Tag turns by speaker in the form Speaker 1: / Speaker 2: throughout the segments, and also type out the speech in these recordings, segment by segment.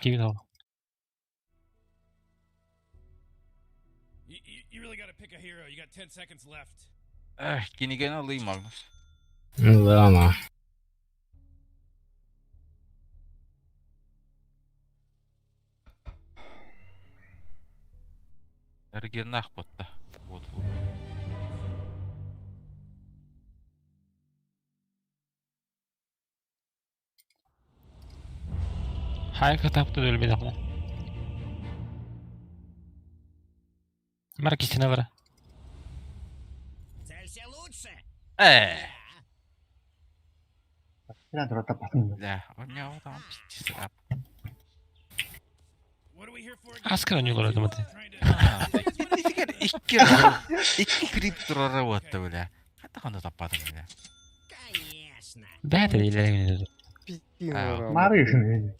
Speaker 1: Keep it all.
Speaker 2: You really gotta pick a hero. You got 10 seconds left.
Speaker 3: Кинигени alayım Magnus.
Speaker 4: Ama.
Speaker 3: Эргерни ах батта.
Speaker 1: Hayır kataptı öyle bir dakika. Mark içine var.
Speaker 5: Целься лучше.
Speaker 6: Kira terus tepat.
Speaker 3: Да, он меня там пиздец.
Speaker 2: What are we here for again?
Speaker 1: Asker oynuyorlar otomatik.
Speaker 3: İki krip durara battı böyle. Hatta onu tapadım böyle.
Speaker 5: Конечно.
Speaker 1: Bad de ileri gidiyordu.
Speaker 6: Mari şunu.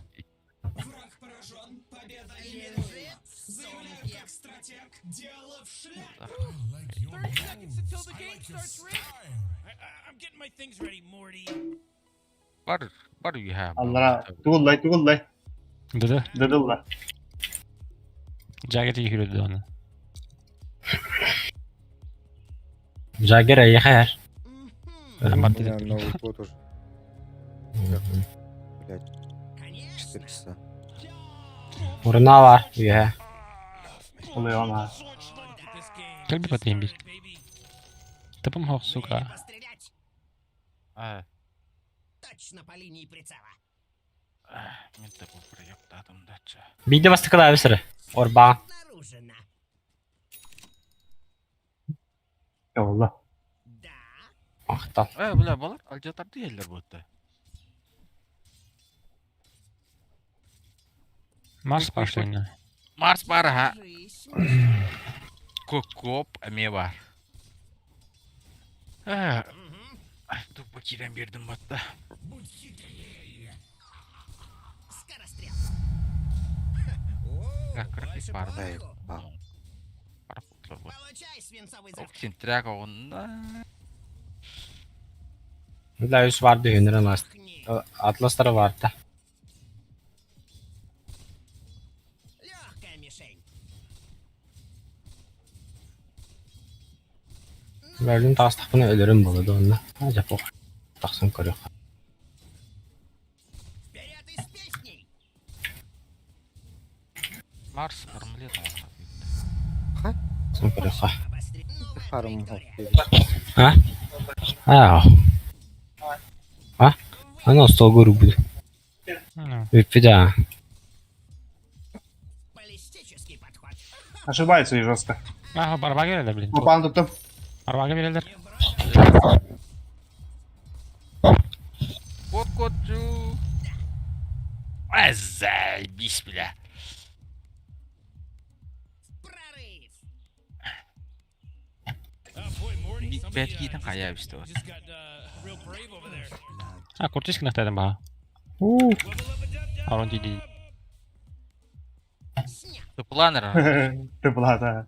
Speaker 2: I'm getting my things ready, Morty.
Speaker 3: What do you have?
Speaker 6: Allah'a tuğullay.
Speaker 1: Dıdı.
Speaker 6: Dıdılla.
Speaker 1: Jagged'i yürüdü onu.
Speaker 4: Jagger ya hayır.
Speaker 1: Ama
Speaker 7: У меня
Speaker 1: dedi.
Speaker 7: Новый год уже. Блять,
Speaker 5: Конечно.
Speaker 7: 4 часа.
Speaker 4: Urna var. Ya.
Speaker 6: Oluyor ama.
Speaker 2: Get this game.
Speaker 1: Gel bir batayım bir.
Speaker 2: Baby.
Speaker 1: Tıpım hoş
Speaker 5: Время
Speaker 1: suka.
Speaker 5: пострелять. Точно по линии прицела.
Speaker 3: Мен de bu проекtta adımdaça.
Speaker 4: Bir de bastık abi sıra. Orba.
Speaker 5: Обнаружено.
Speaker 6: Eyvallah.
Speaker 5: Да.
Speaker 4: Ahtan.
Speaker 3: Böyle balar alcatar değiller bu da.
Speaker 1: Mars başlıyor.
Speaker 3: Mars var ha.
Speaker 5: Жизнь.
Speaker 3: Kokop eme var. Dur bakayım birdim batta.
Speaker 5: Скорострел.
Speaker 3: Как красиво
Speaker 5: Больше
Speaker 3: падает.
Speaker 5: воздуху.
Speaker 3: Парапутла вот.
Speaker 5: Получай свинцовый заряд.
Speaker 3: Оксинтряк onda.
Speaker 4: Laus vardı Hünür'ün
Speaker 5: Отдохни.
Speaker 4: atlasları vardı.
Speaker 5: Легкая мишень.
Speaker 4: Verdiğim tasdik bunu ölürüm buladı onunla. Acaba o. Taksın koruyor.
Speaker 5: Вперед и с песней.
Speaker 3: Mars armlet var.
Speaker 4: Taksın koruyor.
Speaker 5: Обостри. Новая
Speaker 7: Харм
Speaker 5: траектория.
Speaker 4: Ha? Ha. Ha? Ano sto grubu. Выпида.
Speaker 5: Баллистический подход.
Speaker 6: Ошибается и жестко.
Speaker 1: Ah araba geldi bilin.
Speaker 6: Kurban tuttum.
Speaker 1: Araba geldiler.
Speaker 3: Kotkoçu. Azay bismillah.
Speaker 5: Прорыв.
Speaker 2: Boy, Morty.
Speaker 3: Bir
Speaker 2: Somebody,
Speaker 3: belki kaya işte o.
Speaker 2: just got real brave over there.
Speaker 1: Ha kurtuş kınaktaydın bana.
Speaker 2: Wubba lubba dub dub.
Speaker 1: Aron değil.
Speaker 5: Снят.
Speaker 3: Tıplanır ha.
Speaker 6: Tıplata.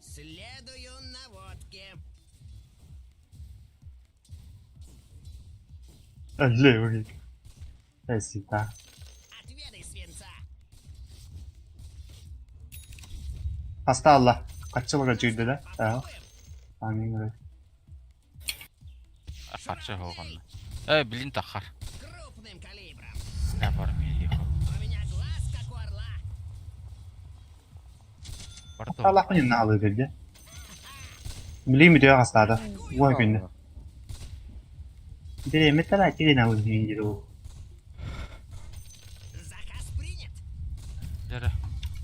Speaker 5: Следую наводке.
Speaker 6: Öyle bakayım. Esita.
Speaker 5: Отведай свинца.
Speaker 6: Hasta Allah. Kaç yıl kaçıydı da? Tamam. Amin öyle.
Speaker 3: Parça olғанда. Bilin takar.
Speaker 5: Крупным калибром.
Speaker 3: Ne var mı yok.
Speaker 5: У меня глаз, как у орла.
Speaker 3: Barda
Speaker 6: Allah benim ne alıyor dedi. Bileyim mi diyor hastada. Bu günde. Direkt mesela ki ne alıyor diyor o.
Speaker 5: Заказ принят.
Speaker 3: Yere.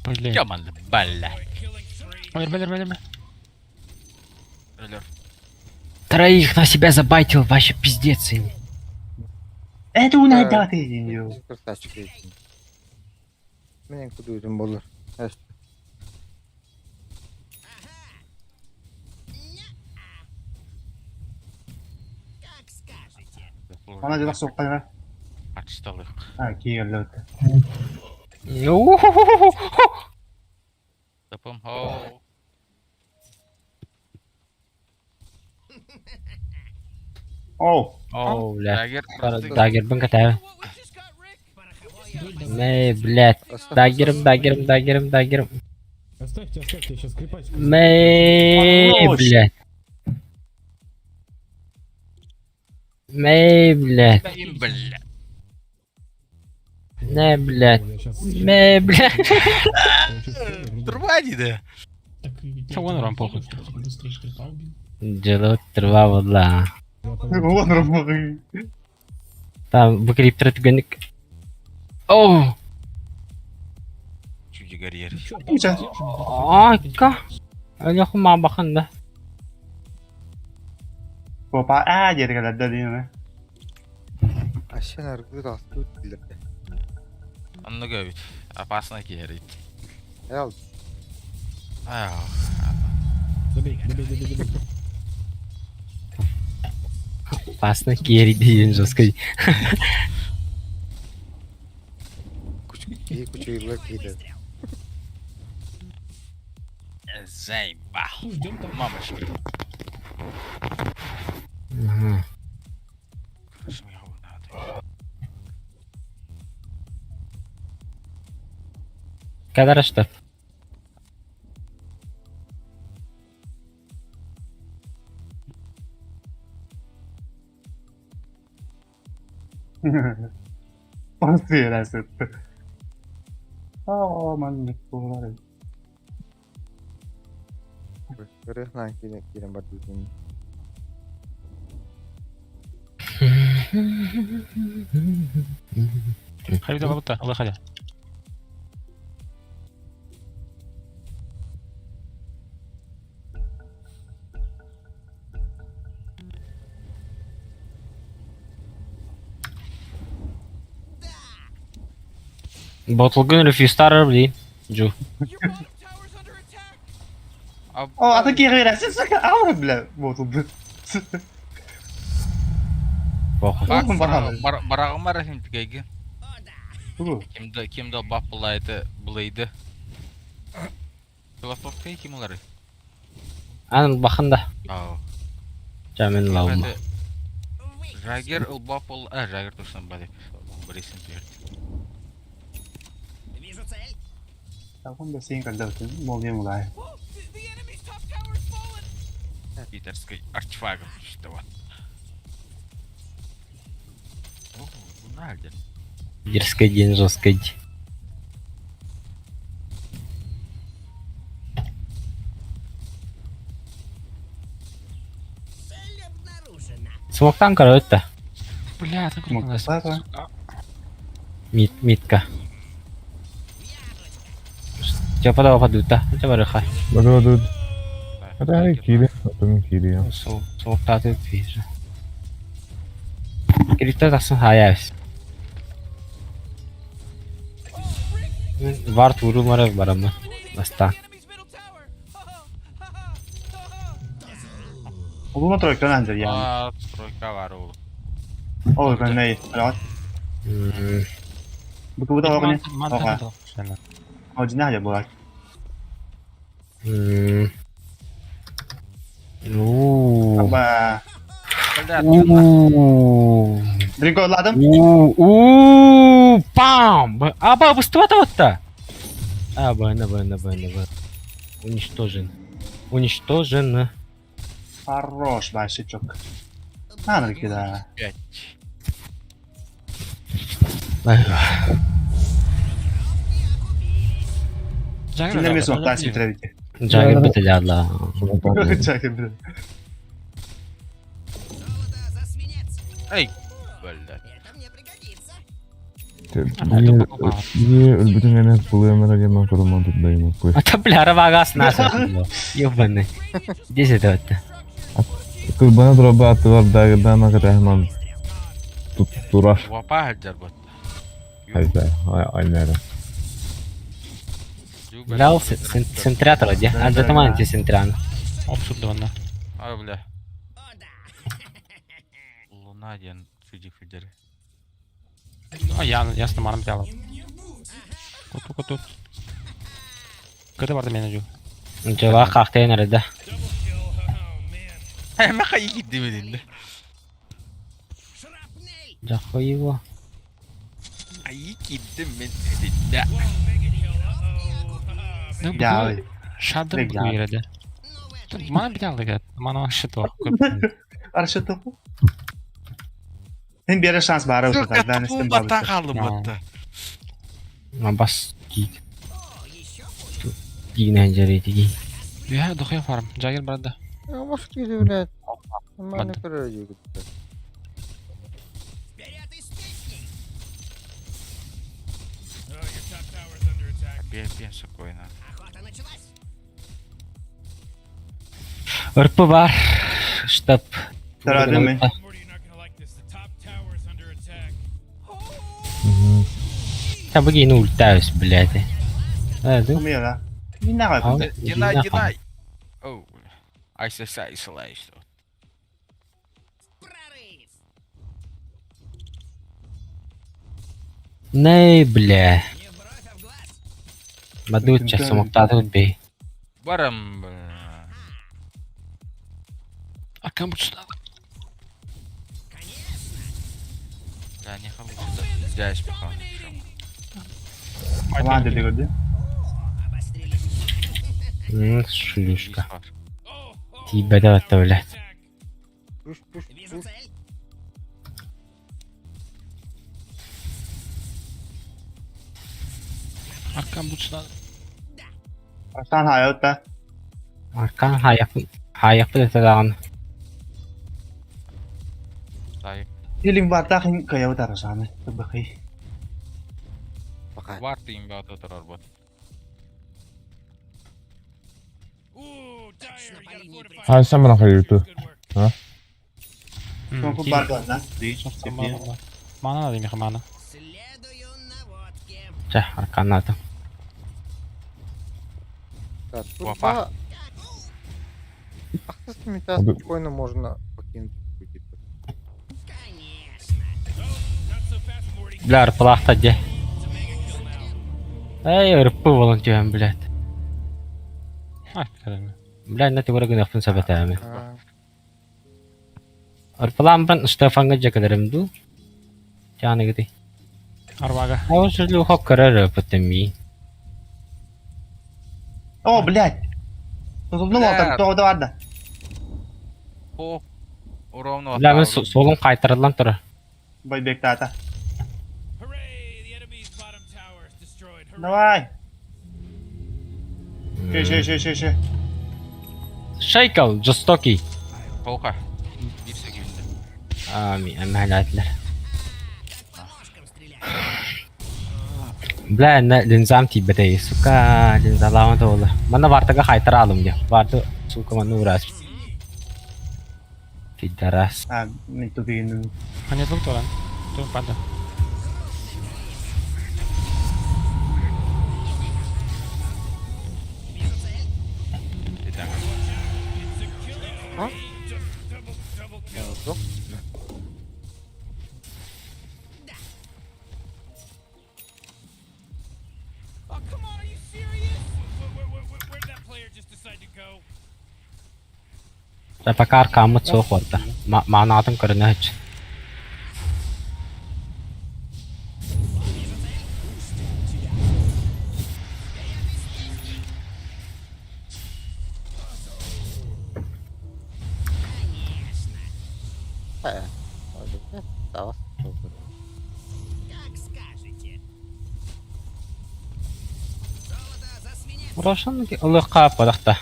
Speaker 1: Böyle.
Speaker 3: Yamanlı balla.
Speaker 2: Killing 3.
Speaker 1: Belirme.
Speaker 3: Ölür.
Speaker 4: Троих на себя забайтил, вообще пиздец.
Speaker 6: Это у нас да ты diyor.
Speaker 7: Красавчик ездим. Мен кудуydum болор. Эст.
Speaker 5: Как скажете.
Speaker 6: Ona diyor sokak var.
Speaker 3: Kaçtalık.
Speaker 6: Ha ki yerler.
Speaker 3: Tıpım ho.
Speaker 6: Oh.
Speaker 4: Oh, la.
Speaker 3: Dagger.
Speaker 4: Dagger ben kata.
Speaker 2: What we just got, Rick?
Speaker 4: Мэй, блядь. Даггерим.
Speaker 8: Оставьте, сейчас скрипач.
Speaker 4: Мэй,
Speaker 6: Хорош.
Speaker 4: блядь. Мэй, блядь.
Speaker 3: Benim belle.
Speaker 4: Не, блядь.
Speaker 8: Я сейчас...
Speaker 4: Мэй, блядь.
Speaker 3: Турбани да.
Speaker 1: Че вон урон похуй.
Speaker 4: Жылы тұрба болла.
Speaker 6: Вон ромбы.
Speaker 4: Там букрип түгенік. Оу.
Speaker 3: Чуди гарьер.
Speaker 6: Ничего.
Speaker 4: Айка. Öyle kuma bakın da.
Speaker 6: Попа, yeri kadar da değil mi?
Speaker 7: Aşağı nargı rastlı öttüler.
Speaker 3: Anla gövüt. Apasına kiyeri.
Speaker 7: Al.
Speaker 3: Ay.
Speaker 8: Добей.
Speaker 4: Pasna geri değil жесткой.
Speaker 7: Küçük iyi yıllar gider.
Speaker 3: Zeyba. Mamış. Şimdi ya bu nerede?
Speaker 4: Kadar işte.
Speaker 6: Nasıl yerlersin? Man ne bunlar?
Speaker 7: Görüyor lan kiren batırdın.
Speaker 1: Хай давай вот так, выходя.
Speaker 4: Botulgun refustar değil. Ju.
Speaker 3: Ab
Speaker 6: O adı geri yerlersin. Sakın ağır bile bozuldu.
Speaker 4: Bok.
Speaker 3: bak
Speaker 6: Oğlum, bakalım.
Speaker 3: barağıma rahim tigaygi.
Speaker 6: Bu.
Speaker 3: Kimde bap bulaydı. Filosofya kim oları?
Speaker 4: Anıl bakın da.
Speaker 3: Aa.
Speaker 4: Camin lavma.
Speaker 3: Jagger bap ol. Jagger точно bari. Barisin verdi.
Speaker 5: Вижу цель.
Speaker 6: Tamam da senin kadar da molgen olay.
Speaker 2: The enemy's top tower is fallen.
Speaker 3: Питерский артефакт. İşte var. Oh, bu nerede?
Speaker 4: Дерзкой день жесткой.
Speaker 5: Цель обнаружена.
Speaker 4: Смоктан коротко да.
Speaker 1: Бля, ты куда нас?
Speaker 6: Ладно.
Speaker 4: Митка. Coba daw paduta. Coba rekha.
Speaker 9: Waduh. Ada hari kiri atau kiri ya.
Speaker 4: Soğuk tatil bir. Kirita tasın hayal. Var vurulmaları var ama. Basta.
Speaker 2: Enemy's middle tower.
Speaker 6: Bulma trojkan ancak yani.
Speaker 3: Aa, trojka var oğlum.
Speaker 6: O ben neyi? Rahat. Bu da bakın. Oha. O cina aja bolak. Apa? Drink ladım.
Speaker 4: Пам! Аба, быстро-то. Аба. Уничтожен. Уничтожен.
Speaker 6: Хорош başlık. Надо кида.
Speaker 3: 5.
Speaker 6: Kimler mi soktan siltiredik?
Speaker 4: Jagger bitirdilər.
Speaker 6: Çakır bir.
Speaker 5: Золото за свинец.
Speaker 3: Ey. Böyle.
Speaker 5: Это мне пригодится.
Speaker 9: Niye bütün enes buluyor merak etme kuruma tutayım koy.
Speaker 4: Ata bля, arabagası nasıl? Ёбаный. Здесь это вот.
Speaker 9: Kız bana droba attılar dağdan ne kadar hemen tutturar.
Speaker 3: Vapa hacer bu.
Speaker 9: Hayda, aynen.
Speaker 4: Взял центрятор, где? А где там антицентран?
Speaker 1: Обсудно вон.
Speaker 3: Ay bile.
Speaker 5: О да.
Speaker 3: Luna diyen çocuk fideri.
Speaker 1: А я с намаром пялал. Куту. Кыды барды мене жу.
Speaker 4: Жова кактайын арада.
Speaker 3: Hemen kayı gitti mi dindi.
Speaker 5: Шрапнель.
Speaker 4: Жакко его.
Speaker 3: Ayı gittim ben elinde.
Speaker 1: Ne bu?
Speaker 6: Ya
Speaker 1: Şadım
Speaker 6: Direkt
Speaker 1: bu
Speaker 6: ya.
Speaker 1: yerde.
Speaker 5: Ну, это
Speaker 1: Bana bir daha gel. Bana shit var.
Speaker 6: Arşı topu. Hem bir yere şans bari olsa
Speaker 3: Suka
Speaker 6: ben istem
Speaker 3: tuğbatan
Speaker 6: balıkta.
Speaker 3: kaldım
Speaker 1: Ya.
Speaker 3: batta.
Speaker 4: Ama bas giy.
Speaker 5: еще хуже.
Speaker 4: Giy nencereydi giy.
Speaker 1: Ya dokuya farm. Jagger barada.
Speaker 7: Ya boş gidiyor блядь. Ama ne
Speaker 1: Hadi.
Speaker 7: kadar iyi gitti.
Speaker 5: Вперед из песни!
Speaker 2: Oh, your top tower's under attack.
Speaker 3: Ben спокойно.
Speaker 5: Охота началась!
Speaker 4: Irpı var. Штаб.
Speaker 6: Herhalde mi?
Speaker 2: Morty, you're not gonna like this. The top tower's under attack.
Speaker 4: Tabi yine ultayız блядь. Evet.
Speaker 6: Olmuyor la. Ne kadar?
Speaker 4: Abi.
Speaker 3: Динай,
Speaker 4: Динай.
Speaker 3: Динай. Оу. Айсла что.
Speaker 5: Прорыв!
Speaker 4: Ne bля.
Speaker 5: Не в бровь, а в глаз!
Speaker 4: Madutça smoktada utbey.
Speaker 3: Барам.
Speaker 1: Arkam uçtu.
Speaker 3: Да, не получится. Здесь пока.
Speaker 6: Aman dedi gördü.
Speaker 5: Обострились.
Speaker 4: Шлюшка.
Speaker 2: Oh, oh,
Speaker 4: Тибede hatta öyle.
Speaker 2: attack.
Speaker 7: Push push
Speaker 5: Вижу
Speaker 7: push.
Speaker 5: цель.
Speaker 1: Arkam uçtu.
Speaker 6: Arsan hayatta.
Speaker 4: Arkan hayapı da tadağın.
Speaker 3: Дай.
Speaker 6: Dilim var da kim kaya da arsan. Dur bakayım.
Speaker 7: Пока.
Speaker 3: Var diyeyim bir adı tarar bot.
Speaker 2: Ooh, Dyer, you gotta fortify.
Speaker 9: Ha sen bana hayırdı.
Speaker 2: Good work.
Speaker 6: Çok var da lan. Değil.
Speaker 1: Mana da diyeyim mana.
Speaker 5: Следую наводке.
Speaker 4: Cah arkandan adam.
Speaker 7: Так, тут
Speaker 3: Опа.
Speaker 7: два. А кто с ними
Speaker 9: Оби-
Speaker 7: спокойно можно покинуть.
Speaker 5: Конечно.
Speaker 2: Not so fast, Morty.
Speaker 4: Bля ırpılaq da gel.
Speaker 2: It's a mega kill now.
Speaker 4: Ey ırpı volunteer blядь.
Speaker 1: Ay kırılma.
Speaker 4: Blядь ne tibura gün yapın sebet abi.
Speaker 7: А,
Speaker 4: Irpılan ben Stefan'a cekelerim du. Canı gidi.
Speaker 1: Arbaga.
Speaker 4: Ama sözlü hok karar ırpıttım iyi.
Speaker 6: Oh блядь. Tutuldu mu orada? Doğru var da.
Speaker 3: О. Ровно.
Speaker 4: Bля ben solum kaytarılan tura.
Speaker 6: Bay bekle ata.
Speaker 2: Hooray! The enemy's bottom tower is destroyed. Hooray!
Speaker 6: Давай. Şey.
Speaker 4: Shaykal, Jostoki.
Speaker 3: Полка. Bir sekildi.
Speaker 4: Amin, emhelatler.
Speaker 5: Как по ножкам стрелять.
Speaker 4: Bля ne linzam tibete suka linzalama da olur. Bana vartaga kaytaralım diyor. Vardı suka bana uğraş. Fidaras.
Speaker 6: Ha, ne tutayım.
Speaker 1: А не тут lan. Dur pada.
Speaker 3: Bir dakika.
Speaker 7: Yok.
Speaker 2: Oh, come on, are you serious? Where did that player just decide to go?
Speaker 4: Rapakar kamı çok orada. Manatın kırını hiç.
Speaker 7: Да, вас тоже.
Speaker 5: Как скажете. Золото засменяться.
Speaker 4: Burasın ki ılık kap odakta.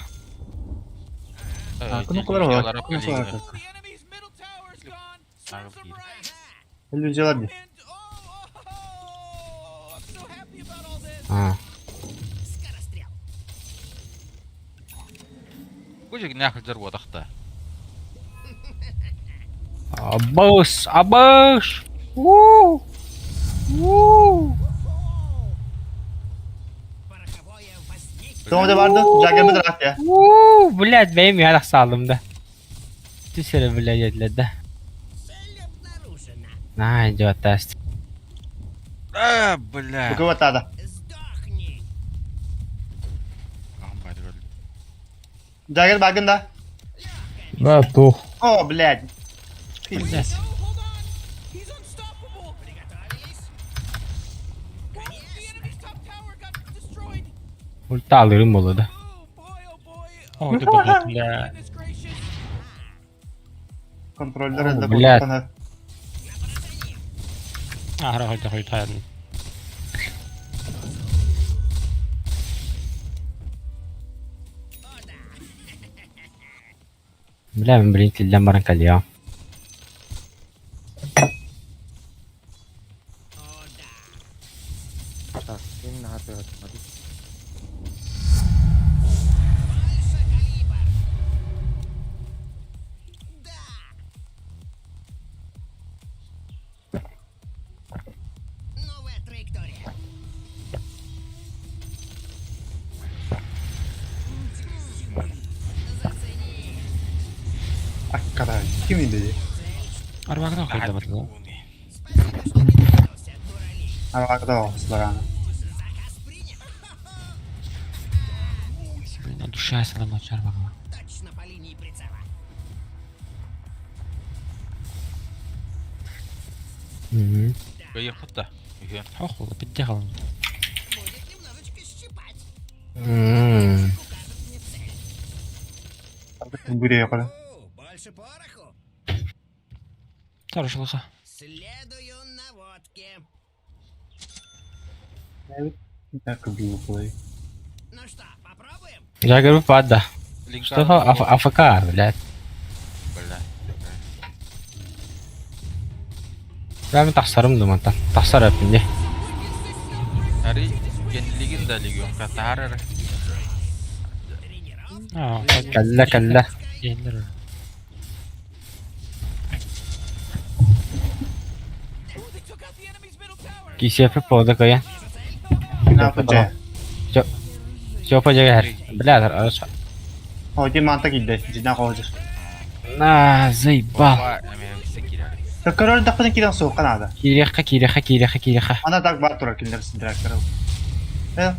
Speaker 6: Bunu kadar var.
Speaker 3: Yalara
Speaker 6: Bunu kadar
Speaker 3: peliğine.
Speaker 6: var.
Speaker 2: The enemy's middle tower's gone. Serves them
Speaker 3: Abi.
Speaker 2: right.
Speaker 6: Elbirceler diyor.
Speaker 2: And I'm so happy about all this.
Speaker 4: Ha.
Speaker 5: Скорострел.
Speaker 3: Kucuk ne akılcar bu adakta.
Speaker 4: Abus. Woo. Woo.
Speaker 5: Пороховое воздействие.
Speaker 6: Sonra vardı. Jagger bir rahat ya.
Speaker 4: Woo. Bled benim yarak sağlığımda. Tüsere bled yedildi.
Speaker 5: Цель обнаружена.
Speaker 4: Nah, jawab test.
Speaker 6: Bu
Speaker 3: Bля.
Speaker 6: kıvata da.
Speaker 5: Сдохни.
Speaker 3: Ahmet öldü.
Speaker 6: Jagger bakın da.
Speaker 9: Ne tuh.
Speaker 6: Oh блядь.
Speaker 1: Блядь.
Speaker 2: No, hold on. He's unstoppable.
Speaker 5: Приготовились.
Speaker 4: Ulti alırım olur da.
Speaker 2: Oh boy, oh boy.
Speaker 1: О, ты бля.
Speaker 2: Goodness gracious.
Speaker 6: Kontroller
Speaker 4: Oo,
Speaker 6: elde
Speaker 4: bilet.
Speaker 6: bulmaktan
Speaker 1: Ahra hoyta hayadın.
Speaker 4: Bilemem birinci tilden baran kalıyor.
Speaker 7: Так, именно готовят, смотри.
Speaker 5: Больше калибр. Да. Новая траектория. Зацени.
Speaker 6: Hakikaten kim indi?
Speaker 1: Arvaqda hoyta batdı.
Speaker 5: Спасибо, что договорился, дуралей.
Speaker 6: Arvaqda olmuşlar yani.
Speaker 5: Заказ принят.
Speaker 1: Блин, душа салам açar bakalım.
Speaker 5: Точно по линии прицела.
Speaker 4: Hı -hı.
Speaker 3: Yıkıt da. Yıkın.
Speaker 1: Hoş oldu, bitti kalın.
Speaker 5: Будет немножечко щипать.
Speaker 4: Hmm.
Speaker 5: Укажет мне цель.
Speaker 6: Artık buraya kadar.
Speaker 5: Больше пороху.
Speaker 1: Sarış olsa.
Speaker 5: Следую наводке.
Speaker 6: Evet. Bir dakika bir burayı.
Speaker 5: Ну что, попробуем?
Speaker 4: Jagger bir padda.
Speaker 3: Link
Speaker 4: Что то АФК, блядь.
Speaker 3: Бля.
Speaker 4: Ben bir taksarım da mantan. Taksar yapayım diye.
Speaker 3: Hari genligin de ligiyon katar.
Speaker 1: Aa,
Speaker 4: Kelle kelle.
Speaker 1: yendir.
Speaker 2: Oh, they took out the enemy's middle tower.
Speaker 4: Kisi yapıp orada koyan.
Speaker 6: Ne yapacağız?
Speaker 4: Şey yapacak her. Birader arası.
Speaker 6: Hoca mantık indi. Cidden hoca.
Speaker 4: Na zıybal.
Speaker 3: Baba emeğe girer.
Speaker 6: Tekrar da kadın kidan soğuk kanada.
Speaker 4: Kireka.
Speaker 6: Ana tak var tura kinler direktör.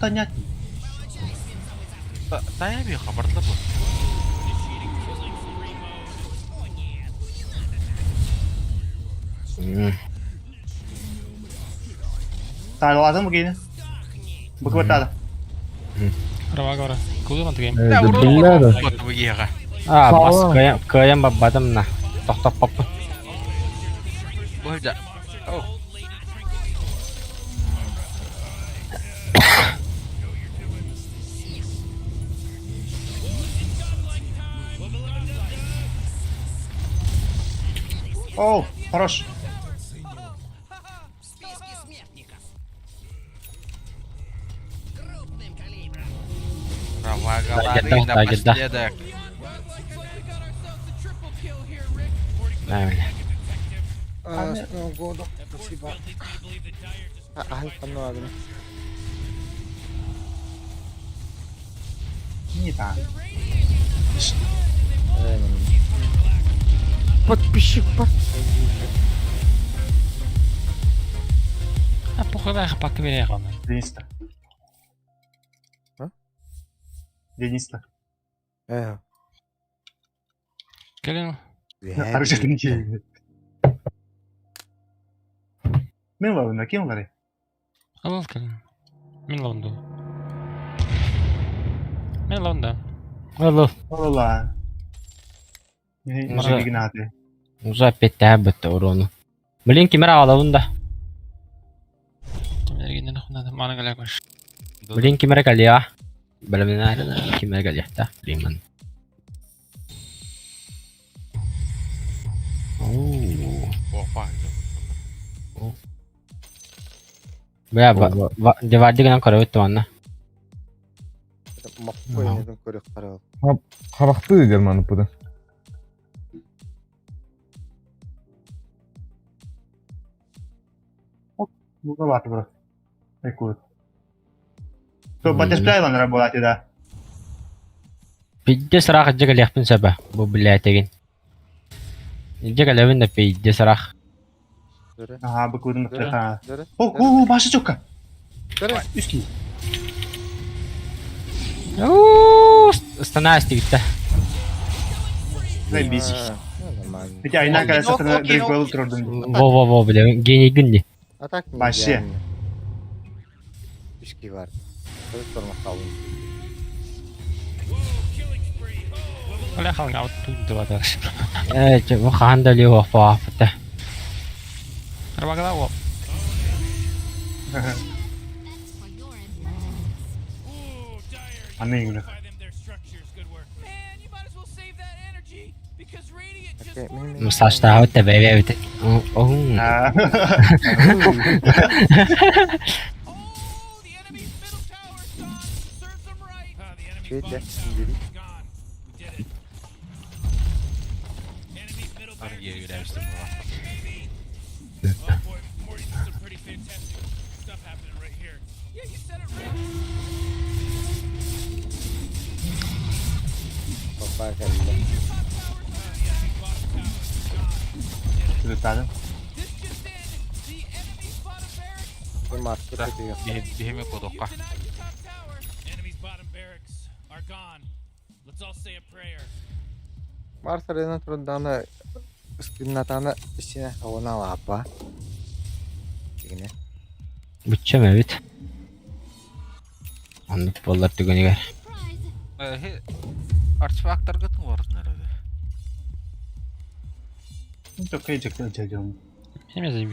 Speaker 6: Tanya.
Speaker 3: Taya bir haberli bu.
Speaker 6: Sağlamadın mı giyini? Bu kıvırtadı.
Speaker 1: Arvaqa ora. Kuzu mantı game.
Speaker 3: Ya vurdu
Speaker 9: Billahi.
Speaker 3: bot bu giga.
Speaker 4: Aa
Speaker 9: Sağ
Speaker 4: bas
Speaker 9: ol.
Speaker 4: koyan babadım na. Tok papı.
Speaker 3: Bu hoca. Oh.
Speaker 6: Оу, хорош.
Speaker 5: В списке смертников. Крупным калибром.
Speaker 3: Ravagaların da
Speaker 4: Dagedda.
Speaker 3: başlayadak.
Speaker 4: Ne öyle.
Speaker 7: С Новым годом. Спасибо. Ай, понравилось.
Speaker 6: İyi tamam.
Speaker 7: Подписчик,
Speaker 1: Ha, pokoj vähän pakki vielä on.
Speaker 6: Denista.
Speaker 7: Ha?
Speaker 6: Denista.
Speaker 1: Gelin.
Speaker 6: Harcadın ki. Ne var bunda? Kim var ya?
Speaker 1: Al gelin. Min laundu. Min launda.
Speaker 4: Oğlum.
Speaker 6: Allah. Ne
Speaker 4: Mara-
Speaker 6: bir günahı.
Speaker 4: Uzak bitti habbette oronu. Bilin kimera alavunda.
Speaker 1: Kimler gidiyor ne mana galak baş.
Speaker 4: Bilin kimera geliyor. Bölümün ayrı kimera geliyor da. Bilin ben. Oo.
Speaker 3: Oha.
Speaker 4: Baya devardı gelen kara öttü bana.
Speaker 7: Маппой неден көрек қарап.
Speaker 9: Xalaqdı gelməni bu da.
Speaker 6: Burada var bro. Прикольно. То батисплей вон работает, да.
Speaker 4: Pidde sıra kıcı gel yapın sabah. Bu billahi Gıcı gel evinde pidde sıra.
Speaker 7: Dere,
Speaker 6: Ага, бык выдумал трэха.
Speaker 7: dere.
Speaker 6: О, Маша Чука.
Speaker 7: Dere.
Speaker 6: Üstü.
Speaker 4: Ooo. Stanasti gitti.
Speaker 6: Zajebiście.
Speaker 7: Нормально.
Speaker 6: Хотя иногда
Speaker 3: Окей,
Speaker 6: кажется, это
Speaker 3: окей,
Speaker 6: Дрейк был
Speaker 3: окей.
Speaker 6: трудным.
Speaker 4: Во бля. Гений günni.
Speaker 7: А так не
Speaker 6: Вообще.
Speaker 7: идеально. Пешки var. Kılıç sormak kalın.
Speaker 1: Ola halga out to the other.
Speaker 4: Bu kandali wafafta.
Speaker 1: Arbagada wop.
Speaker 2: Ooh, dire.
Speaker 6: Anlayın bunu.
Speaker 2: Fortify them their structures. Good work. Man, you might as well save that energy because Radiant just
Speaker 7: Okay,
Speaker 2: formed.
Speaker 4: Mustaşta hatta bebe bite. Oh.
Speaker 6: Ha.
Speaker 2: Oh, the enemy's middle tower's gone. Serves them right. The enemy's
Speaker 7: Şey de,
Speaker 2: bottom
Speaker 7: şimdi-
Speaker 2: tower is gone. We did it. Enemy's middle
Speaker 3: Var
Speaker 2: barracks
Speaker 3: ya
Speaker 2: is
Speaker 3: yüreğimsin
Speaker 2: baby. Oh boy, Morty's did some pretty fantastic stuff happening right here. Yeah, you said it right.
Speaker 7: Toplar geldi.
Speaker 2: Your top tower's gone. The enemy's bottom tower is gone.
Speaker 6: Sürükledim.
Speaker 2: This just in. The enemy's bottom barracks.
Speaker 7: Bir market ediyor.
Speaker 3: Dihimi kodokka.
Speaker 2: You denied your top tower. Enemy's bottom barracks are gone. Let's all say a prayer.
Speaker 7: Varsa Renan Trondana üstünnatana içine havana vapa. Yine.
Speaker 4: Bütçem evet. Anlık bollar tügünü gör.
Speaker 3: Artefaktlar gıtın var nerede?
Speaker 6: Çok kayacak çocuğum.
Speaker 1: Benim yazayım.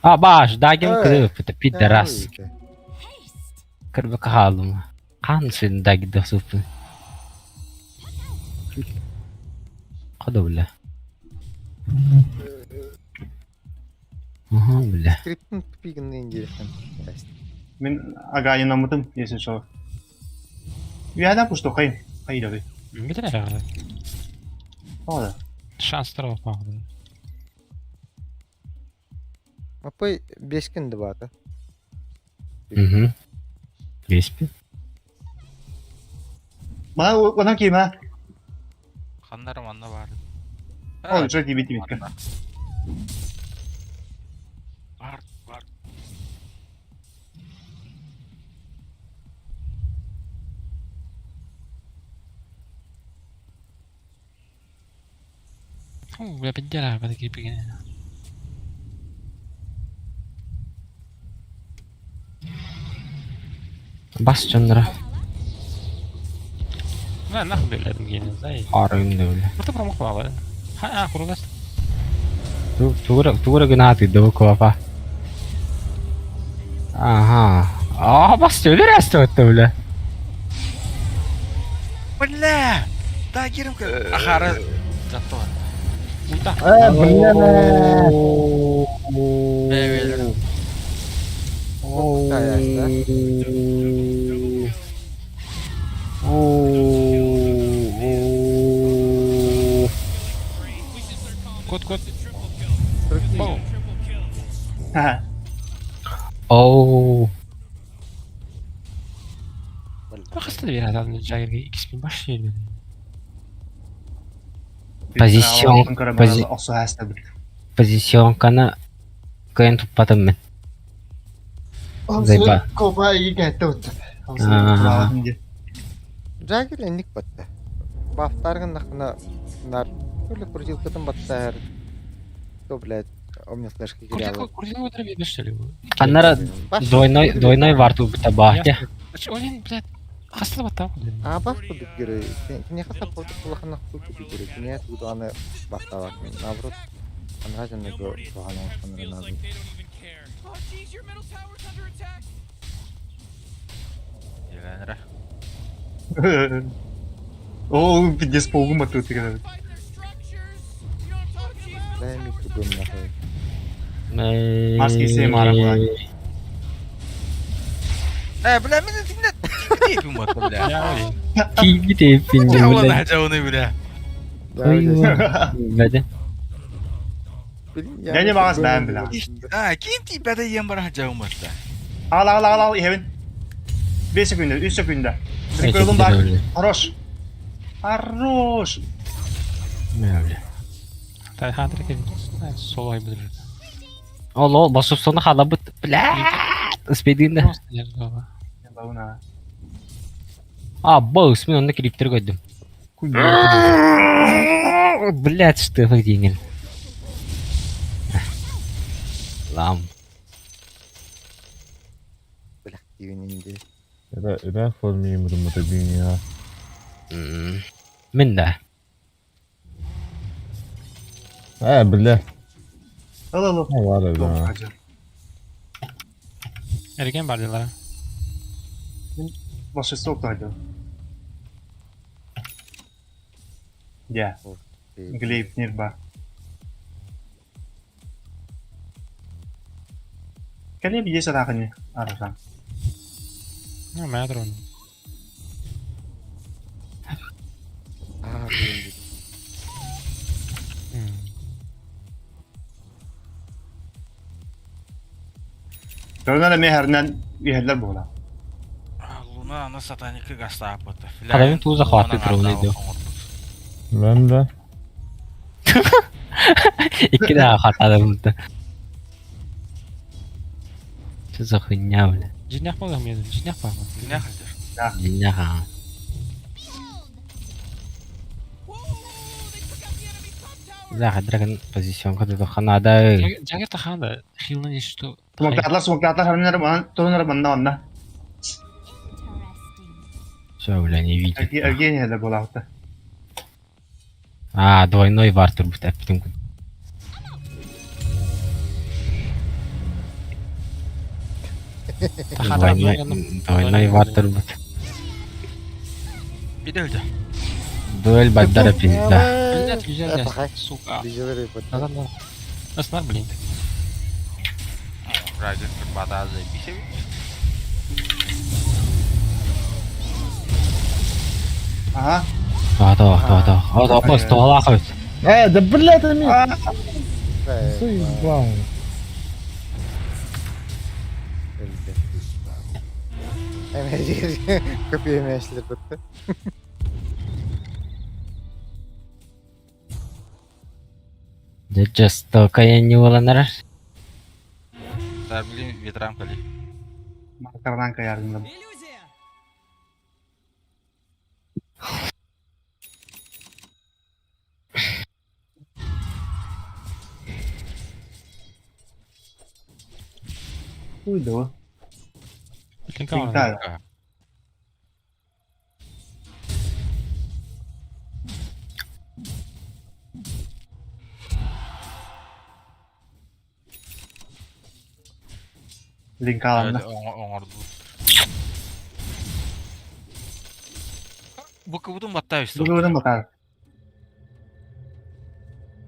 Speaker 4: Baş, dagim
Speaker 7: Evet.
Speaker 4: kırıp pideras.
Speaker 7: Ya,
Speaker 4: Kırıp kalım. Kan senin dagi de supu. Hadi bile. Aha bile.
Speaker 7: Script'in tüpigini incelesen.
Speaker 6: Ben agak inanmadım. Neyse şu. Bir yerden puştu kayın. Kayın abi.
Speaker 1: Bir tane herhalde.
Speaker 6: Orada.
Speaker 1: Şanslar var bak.
Speaker 7: Mapay 5 gündü batı.
Speaker 4: Hı. Respi.
Speaker 6: Bana kim ha?
Speaker 3: Kanlarım anla vardı.
Speaker 6: Oğlum çok iyi bitti.
Speaker 3: Var.
Speaker 1: Udah penjara pada kiri begini.
Speaker 4: Bas Chandra.
Speaker 1: Nah bela begini saya.
Speaker 4: Arayın da öyle.
Speaker 1: Itu promo apa? Ha, aku lugas.
Speaker 4: Tuğra günah dedi bu kafa. Aha. Bas söyle rastı öyle.
Speaker 3: Belah! Tak kirim ke akhara jatuh.
Speaker 1: Udah.
Speaker 3: Bebeler.
Speaker 7: Sayesinde.
Speaker 1: Kod.
Speaker 7: Oh.
Speaker 6: Ha.
Speaker 1: Bak hasta bir adam cahil XP başlıyor beni.
Speaker 6: Osu hasta bir.
Speaker 4: Pozisyon kana kayın tutmadım ben. Zeyba.
Speaker 6: Kopa iyi geldi o
Speaker 4: Aha.
Speaker 7: Jagir enlik battı. Baftargın nakına nar böyle kurcil kıtın battı her. То, блядь, omnislashka giriyor.
Speaker 1: Kursi udah bir başlıyor.
Speaker 4: Kanlara doynoy var tu bita bahçe.
Speaker 1: Oyun блядь hasta batam.
Speaker 7: А бах тут герой. Не хаса просто плохо хуй тут герой. Не тут она бахтала. Наоборот, она же не го погано
Speaker 2: Feels
Speaker 7: надо.
Speaker 2: like they don't even care. Oh, geez, your middle tower's under attack.
Speaker 3: Gelenere.
Speaker 6: Oo bir despogum atıyor tekrar.
Speaker 2: Fight their structures. You know what I'm talking about?
Speaker 7: Дай микро бум нахуй.
Speaker 4: Maske
Speaker 6: sevmem abi.
Speaker 3: Belah beni dinlet. Gideyim bu motor belah.
Speaker 1: Ya öyle.
Speaker 4: TV tepince
Speaker 3: Jauh
Speaker 4: bile.
Speaker 3: lah jauh nih belah.
Speaker 4: Bede.
Speaker 6: Yani bazı ben bile.
Speaker 3: Kim tiba da yang barang jauh mata.
Speaker 6: Al Evin. 5 sekunde 3 sekunde. Bir koyalım
Speaker 4: Gerçekten
Speaker 6: bak.
Speaker 4: öyle.
Speaker 6: Haroş.
Speaker 4: Öyle.
Speaker 1: Tabii hadir ki sol ay bilir.
Speaker 4: Allah basıp sonra hala bu bla ispediğinde.
Speaker 1: Nasıl yer baba?
Speaker 6: Buna.
Speaker 4: Boss mi onu kriptir koydum. Блядь, что вы деньги? Lan.
Speaker 7: Блядь, дивининде.
Speaker 9: إذا أخذ مين متبين يا
Speaker 4: من ده
Speaker 9: بالله
Speaker 6: Al al al.
Speaker 9: ما بعرف
Speaker 6: Yok
Speaker 9: ده
Speaker 6: hacı.
Speaker 1: Ergen var diyorlar.
Speaker 6: Başkası yoktu hacı. Ya. Gleyip nirba. Kaliya biyasa sa akin niya. Arasan.
Speaker 1: No, me adron.
Speaker 7: Aa, değil.
Speaker 6: Görünür mi herinden üyeler bu ola.
Speaker 3: Luna ana satanikı gasta apıtı.
Speaker 4: Adamın tuğza xaatı тұру ne diyor.
Speaker 9: Ben de
Speaker 4: İki daha xatladım da. Tuza xınya öyle.
Speaker 1: Cinyak mı adam yedin? Cinyak var mı?
Speaker 3: Ne hadir?
Speaker 4: Cinya ha. Zaha dragon pozisyon kadar da xanada.
Speaker 1: Jagger tahan da xilin işte.
Speaker 6: Smoke'lar herinden bana torunlar bana onda.
Speaker 4: Şöyle ne video.
Speaker 6: Ergen yerler bu ola hatta.
Speaker 4: А, двойной вартер будет опять. Двойной вартер будет.
Speaker 3: Bir de öldü.
Speaker 4: Дуэль Баддара пизда.
Speaker 1: Güzel güzel
Speaker 7: Evet,
Speaker 1: ya.
Speaker 7: bakay.
Speaker 1: Сука.
Speaker 7: Videoları yapalım.
Speaker 1: Adam da. Nasıl var bileyim.
Speaker 3: Raiden kırbada bir şey.
Speaker 6: Aha.
Speaker 4: هذا قصة والله خذ.
Speaker 9: دبر لا تمين
Speaker 7: Ve
Speaker 9: صيب واو
Speaker 7: öldü. Hemen kapıya meşler bitti.
Speaker 4: Жестоко я не уланар.
Speaker 3: Darbilin veteran kali.
Speaker 6: Markardan kayardım.
Speaker 5: Иллюзия!
Speaker 6: Buydu o.
Speaker 1: Bilin kalan.
Speaker 6: Linkal. Link alanda.
Speaker 3: Oңорdu. Bu kıvıdın batta üstü.
Speaker 6: Bu gördün bakar.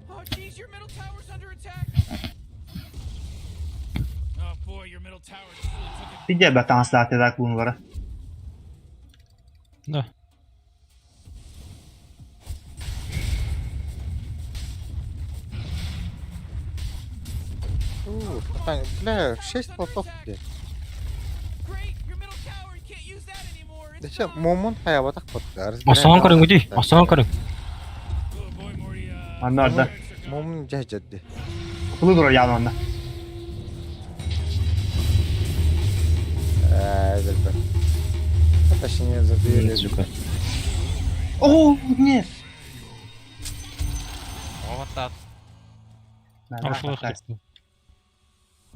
Speaker 2: Oh, geez, your middle tower's under attack. Oh boy, your middle tower just really took it.
Speaker 6: Bir cebe tanslat ederek bunları.
Speaker 1: Да.
Speaker 7: Бля, 6 платов где?
Speaker 2: Great, your middle tower, you can't use that anymore. It's
Speaker 7: Зачем? Момон хаябатак подгар.
Speaker 4: Асан көрің өдей. Асан көрің.
Speaker 2: Oh boy, Morty,
Speaker 6: Anla orada.
Speaker 7: Момон жажадды.
Speaker 6: Kulu durur yanında.
Speaker 7: Зелбе. Точнее, забили.
Speaker 4: Сука.
Speaker 6: Oo ne?
Speaker 3: O batta.
Speaker 1: Аршылық кетті.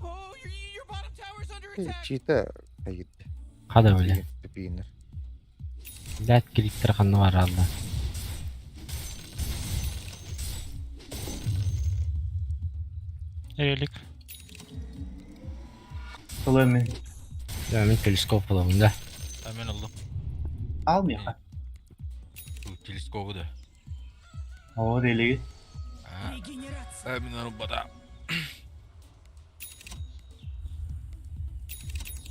Speaker 2: Oh, your bottom tower's under attack.
Speaker 7: Чита кайытты.
Speaker 4: Хада öyle.
Speaker 7: Тупинер.
Speaker 4: Дәт киликтер ханны var алда.
Speaker 1: Erelik.
Speaker 6: Kulu emin.
Speaker 4: Ya men teleskop bulamın da.
Speaker 3: Hemen oldum.
Speaker 6: Almıyor.
Speaker 3: Bu teleskobu da.
Speaker 6: Oo deli.
Speaker 3: Hemen onu bada.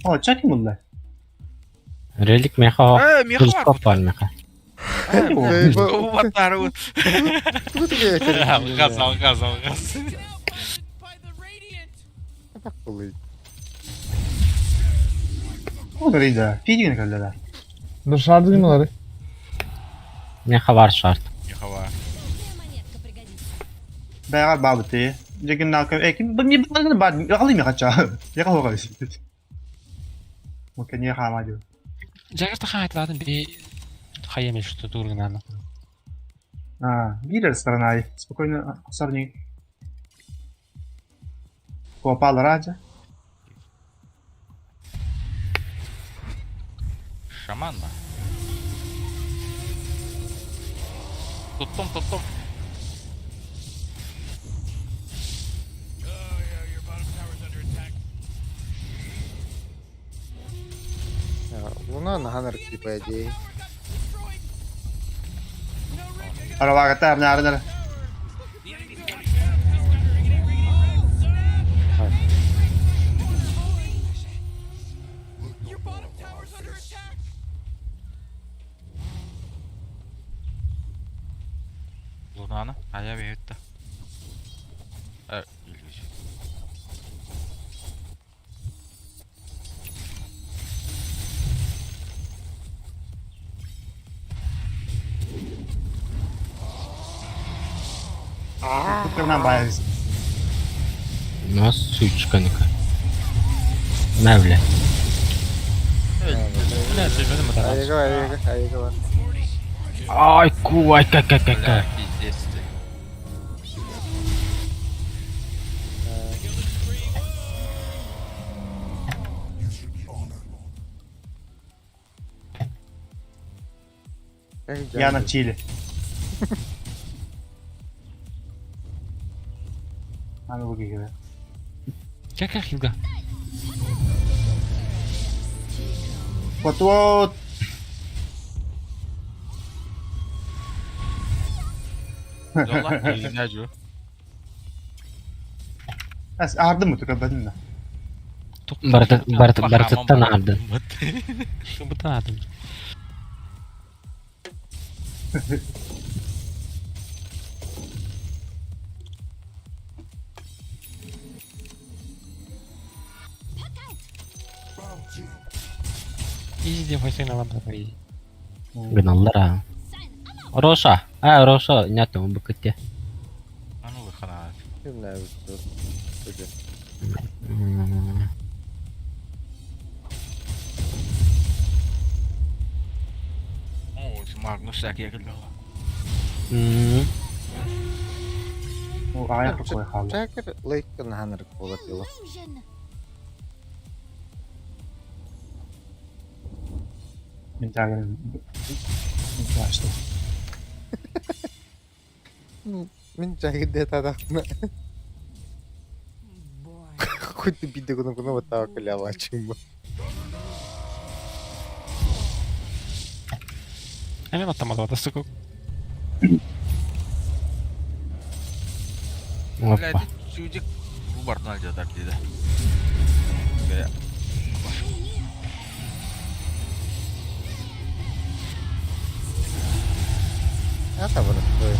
Speaker 6: Oo çekin bunlar.
Speaker 4: Relik meha.
Speaker 3: Miha var.
Speaker 4: Teleskop var meha.
Speaker 3: Teleskobu batta arı.
Speaker 7: Кто тебе это?
Speaker 3: Algaz algaz algaz.
Speaker 2: Now bounded by the radiant.
Speaker 7: Так было.
Speaker 6: O da iyiydi. Fidgini kaldılar.
Speaker 9: Dışarıda mı var?
Speaker 4: Meha var şart.
Speaker 3: Miha var.
Speaker 5: Монетка пригодится.
Speaker 6: Beraber babıtı. Cekin nakı. Ekim. Bu niye bana bad? Alayım ya kaça. Yaka hoka bir. Mungkin ya kama diyor.
Speaker 1: Jagger tahan etladın bir hayyemiş şu durgunlarını.
Speaker 6: А, видели стороной. Спокойно, сорни. Попал ради.
Speaker 3: Tuttum tuttum.
Speaker 2: Oh yeah, your bottom tower's under attack.
Speaker 7: Луна на ганерки, по идее.
Speaker 2: Tower got destroyed. No, Rick, I got
Speaker 6: Ara vaagataan nääre nääre.
Speaker 2: the enemy's bottom tower. Riggedy, riggedy, rig. Your bottom tower's under attack.
Speaker 3: Luna'nı ayağa bir yuttu. Evet, ilginç.
Speaker 6: Tukkırından bayağı hızlı.
Speaker 4: Nasıl сучка-ка. Mevle.
Speaker 1: Бля, ты же это
Speaker 7: Ayıga var.
Speaker 4: Ay ku ay kak kak kak.
Speaker 3: Bля, пиздец-то.
Speaker 6: Я на чили. Hadi bu gibi.
Speaker 1: Как Хилга?
Speaker 6: Вот.
Speaker 3: Yolla, yüzüne acıyor.
Speaker 6: Ağrıdı mı tıkadın da?
Speaker 4: Bartıttan ardın.
Speaker 1: Чтобы ты надо. Изи дефайсы на лампа изи.
Speaker 4: Gınallar ha. Rosa. Ha Rosa. Nyata mı bu kıtya?
Speaker 3: Ano bu kadar?
Speaker 7: Kim ne biçim? Hadi.
Speaker 3: Oo, şu Magnus da geliyor.
Speaker 6: O ayak koy halı.
Speaker 7: Jagger Lake на ганерки полетіло.
Speaker 5: Illusion.
Speaker 6: Bir daha gelin. Başla.
Speaker 7: Мен Jagger'de тадахна. Хоть биде гуна ватава калява чимба.
Speaker 1: Они на там это сука.
Speaker 3: Bля, это чудик bu Bartın alacak dedi. Kayak
Speaker 7: Это простое.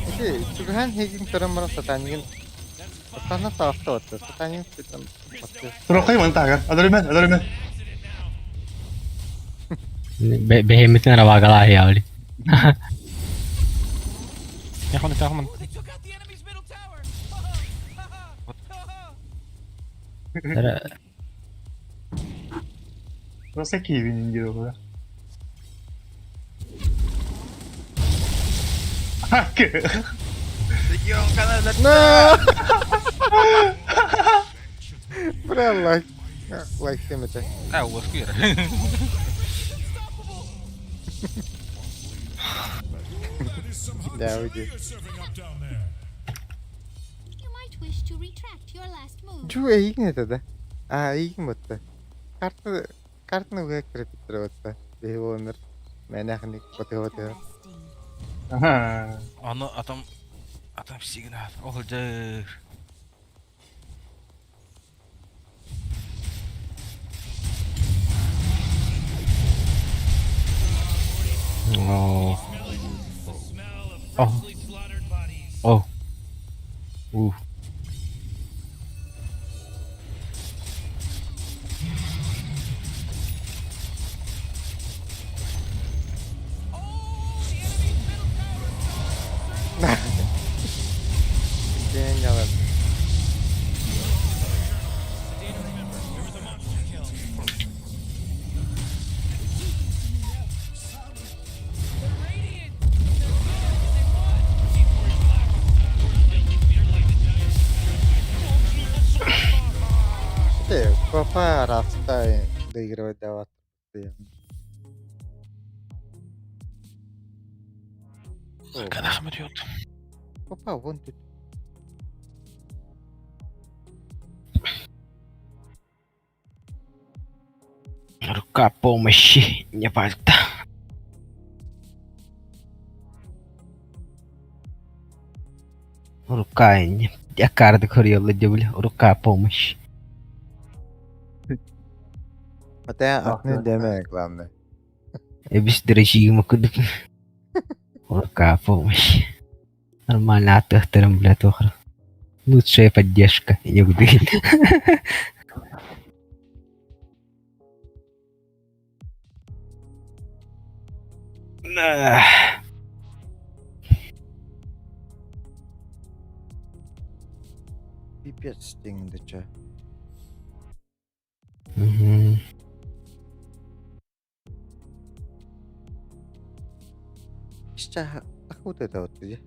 Speaker 7: Эти чугахан хейгин тарамара сатанигин. Сатана таafta отты. Сатанин сетен отты.
Speaker 6: Rokayı mı tagar? Adalimden.
Speaker 4: Behemetin arabagalah ya öyle.
Speaker 1: Я хон это хон.
Speaker 2: They took out the enemy's middle tower.
Speaker 6: Burası evinin gibi o kadar. Hakkı.
Speaker 3: Gidiyorum kanalda.
Speaker 7: Бля, лайк темете.
Speaker 3: Ha, у вас квира.
Speaker 7: Да, уйди.
Speaker 5: You might wish to retract your last move.
Speaker 7: Чу эйгин это. А, эйгин бутта. Картаны уяк кредиттер бутта. Бейвонер. Менахник потыгы.
Speaker 5: Resting.
Speaker 6: Aha.
Speaker 3: Onu adam signal olacak.
Speaker 4: Oh.
Speaker 2: The smell of
Speaker 4: Oh.
Speaker 2: freshly slaughtered bodies.
Speaker 4: Oh.
Speaker 7: Gen yalan. Копа раста доигрывать давать.
Speaker 3: Kadar mı diyordu?
Speaker 7: Опа, вон тут.
Speaker 4: Рука помощи не пальта. Рука не. Я карты хорьёлла дебля. Рука помощи.
Speaker 7: Хотя
Speaker 6: Бах,
Speaker 7: акны
Speaker 6: да.
Speaker 7: деме главное.
Speaker 4: Без режима куда. Рука помощи. Нормально отдохтером, блядь, охра. Лучшая поддержка. Не буду.
Speaker 7: Пипец деңді ча.
Speaker 4: Мгм.
Speaker 7: Ища ахут это вот где?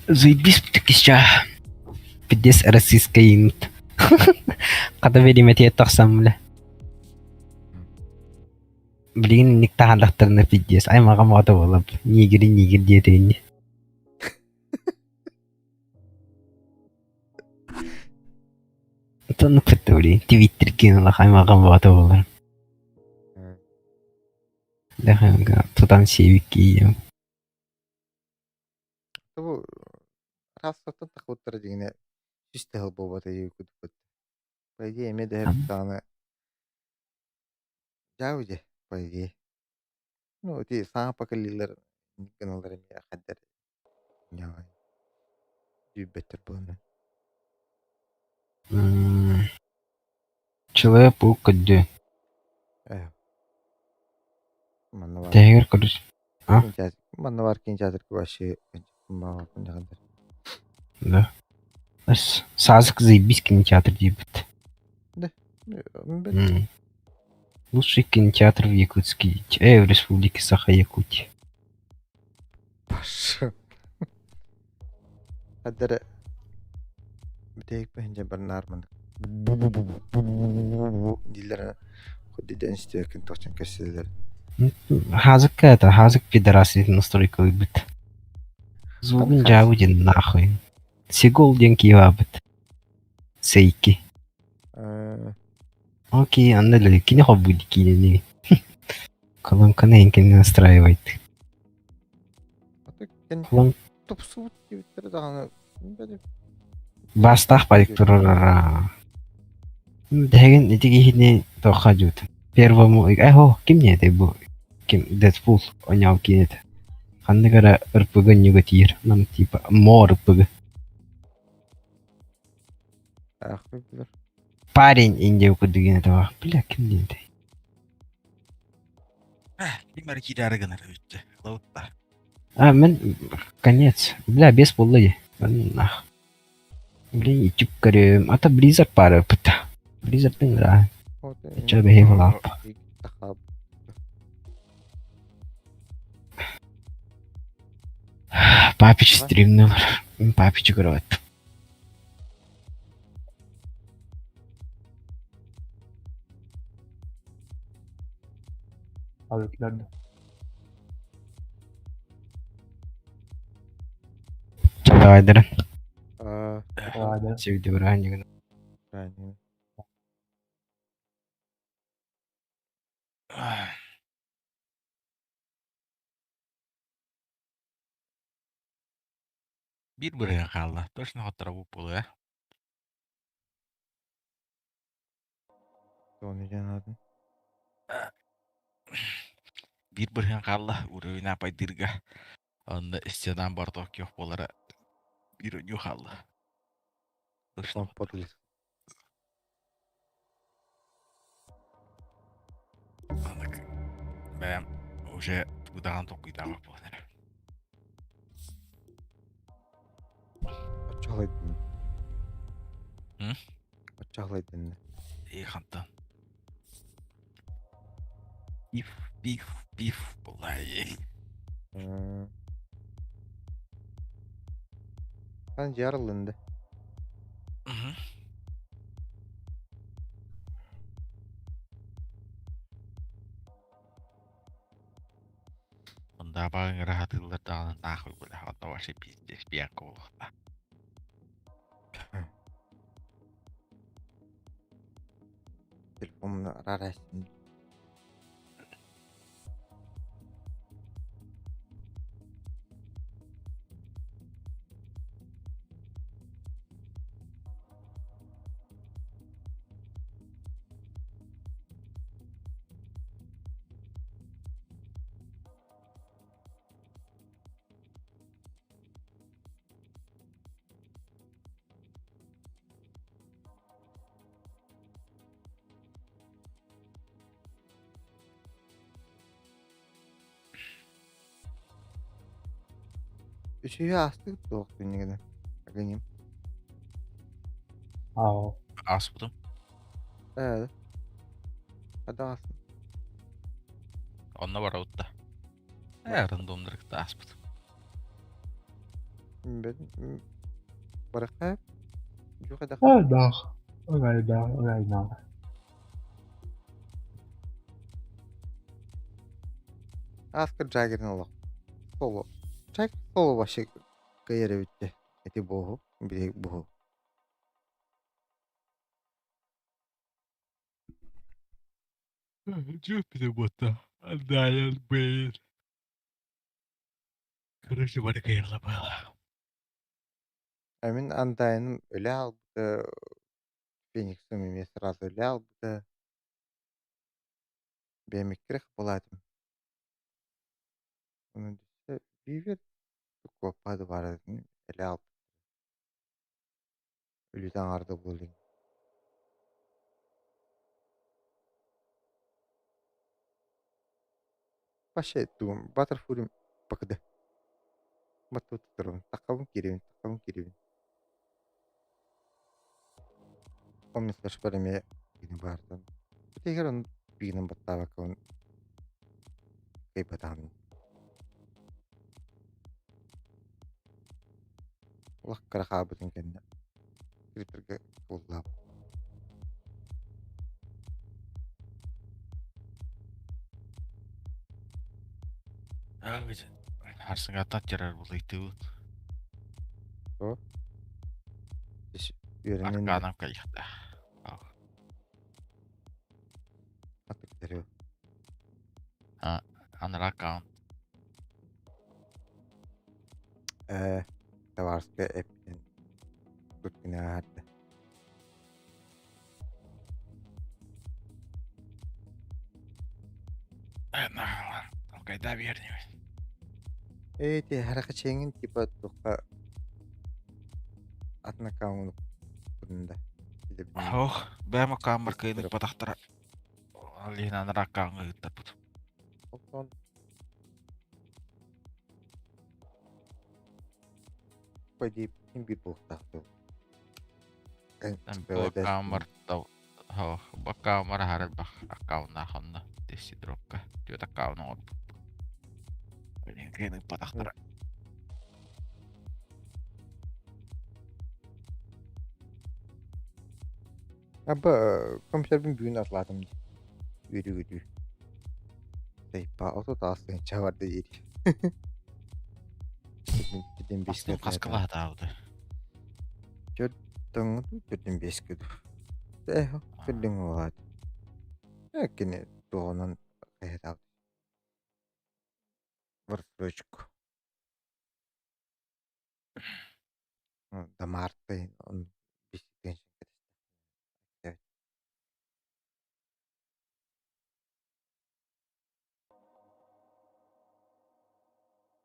Speaker 4: Заебись, таки ща. 50 российская инт. Когда веримет я тахсам, бля. Блин, ник тахандахтар на 50. Ай, мага мата болап. Нигер диетейни. Это ну кто блин. Твиттер кинула, ай, мага мата болап. Даханга, тутан севики ем.
Speaker 7: Бұл расаттан тахуттар дегене систел болбата юкут бут. По идее, эме дәһәп таны жауде, по идее. Ну, ти саң пакалилер каналдар эме хаддар. Яа. Дюбеттер булны.
Speaker 4: Человек-паук кодде.
Speaker 7: Манна бар.
Speaker 4: Тегер короче. А?
Speaker 7: Манна бар кинчатыр кваши. Мага кунагандар.
Speaker 4: Да. Сазык заебись кинотеатр дебют. Лучший кинотеатр в Якутске. В республике Саха-Якутия.
Speaker 7: Паш. Хаддар битек бенже барнарман. Дилер ходиден стекин точно кесселер.
Speaker 4: Хазык это, Хазык пидорас из настройка выбит. Звугин джаудин нахуй. Сигол деньги вабит. Сейки. Окей, аннали, кино хоббуди кино. Колонка неньки не настраивает. Колон
Speaker 7: Топсут дивиттер даганы.
Speaker 4: бастах парик турара. Деген этиги хине тохажут. Первому, ким не это был? Ким Дэдпул онял кинет. Хандагара РПГ негатир. Нам типа мор РПГ.
Speaker 7: Ахы билер.
Speaker 4: Парень инде кудыгин этого. Бля, ким не это?
Speaker 3: Пример кидары гынар өтті. Лаутта.
Speaker 4: Мен конец. Бля, без пулы. Нах. Блин, YouTube көрөм. Ата Blizzard пары пыта. Blizzard пен да. Ча behave лап.
Speaker 7: Тахаб.
Speaker 4: Папич стримнул. Папич играет.
Speaker 6: Abiklerde.
Speaker 4: Давай, Дрен.
Speaker 6: Hadi.
Speaker 4: Sevdi бұрайын.
Speaker 7: Правильно.
Speaker 3: Bir buraya kaldı. Точно хоттара bu pulu ya.
Speaker 7: Onu janadın.
Speaker 3: Bir buraya kaldı. Uruyuna paydirga. Onda istedan bardak yok bolara. Bir önü kaldı. Точно.
Speaker 7: Компотлис.
Speaker 3: Anladık. Ben уже тудаган токуйдага болдыр.
Speaker 7: Очалайдын.
Speaker 3: Hı?
Speaker 7: Очалайдын.
Speaker 3: Хантан. Пиф, булай.
Speaker 7: Хан жарылынды.
Speaker 3: Onda bağın Атын раһатыллар дааны нахуй бula хата ваши пиздец бияк болуқта.
Speaker 7: Телефонумны рарасын. Üçüyü astık doğuk dünyada. Aganyım.
Speaker 6: Ау.
Speaker 3: Ас будым.
Speaker 7: Evet. Hadi asın.
Speaker 3: Онна бара утта. Рандомдырыкта ас будым.
Speaker 7: Ben bırakıp yukarıda
Speaker 6: Да. Да.
Speaker 7: Asker Jagger'ın oğlu. Solo. Jagger solo başı kayarı bitti. Eti boğu. Bir boğu.
Speaker 3: Чупи бота. Даян бейн. Короче, бара кайырла бала.
Speaker 7: Emin andayının öyle aldı. Phoenix'in mimesi razı öyle aldı. Ben mikrek buladım. Onun düşse bir kopadı var. Öyle aldı. Ölüden arda bulayım. Başa ettiğim Butterfield'im bakıdı. Matı tuturum. Takavun kirivin. O mesaj paramaya gini vardı. Tekrar onun birinin batta bakalım. Kaybatamın. Allah karakabıdın kendine. Kriptirge kullan.
Speaker 3: Харсыңа тат жарар булыйты.
Speaker 7: Biz öğrenin
Speaker 3: Арканам кайыкта.
Speaker 7: atık deriyor.
Speaker 3: Анар аккаунт.
Speaker 7: Tavarska app'in tutkine vardı.
Speaker 3: Кайда берни.
Speaker 7: Evet, haraka çengin tipe tukka atna kavunu bunda.
Speaker 3: Ох, бэма камер кайны патахтара. Алина анар аккаунт гыттар бут.
Speaker 7: Oktan. Pwede hindi po takto.
Speaker 3: Бэ камер тав. Ба камер харал ба аккаунт наханна. Теси дропка. Тиот аккаунт ол. Алин кайны патахтара.
Speaker 7: Aba komiserin büyüğünü atladım. Yürü. Seypa oto da aslında çavardı yeri. Dedim bir
Speaker 3: Астын каскала таавды.
Speaker 7: Tunggu dedim bir gitu. Kedeng banget. Kini turunan kayak tau. Berflujku. Da Marte on bisikin evet.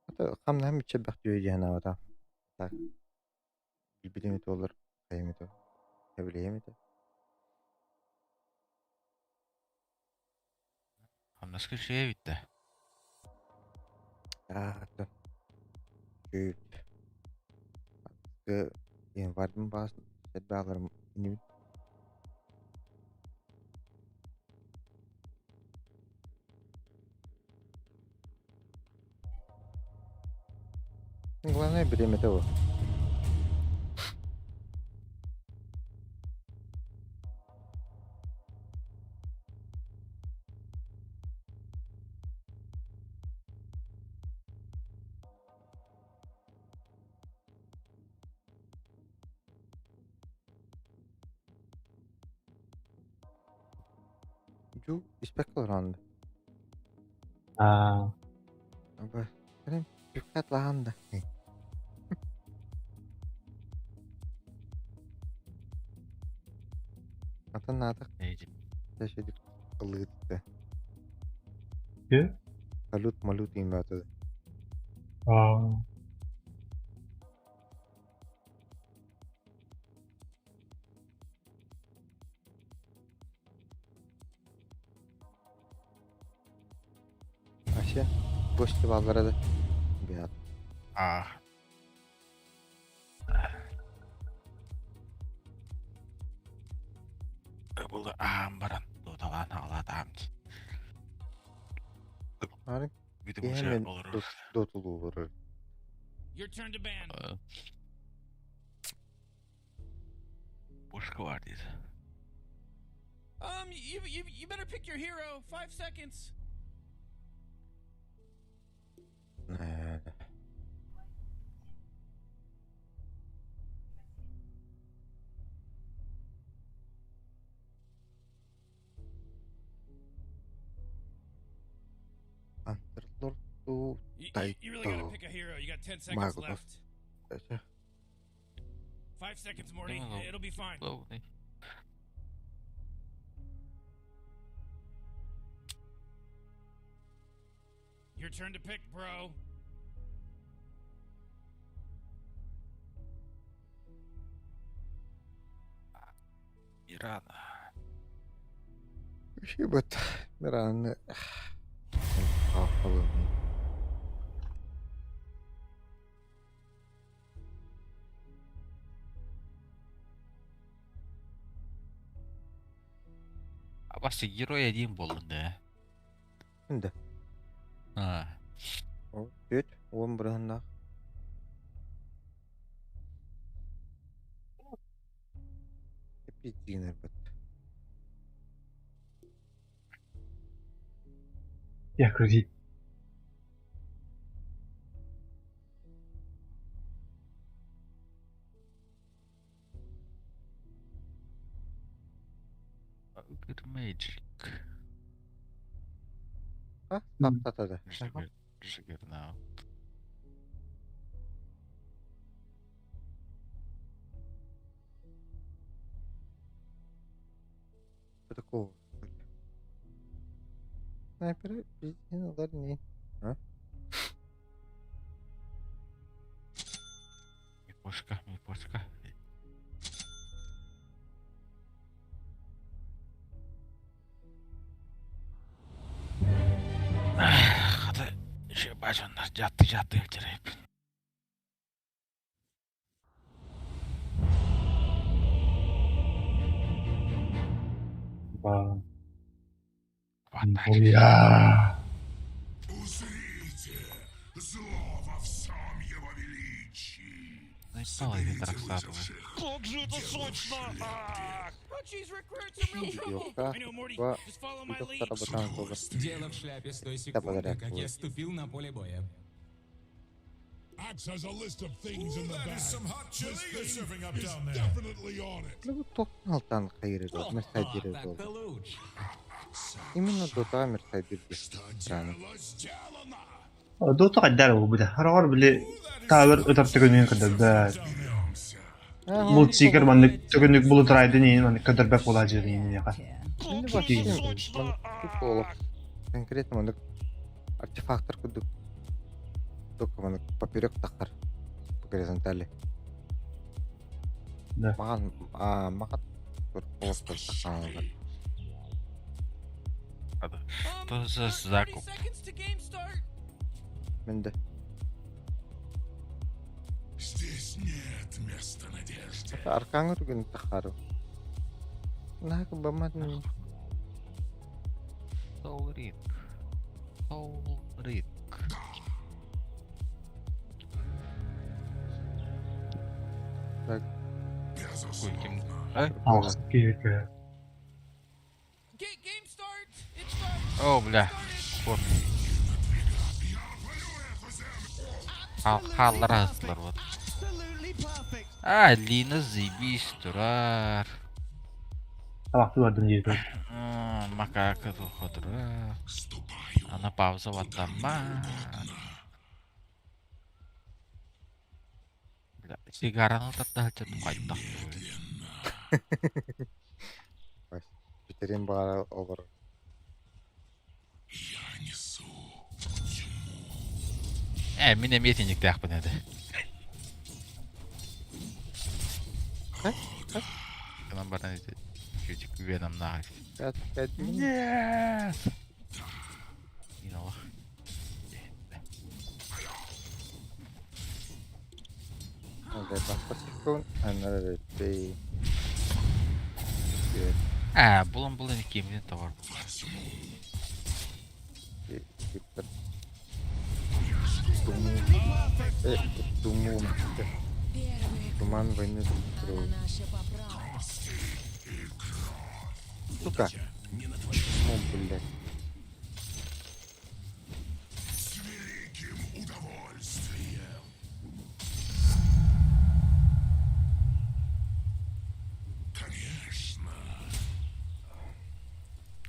Speaker 7: Hatta kamla hem içe bakıyor yana adam. Tak. Bilbilim et olur. Kaymet o. Ne bileyim et.
Speaker 3: Hamnaska şey bitti.
Speaker 7: Hatta. Küp. Ke yang vardım bazı sedbalarım ini. Главное время того. Жу спектр анда.
Speaker 6: А,
Speaker 7: Аба. Крем пикат лаанда. Атын надах
Speaker 3: Нейди.
Speaker 7: ташедик кылыытты.
Speaker 6: Кö?
Speaker 7: Салют-малют им атады.
Speaker 6: А,
Speaker 7: Ася гости балларады. Биат.
Speaker 3: Ah. Бұл баран додалан аладам.
Speaker 7: Арын
Speaker 3: Бүйтіп уже
Speaker 7: кемен
Speaker 3: olur.
Speaker 7: дотулуу бурur.
Speaker 2: Your turn to ban.
Speaker 3: Boşka var dedi.
Speaker 2: You better pick your hero. 5 seconds.
Speaker 7: Антерлор ту
Speaker 2: You really gotta
Speaker 7: Taito.
Speaker 2: pick a hero. You got 10 seconds
Speaker 7: Mago.
Speaker 2: left.
Speaker 7: Ася
Speaker 2: 5 seconds, Morty.
Speaker 3: No.
Speaker 2: It'll be fine.
Speaker 3: Slowly.
Speaker 2: Your turn to pick, bro.
Speaker 3: Ирана.
Speaker 7: Шибат. Мираны. Ахалым.
Speaker 3: Абасы героя дейін болдың да.
Speaker 7: Инде.
Speaker 3: Ha.
Speaker 7: О, 10 бұрынақ. Эпидинер бат.
Speaker 6: я крутить.
Speaker 3: Good magic.
Speaker 7: А, таптатады.
Speaker 3: Жигернау.
Speaker 7: Такого. Снайперы пиздиналар не. А?
Speaker 3: Мипошка. Hadi bacınlar jattı öldüreyip.
Speaker 6: Ба.
Speaker 3: Ватач.
Speaker 6: Я.
Speaker 3: Наебало я Драксатова.
Speaker 2: Oh, jeez, Rick, we're in some real trouble.
Speaker 7: Ёпта.
Speaker 2: I know, Morty.
Speaker 7: Ба.
Speaker 2: Just follow my lead.
Speaker 7: Доктора ботан тоже.
Speaker 10: Дело в шляпе с той
Speaker 7: подряд
Speaker 10: секунды, как я
Speaker 7: будет.
Speaker 10: ступил на поле боя.
Speaker 11: Axe has a list of things in the
Speaker 12: That
Speaker 11: bag.
Speaker 12: is some hot chili
Speaker 11: This
Speaker 12: you're
Speaker 11: thing
Speaker 12: serving up
Speaker 11: is
Speaker 12: down there.
Speaker 11: definitely on it.
Speaker 7: Ну, тоқтың алтан қайыры да, мерсайдері
Speaker 10: Так-то
Speaker 7: болды.
Speaker 10: лучше.
Speaker 7: Именно дота мерсайдері. Раны.
Speaker 6: Дота каддар бу да. Харагар биле тавер өтөп төгөнүн каддар да. Бул сикер маны төгөнүк булу турайды не маны каддар бак була жери не ка.
Speaker 7: Енді вообще, толық. Конкретно маны артефактор күдік. Только маны поперек тақар. По горизонтали.
Speaker 6: Да.
Speaker 7: Маған бір полостар таққанылар.
Speaker 3: Что за
Speaker 2: 30
Speaker 3: закуп?
Speaker 2: seconds to game start.
Speaker 7: Менде.
Speaker 11: Здесь нет места надежды.
Speaker 7: Аркаңы түген тақару. Нағы бамадың.
Speaker 3: Soul Ring.
Speaker 7: Так.
Speaker 11: Безусловно.
Speaker 6: Алыс керек.
Speaker 2: Game start. It starts.
Speaker 3: О, бля. Вот. Халлар астылар вот. Лина зибис турар.
Speaker 6: Табақты бардым жейді.
Speaker 3: Макака тухотур. Ана пауза ваттамма. Бля, сигараны таттахча тухайттах.
Speaker 7: Битерин бара олар.
Speaker 3: Мен эметинник тахпын эди. Канан бардан эди. Чучук веном нагы. Нет. You know.
Speaker 7: Ada басқа секунд, анары бей.
Speaker 3: Булын екеуінен товар.
Speaker 7: Туман войны строит. Сука. Блядь.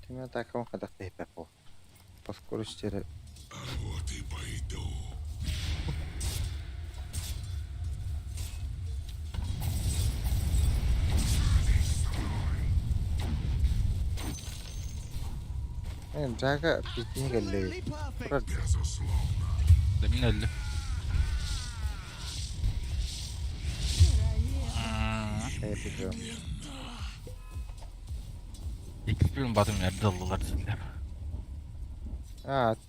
Speaker 7: Меня так он когда ты пепел. По скорости.
Speaker 11: Вот и пойду.
Speaker 7: Джага пикингалли.
Speaker 3: Да мен өлі. Експірін батым әрді алылар сіздер.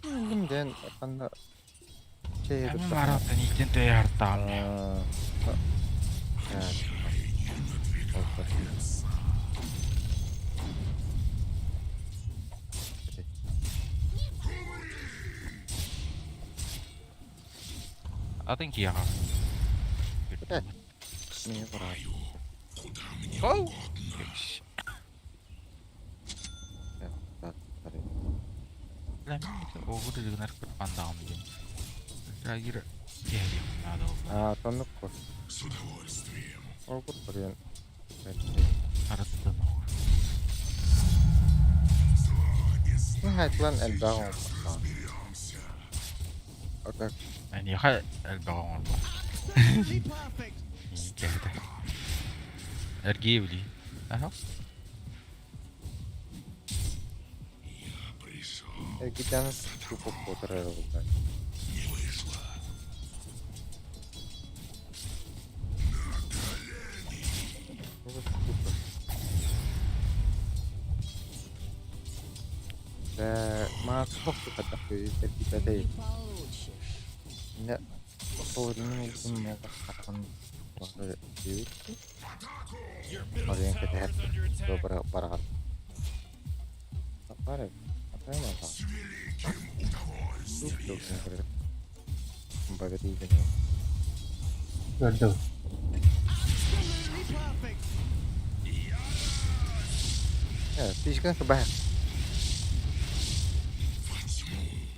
Speaker 7: Түнден қанда
Speaker 3: Әмін баратын ектен төй артағым. Атын ки яға.
Speaker 7: Не брать.
Speaker 3: Оу! Ләмін оғыр үлігін әріп қырпандағым дейм. Жагир кәлем надо ол.
Speaker 7: Тонық қой.
Speaker 11: С удовольствием.
Speaker 7: Оғыр бірген.
Speaker 3: Арыстан оғыр.
Speaker 7: Хайтлан әлбағын. Окей.
Speaker 3: Әне қай әлбағын ол бар. Кәлді. Әрге өлі. Аха.
Speaker 7: Гитян тупо потребовал.
Speaker 11: Не вышло.
Speaker 7: Да, ма сколько такой терпетей. Не, поводину не могу хатан. Просто дивись. Один кетер. Добра парад. Парад.
Speaker 11: С великим удовольствием.
Speaker 6: Gördüm.
Speaker 7: Пичкан ke bahan.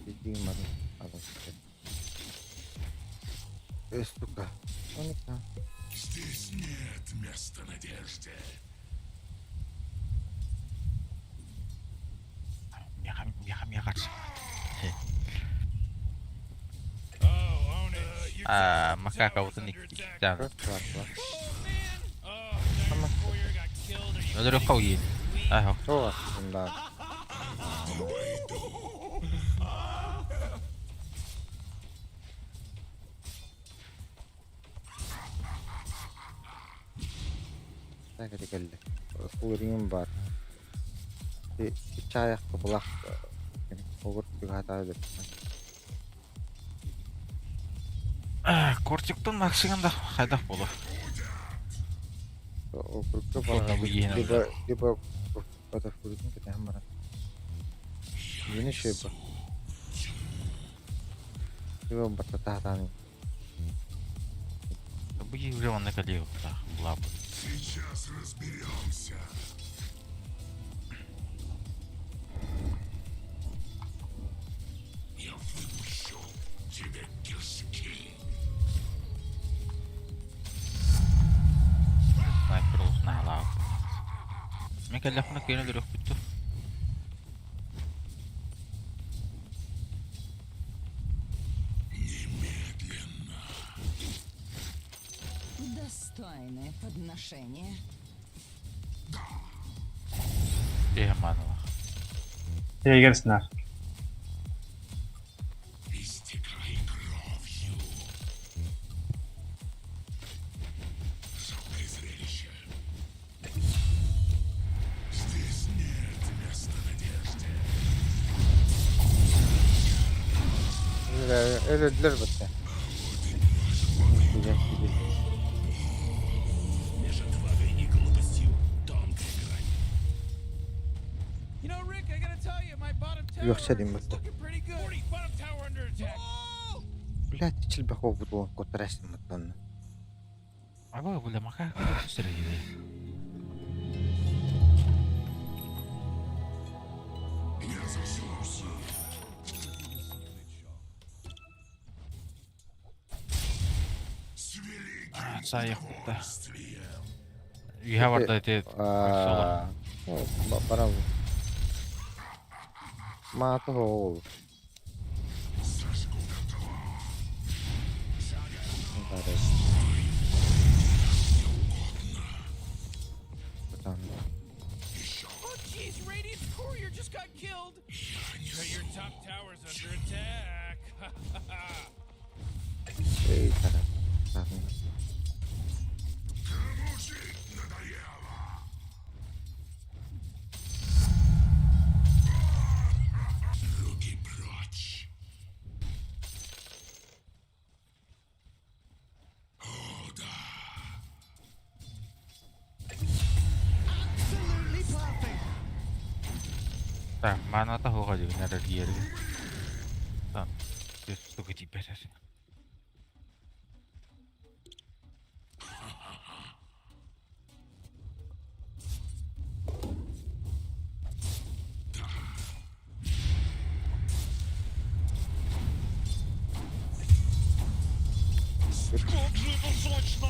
Speaker 7: Пичкан mana? Сука.
Speaker 11: Здесь нет места надежде.
Speaker 3: Я хочу. Макака вот они тянут. Udah kau ini.
Speaker 7: Oh, bentar. Saya ketika lihat, kuring bar. Di cahaya kebelah, ini over juga ada.
Speaker 3: Кортиктон максимумда хайдах болу.
Speaker 7: Округка бар. Либо pada kuring kita hambar. Ini siapa? Либо батататани.
Speaker 3: Быги уже он накалил, да, лапу.
Speaker 11: Сейчас разберемся. Я выпущу тебе кишки.
Speaker 3: Снайпер на лапу. Мен кэллэхүнэ кэнэ дөрөх бүттү.
Speaker 5: Достойное подношение.
Speaker 3: Манова.
Speaker 6: Егерсинler.
Speaker 11: Истекай кровью. Жалкое зрелище. Здесь нет места надежде.
Speaker 7: Ölüdüler bitti. Güzel, güzel.
Speaker 11: Между отвагой и глупостью тонкая грань.
Speaker 2: You know, Rick, I gotta tell you, my bottom tower
Speaker 7: Yok, şey diyeyim
Speaker 2: is
Speaker 7: baktım.
Speaker 2: looking pretty good. Morty, bottom tower under attack. Oh!
Speaker 7: Блядь, чил бахов буду котрасин маттан.
Speaker 3: Ага, бля, мака. Стрелили.
Speaker 11: Я заснусь. С великим
Speaker 3: Саяк бутта.
Speaker 11: удовольствием.
Speaker 3: Иха барда те.
Speaker 7: Aa, para bu. Matı oğul.
Speaker 11: Сожгу дотла.
Speaker 2: Oh, jeez, Radiant's courier just got killed. Your top tower's under attack.
Speaker 7: Şey taraf.
Speaker 11: Кому жить надоело? Руки прочь. О, да.
Speaker 3: Так, мана та хога диг надад гиер. Тан. Тэс тук типэс.
Speaker 11: Как же это сочно!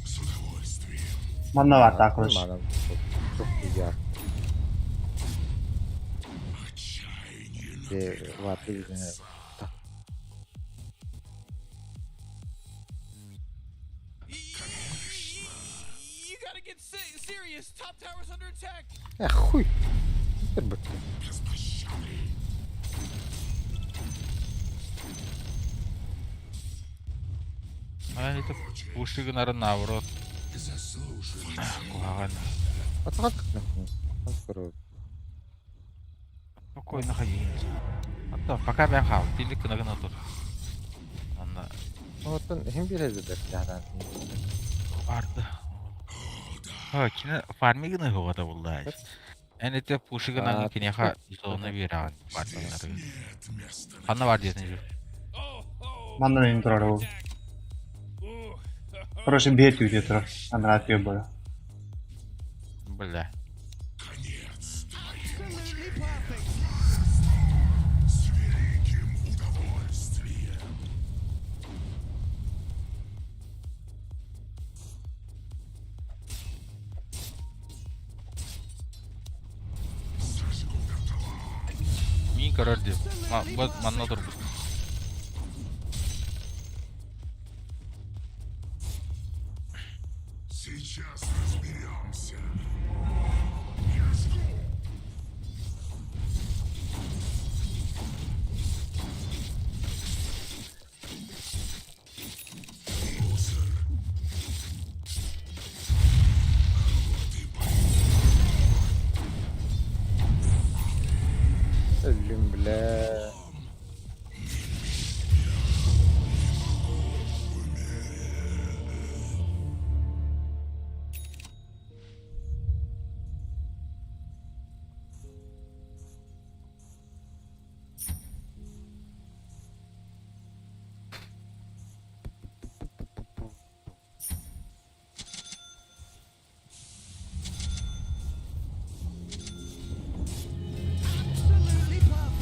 Speaker 11: С удовольствием.
Speaker 6: Manna var daha konuş.
Speaker 7: Madem çok güzel.
Speaker 11: Отчаяние
Speaker 7: Var bir güzel.
Speaker 2: You gotta get serious. Top tower's under attack.
Speaker 7: Ya хуй. Bir bitti.
Speaker 11: без пощады.
Speaker 3: А это пушиг нарын наоборот.
Speaker 11: Заслуживайте.
Speaker 3: Кугаган.
Speaker 7: Атак как скоро.
Speaker 3: Спокойно ходи. Атта пока ben хав. Дилик кынагын отур. Анна
Speaker 7: Вот он hem bir ezber yaran.
Speaker 3: барды. Ha, kine farmigini hogada bulday. Ene te puşigini kine ha zona veren bardınları.
Speaker 11: Нет места.
Speaker 3: Hanna var diyesin ju.
Speaker 2: Oh, oh.
Speaker 6: Manna benim durar o.
Speaker 2: Attack. Ooh.
Speaker 6: Proszę bijet yüce taraf. Anlar atıyor böyle.
Speaker 3: Bля.
Speaker 11: Конец твоей с великим удовольствием. Сожгу дотла.
Speaker 3: Min karar diyor. Bu manna dur.
Speaker 11: Сейчас разберемся. Я жду. Мусор.
Speaker 7: Ölüm bile.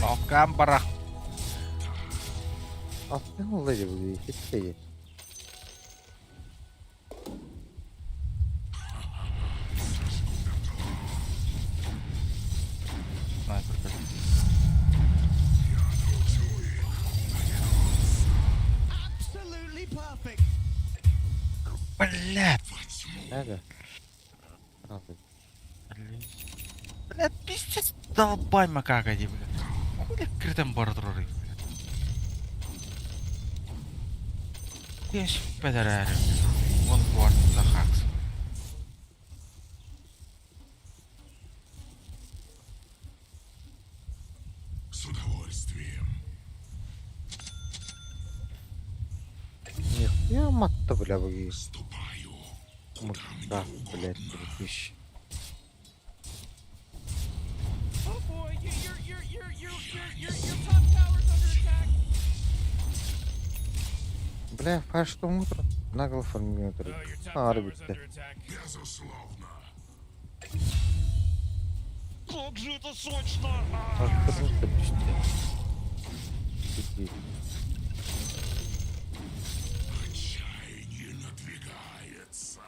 Speaker 3: Okam parah.
Speaker 7: Aslında olacak bu değil. Hiç değil.
Speaker 3: Блядь!
Speaker 7: Ага. Правда.
Speaker 3: Блядь, пиздец, долбай макака, ди, блядь. Хули критом бардуры, блядь. Ешь, пидорары. Вон борт за хакс.
Speaker 11: С удовольствием.
Speaker 7: Нихуя матта, бля, вы.
Speaker 11: Ступаю.
Speaker 7: Мужика, блядь, вещь.
Speaker 2: Oh boy, your top tower's under attack.
Speaker 7: Бля, фаштом утро. Нагло формирует.
Speaker 2: Oh, your top
Speaker 7: А,
Speaker 2: tower's
Speaker 7: ребята.
Speaker 2: under attack.
Speaker 11: Безусловно.
Speaker 2: Как же это сочно!
Speaker 7: Охренеть, почти. Иди.
Speaker 11: Отчаяние надвигается.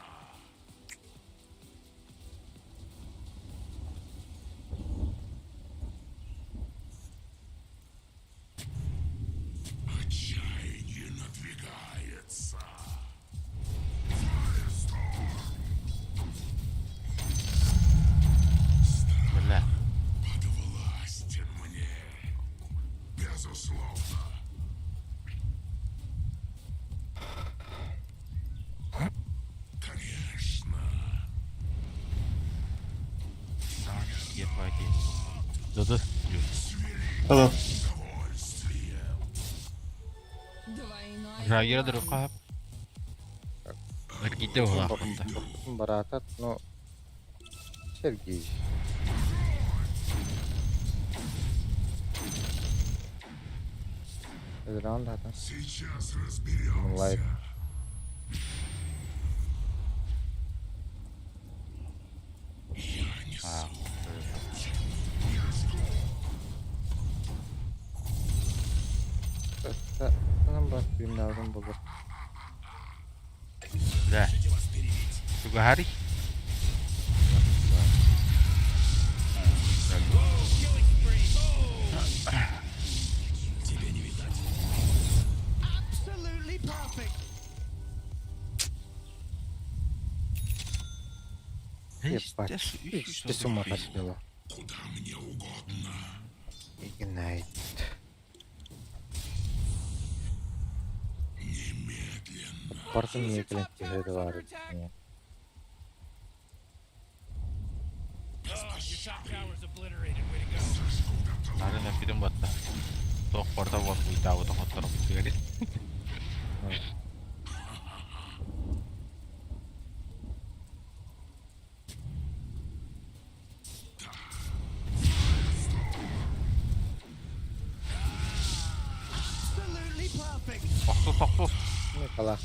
Speaker 11: Отчаяние надвигается.
Speaker 3: Бля.
Speaker 11: Подвластен мне. Безусловно. Конечно.
Speaker 3: Ебать. Да-да.
Speaker 6: Hello.
Speaker 5: Двойной
Speaker 3: Жагер
Speaker 5: урон.
Speaker 3: дұрыққа. Біргейді оғылақ.
Speaker 7: Баратат, но... Сергей. Зря да.
Speaker 11: Сейчас разберемся.
Speaker 7: Лайк. Нам бар фильмlerden bulur.
Speaker 3: Бля. Juga hari?
Speaker 2: Absolutely perfect.
Speaker 7: Ебать. Ты с ума посмела.
Speaker 11: Куда мне угодно.
Speaker 7: Игнайт.
Speaker 11: Немедленно.
Speaker 7: Порту мне клиент говорит.
Speaker 2: Oh, your top tower's obliterated. Way to go.
Speaker 3: Ada na film bata. Tok porta buat gue tahu tok motor jadi.
Speaker 2: Absolutely perfect.
Speaker 3: Fokus.
Speaker 7: Ini kalah.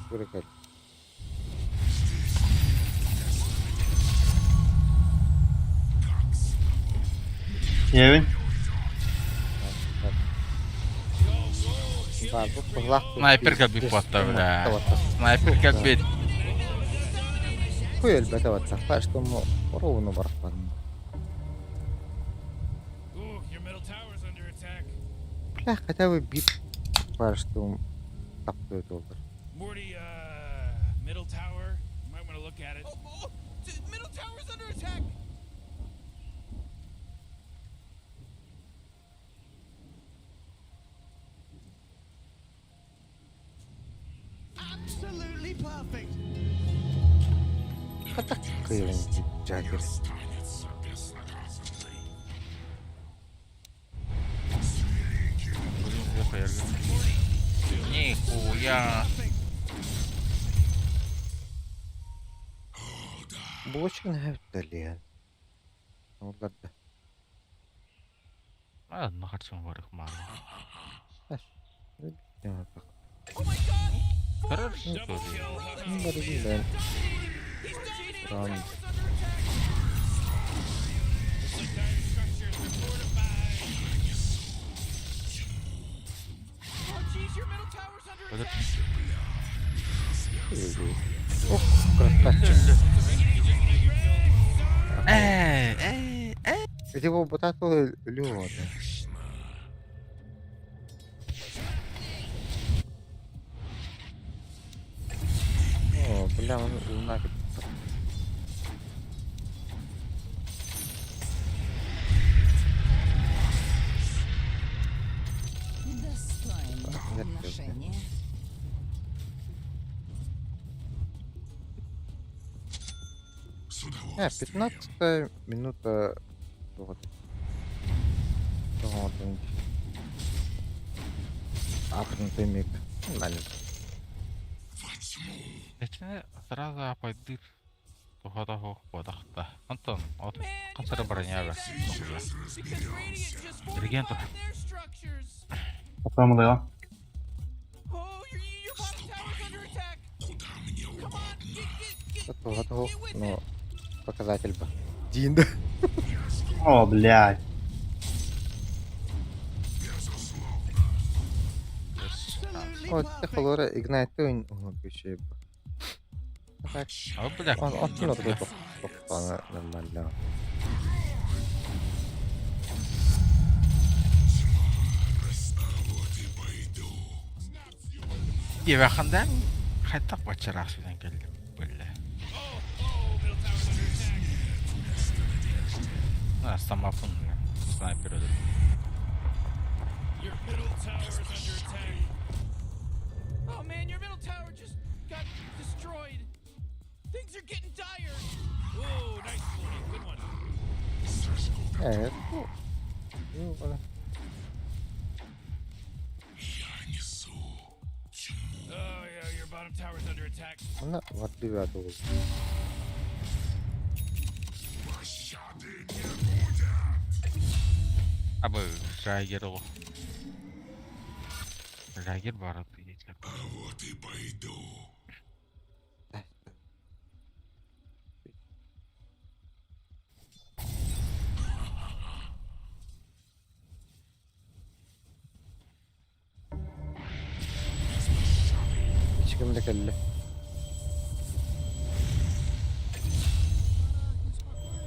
Speaker 7: Kurang.
Speaker 6: Евин.
Speaker 7: Bagus pelah.
Speaker 3: Sniper gak bisa foto lah. Sniper gak bisa.
Speaker 7: Хуй البته واتفق что мы ровно барахтан.
Speaker 2: Ooh, your middle tower's under attack.
Speaker 7: Бля, хотя бы бит пар что такой доллар.
Speaker 2: Morty, middle tower. You might want to look at it. Oh, middle tower's under attack. Absolutely perfect.
Speaker 7: А так какой-нибудь Джаггер.
Speaker 11: Останется безнаказанной.
Speaker 3: Нихуя.
Speaker 7: Булочка вдали. Вот да.
Speaker 3: Ah, nakatsun ko rin kumama.
Speaker 2: Oh my god!
Speaker 3: Pero,
Speaker 2: Double kill.
Speaker 7: Baru bilang.
Speaker 2: He's dominating.
Speaker 7: Run.
Speaker 2: Tower's under attack. The dire structures are fortified. Oh jeez, your middle tower's under
Speaker 3: But
Speaker 2: attack.
Speaker 7: Ох, красавчик. Ведь его потратил Леона. Normalde onu uğuna gittim.
Speaker 5: Достойное отношение.
Speaker 7: Не, 15 минута. Вот. Вот он. Ахрен миг. Нормально.
Speaker 3: Эчне сразу апайды тухата хох бодахта. Антон, от касара броня.
Speaker 2: Because Radiant just fortified
Speaker 3: Регенту.
Speaker 2: their structures.
Speaker 6: Atlamılıyor.
Speaker 2: Oh, your bottom tower's under attack. Come on, get
Speaker 7: Готов,
Speaker 2: with
Speaker 7: но
Speaker 2: it.
Speaker 7: показатель бы. Дин, да?
Speaker 6: О, блядь.
Speaker 7: Вот, ты холора, игнайт, ты еще. Так,
Speaker 3: А, бля,
Speaker 7: он кинул такой нормально.
Speaker 3: Евахандан хайтак бачарах сүнен келдим. Бля. Стамафун снайпер öldü.
Speaker 2: Your middle tower is under attack. Oh man, your middle tower just got destroyed. Things are getting dire. Whoa, nice Floyd. Good one.
Speaker 7: Evet. Bana.
Speaker 2: Oh yeah, your bottom tower's under attack.
Speaker 7: Ona vakti bir adı oldu.
Speaker 3: Abi Raiger o. Raiger var adı geçer.
Speaker 7: Hiç kimde kelle.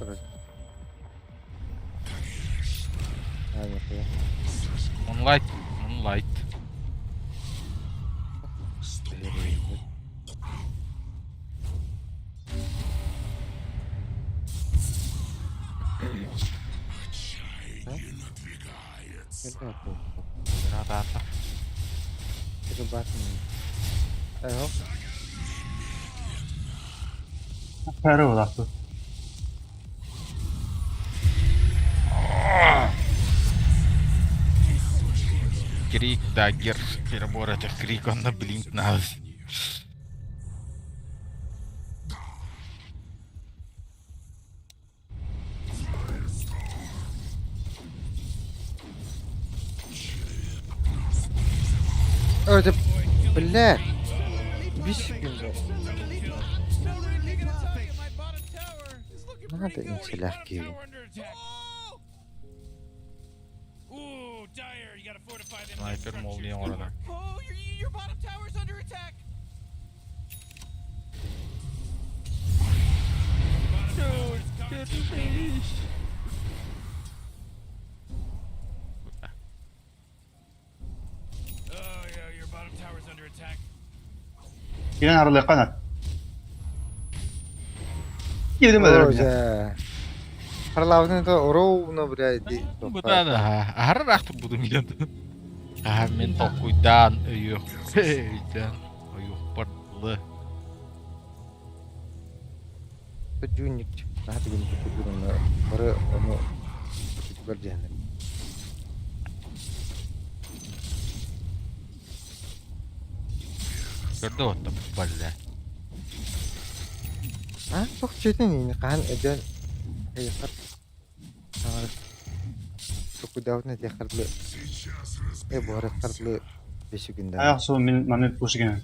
Speaker 7: Burası. Hadi bakayım.
Speaker 3: Moonlight.
Speaker 7: Gel bakayım.
Speaker 3: Rata.
Speaker 7: Coba bakayım. Ayo.
Speaker 6: Pera odaklı.
Speaker 3: Крик, даггер, перебор этих крик, он на блинк надо.
Speaker 7: Это, блядь. Бесит меня. Надо им легкие.
Speaker 2: Ooh, dire. You gotta fortify them.
Speaker 3: Снайпер молния
Speaker 2: structures.
Speaker 3: orada.
Speaker 2: Oh, your bottom tower's under attack. Bottom tower is coming. Oh yeah, your bottom tower's under attack.
Speaker 6: Yine aralığı kanat. Girdim öyle.
Speaker 7: Уже. Харлавны то ровно, блядь.
Speaker 3: Бұдан ары рақты бұдым енді. Мен толқуйдан үйіқ. Үйіқ бұртлы.
Speaker 7: Джуник. Надо генде кудуруна. Бары onu бар жаны.
Speaker 3: Көрді оттым, бәлі.
Speaker 7: А, çok çetin ini kan eden. Hayır. Çok davna diharlı. Bu ara harlı beşiginde.
Speaker 6: Ayak sonu mannet boşu gene.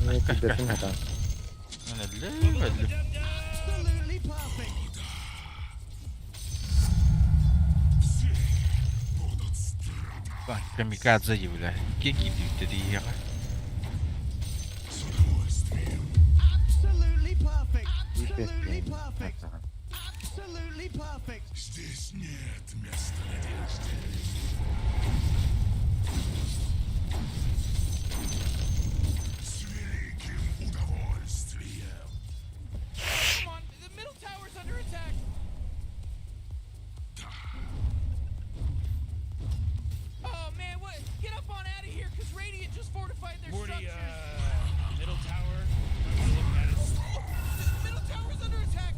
Speaker 7: Ne kudetun hatan.
Speaker 3: Бәлі. Bak, kamikadze gibi. Kim gidiyor dedi ya.
Speaker 2: Come on, the middle tower's under attack. Oh man, what? Get up on out of here, cause Radiant just fortified their structures.
Speaker 10: Middle tower. I'm looking at it.
Speaker 2: The middle tower's under attack.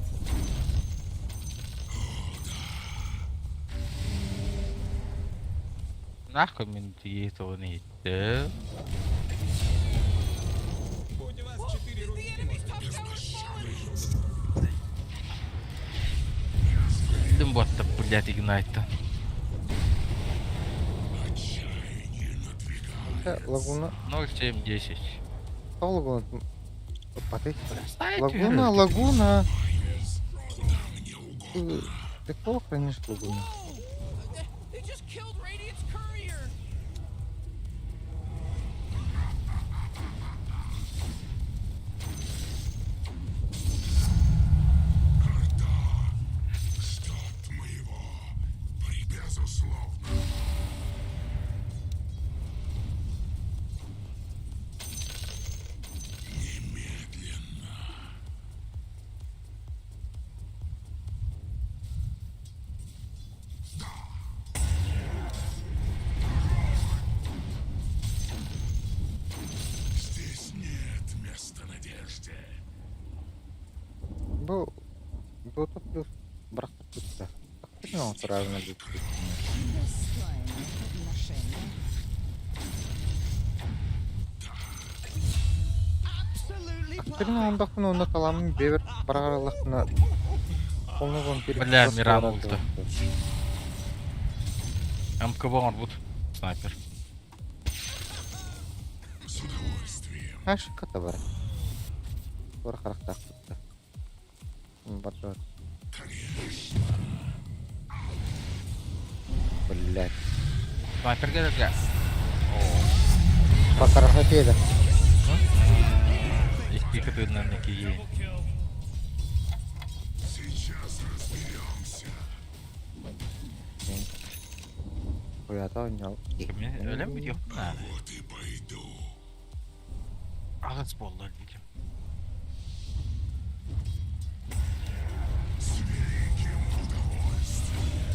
Speaker 3: Нахуй минути этого не идет.
Speaker 10: Будь у вас 4
Speaker 2: The
Speaker 10: руки.
Speaker 2: enemy's top tower is falling.
Speaker 3: Дым вот-то, блядь, игнайт-то.
Speaker 7: Лагуна.
Speaker 3: 0,7-10.
Speaker 7: Что лагуна? Потык.
Speaker 3: Знаете,
Speaker 7: Лагуна, лагуна. Ты кого хранишь лагуну?
Speaker 2: They just killed Radiant's courier.
Speaker 11: Стоп моего. Безусловно. Немедленно. Здесь нет места надежде.
Speaker 7: Был то плюс. Брат тут-то. Ну, правильно будет.
Speaker 5: Достойное подношение.
Speaker 7: Актырын ондақын оны қаламын бевер барағалақына қолнығын перек.
Speaker 3: Бля, Миран ульта. МКБ он вот снайпер.
Speaker 11: С удовольствием.
Speaker 7: Ашыққата бар. Бар қарақтақ тұтты. Баджар. Блядь.
Speaker 3: Снайпер герга.
Speaker 7: Бақараға теді.
Speaker 3: Их ты на некие.
Speaker 11: Сейчас разберемся.
Speaker 7: Қояда ойнал.
Speaker 3: Ölüm mü yok? Ha.
Speaker 11: Вот и пойду.
Speaker 3: Ağız bollar diyeceğim.
Speaker 11: С великим удовольствием.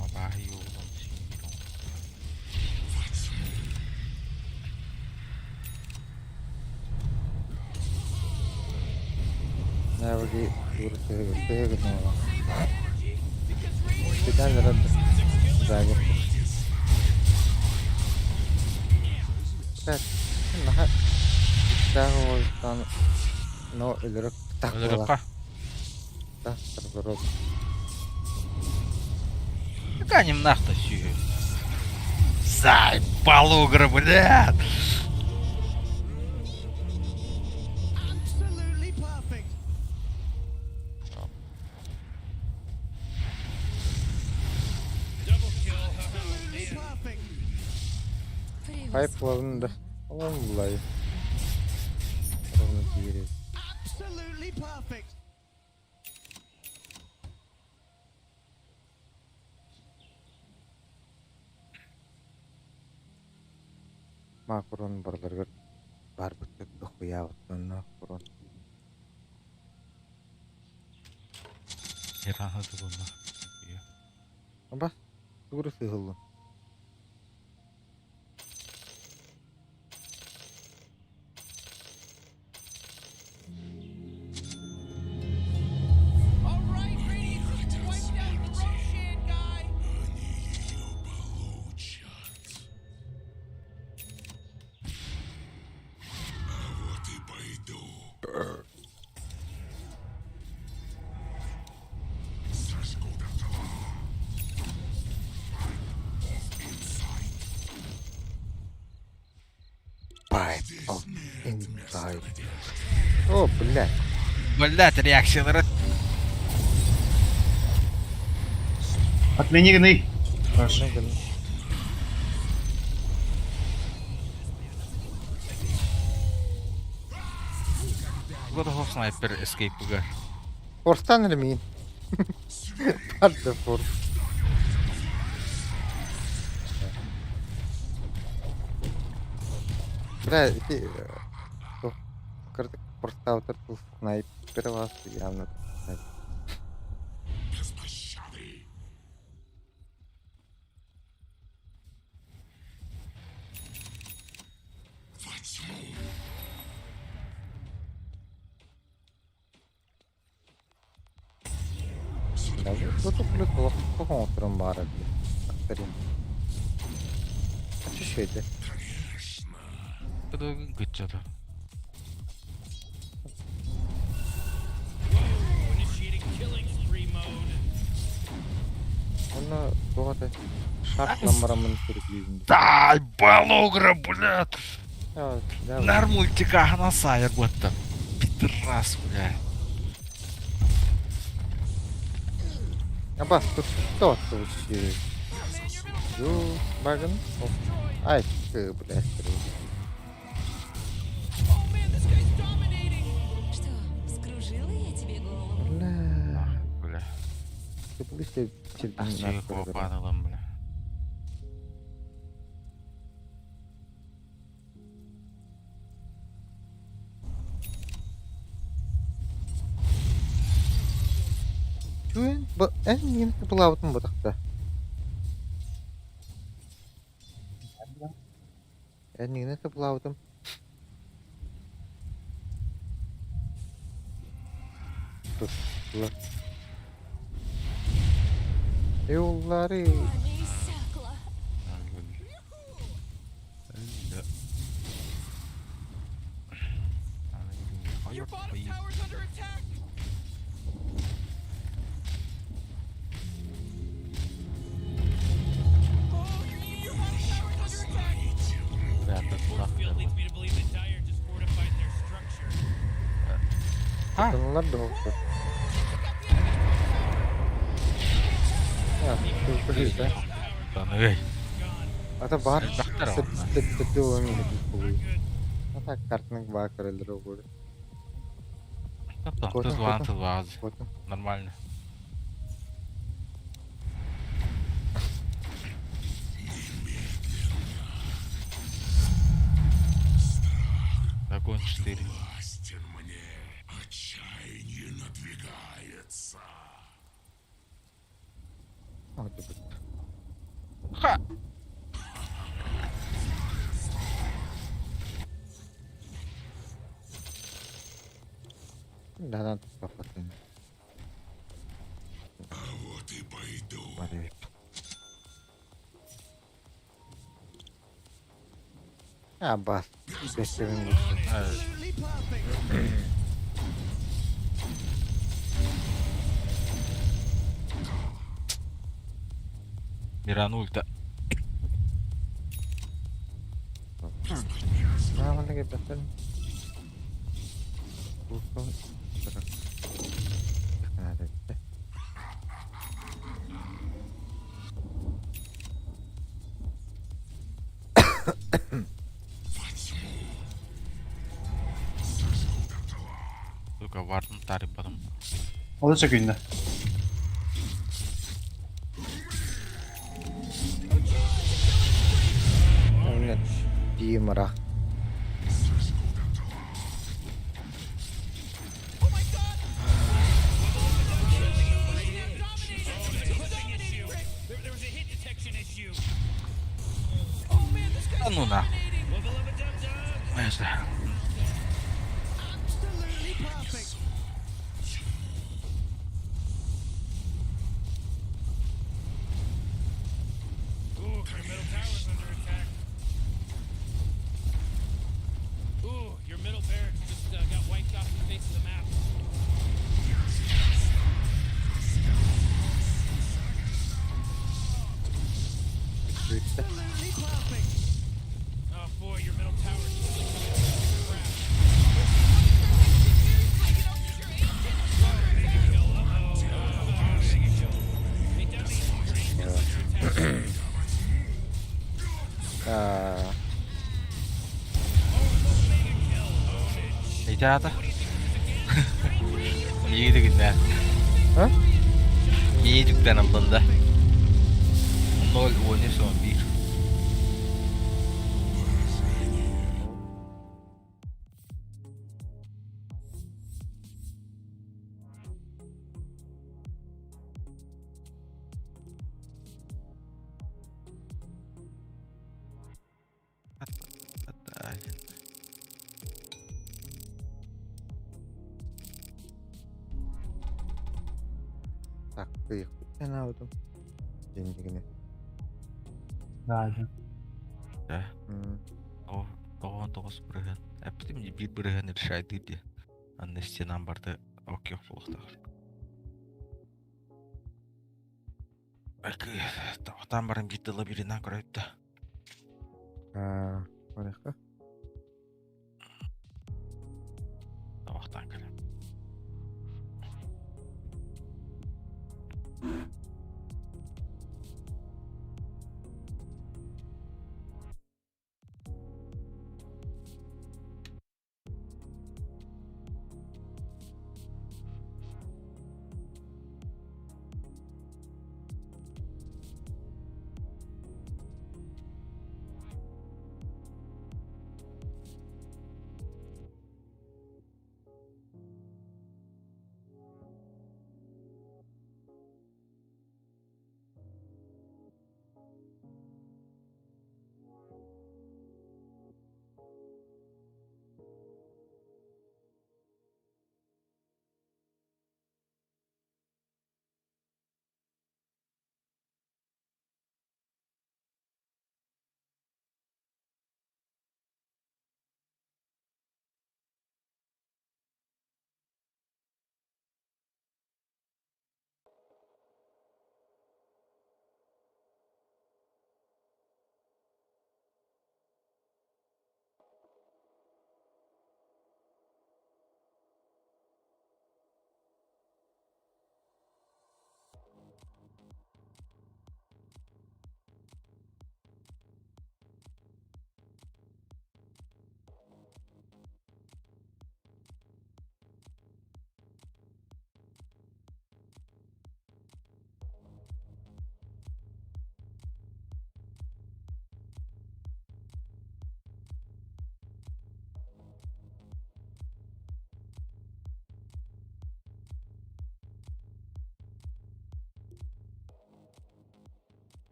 Speaker 3: Ama iyi oldum şimdi.
Speaker 7: Навыки дуры снова. Специально рады. Загер. Так, наха. Тагы но өлөрөк так
Speaker 3: Ölürüm
Speaker 7: була.
Speaker 3: pa.
Speaker 7: Да, разворот.
Speaker 3: Канем нахуй сюда. Заебал угры, блядь.
Speaker 2: Absolutely perfect. Absolutely perfect.
Speaker 7: Хайпларында. Алам булай. Ровно тире.
Speaker 2: Absolutely perfect.
Speaker 7: Макрон барларга бар бүттөк дохуя оттонно корон.
Speaker 3: Иран hadi bunlar.
Speaker 7: Аба, тугры сыгылды.
Speaker 2: All right, Radiant just wiped out the Roshan guy.
Speaker 11: Они ее получат. А вот и пойду. Сожгу дотла.
Speaker 7: Пайп.
Speaker 11: Здесь нет места
Speaker 7: Inside.
Speaker 11: надежде.
Speaker 7: О, блядь.
Speaker 3: Блядь, реакциялары.
Speaker 6: Отмени гны. Хорошо.
Speaker 3: God of War снайпер escape угар.
Speaker 7: Форстан ремин. Падда форс. Бля, эти... Кырдык портаутер тут снайпер вас явно.
Speaker 11: Без пощады. Во тьму.
Speaker 7: Да, вот тут плюс плохо утром бара. Акторин. А чё это?
Speaker 3: 그도 그쳐도.
Speaker 2: Initiating killing spree mode.
Speaker 7: Он вот шарт номером интервью.
Speaker 3: Ай, балогра, блядь!
Speaker 7: Да,
Speaker 3: Нар мультика хана сайр будто. Пидорас, блядь.
Speaker 7: А бас, тут кто вообще? Ю, Баган? Ай, ты, блядь.
Speaker 2: Oh man, this guy's dominating.
Speaker 5: Что, вскружила я тебе голову?
Speaker 7: Бля,
Speaker 3: Бля.
Speaker 7: ты близко
Speaker 3: Ахчи хопанылым, бля.
Speaker 7: Чуен? Мен была вот там вот так. Нигде это была вот там. Тут была. Юллары.
Speaker 5: Не иссякла.
Speaker 2: Your bottom tower's under attack. Oh, your bottom tower's under attack.
Speaker 3: Бля, тут
Speaker 2: Force field
Speaker 3: нахуй.
Speaker 2: leads me to believe that Dire just fortified their structure.
Speaker 7: Bunlar da oldu. Ya, çok güzel.
Speaker 3: Lan ey.
Speaker 7: Ata бар.
Speaker 3: Бактар онна.
Speaker 7: Тіпті ойын бұл. Ата картының бар көрелері болды.
Speaker 3: Тут ван, тут ваз.
Speaker 7: Вот.
Speaker 3: Нормально. Закон 4.
Speaker 11: Властен мне. Отчаяние надвигается.
Speaker 7: Вот это.
Speaker 3: Ха!
Speaker 7: Да, надо попасть.
Speaker 11: А вот и пойду.
Speaker 7: Смотри. А, бас. Бестерин.
Speaker 3: Миран ульта.
Speaker 7: А, вон такие бестерин. Надо.
Speaker 3: Сука, вартын тарып адам.
Speaker 6: O da çok ünlü.
Speaker 7: Нет. Димара.
Speaker 2: There was a hit detection issue.
Speaker 3: Да ну на. Если.
Speaker 2: Ooh, your middle tower's under attack. Ooh, your middle barracks just got wiped off the face of the map. Oh boy, your middle tower's just crap.
Speaker 3: İhtiyata. İyiydi günler.
Speaker 7: Ha?
Speaker 3: İyiydik benim bunda. 0 oynuyor son 1.
Speaker 7: Takıyık ben aldım. Gendigine.
Speaker 6: Rahat.
Speaker 3: Да.
Speaker 7: Hmm.
Speaker 3: О, 9 бүрehen. Эптим bir бүрehen решайды ди. Анна стенам барды окей болохта. Belki tavatan barım gitti labirinden görüp de.
Speaker 7: Harika.
Speaker 3: Tavaktan gelip.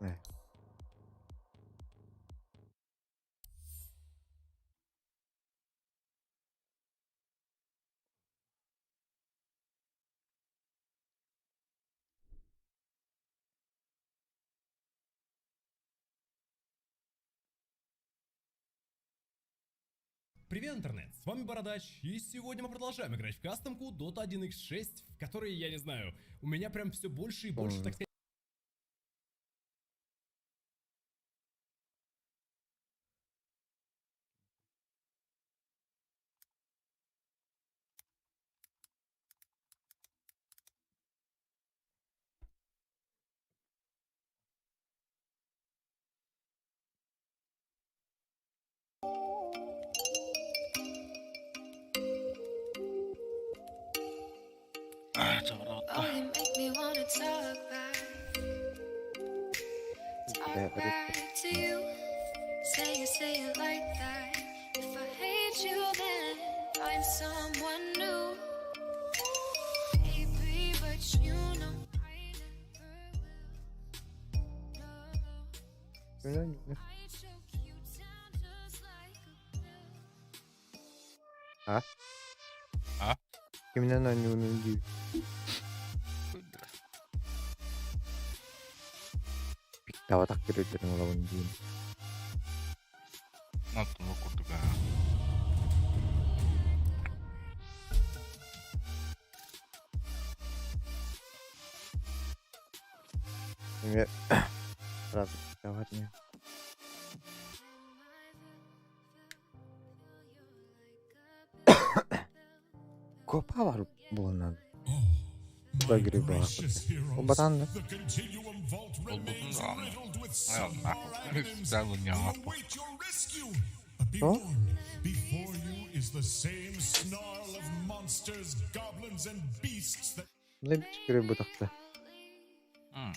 Speaker 7: Evet.
Speaker 8: Привет, интернет! С вами Бородач, и сегодня мы продолжаем играть в кастомку Dota 1x6, в которой, я не знаю, у меня прям все больше и больше, так сказать,
Speaker 3: Жоротта.
Speaker 7: А?
Speaker 3: А?
Speaker 7: Именно на не унуди. Piktava tak görüyorum olalım diyeyim.
Speaker 3: Nattu nukurduk ha.
Speaker 7: Şimdi biraz piktava ne? Kopa var bunun.
Speaker 11: My
Speaker 7: Bagri
Speaker 11: gracious heroes,
Speaker 7: O batandı.
Speaker 11: the Continuum Vault
Speaker 3: Oldu
Speaker 11: remains
Speaker 3: mu lan?
Speaker 11: riddled with
Speaker 3: Ay Allah.
Speaker 11: similar enemies
Speaker 3: Güzel bu
Speaker 11: who
Speaker 3: ya.
Speaker 11: await your rescue. But be
Speaker 7: Oh?
Speaker 11: warned, before you is the same snarl of monsters, goblins, and beasts that
Speaker 7: Ne bir çıkıyor bu takta.
Speaker 3: Hmm.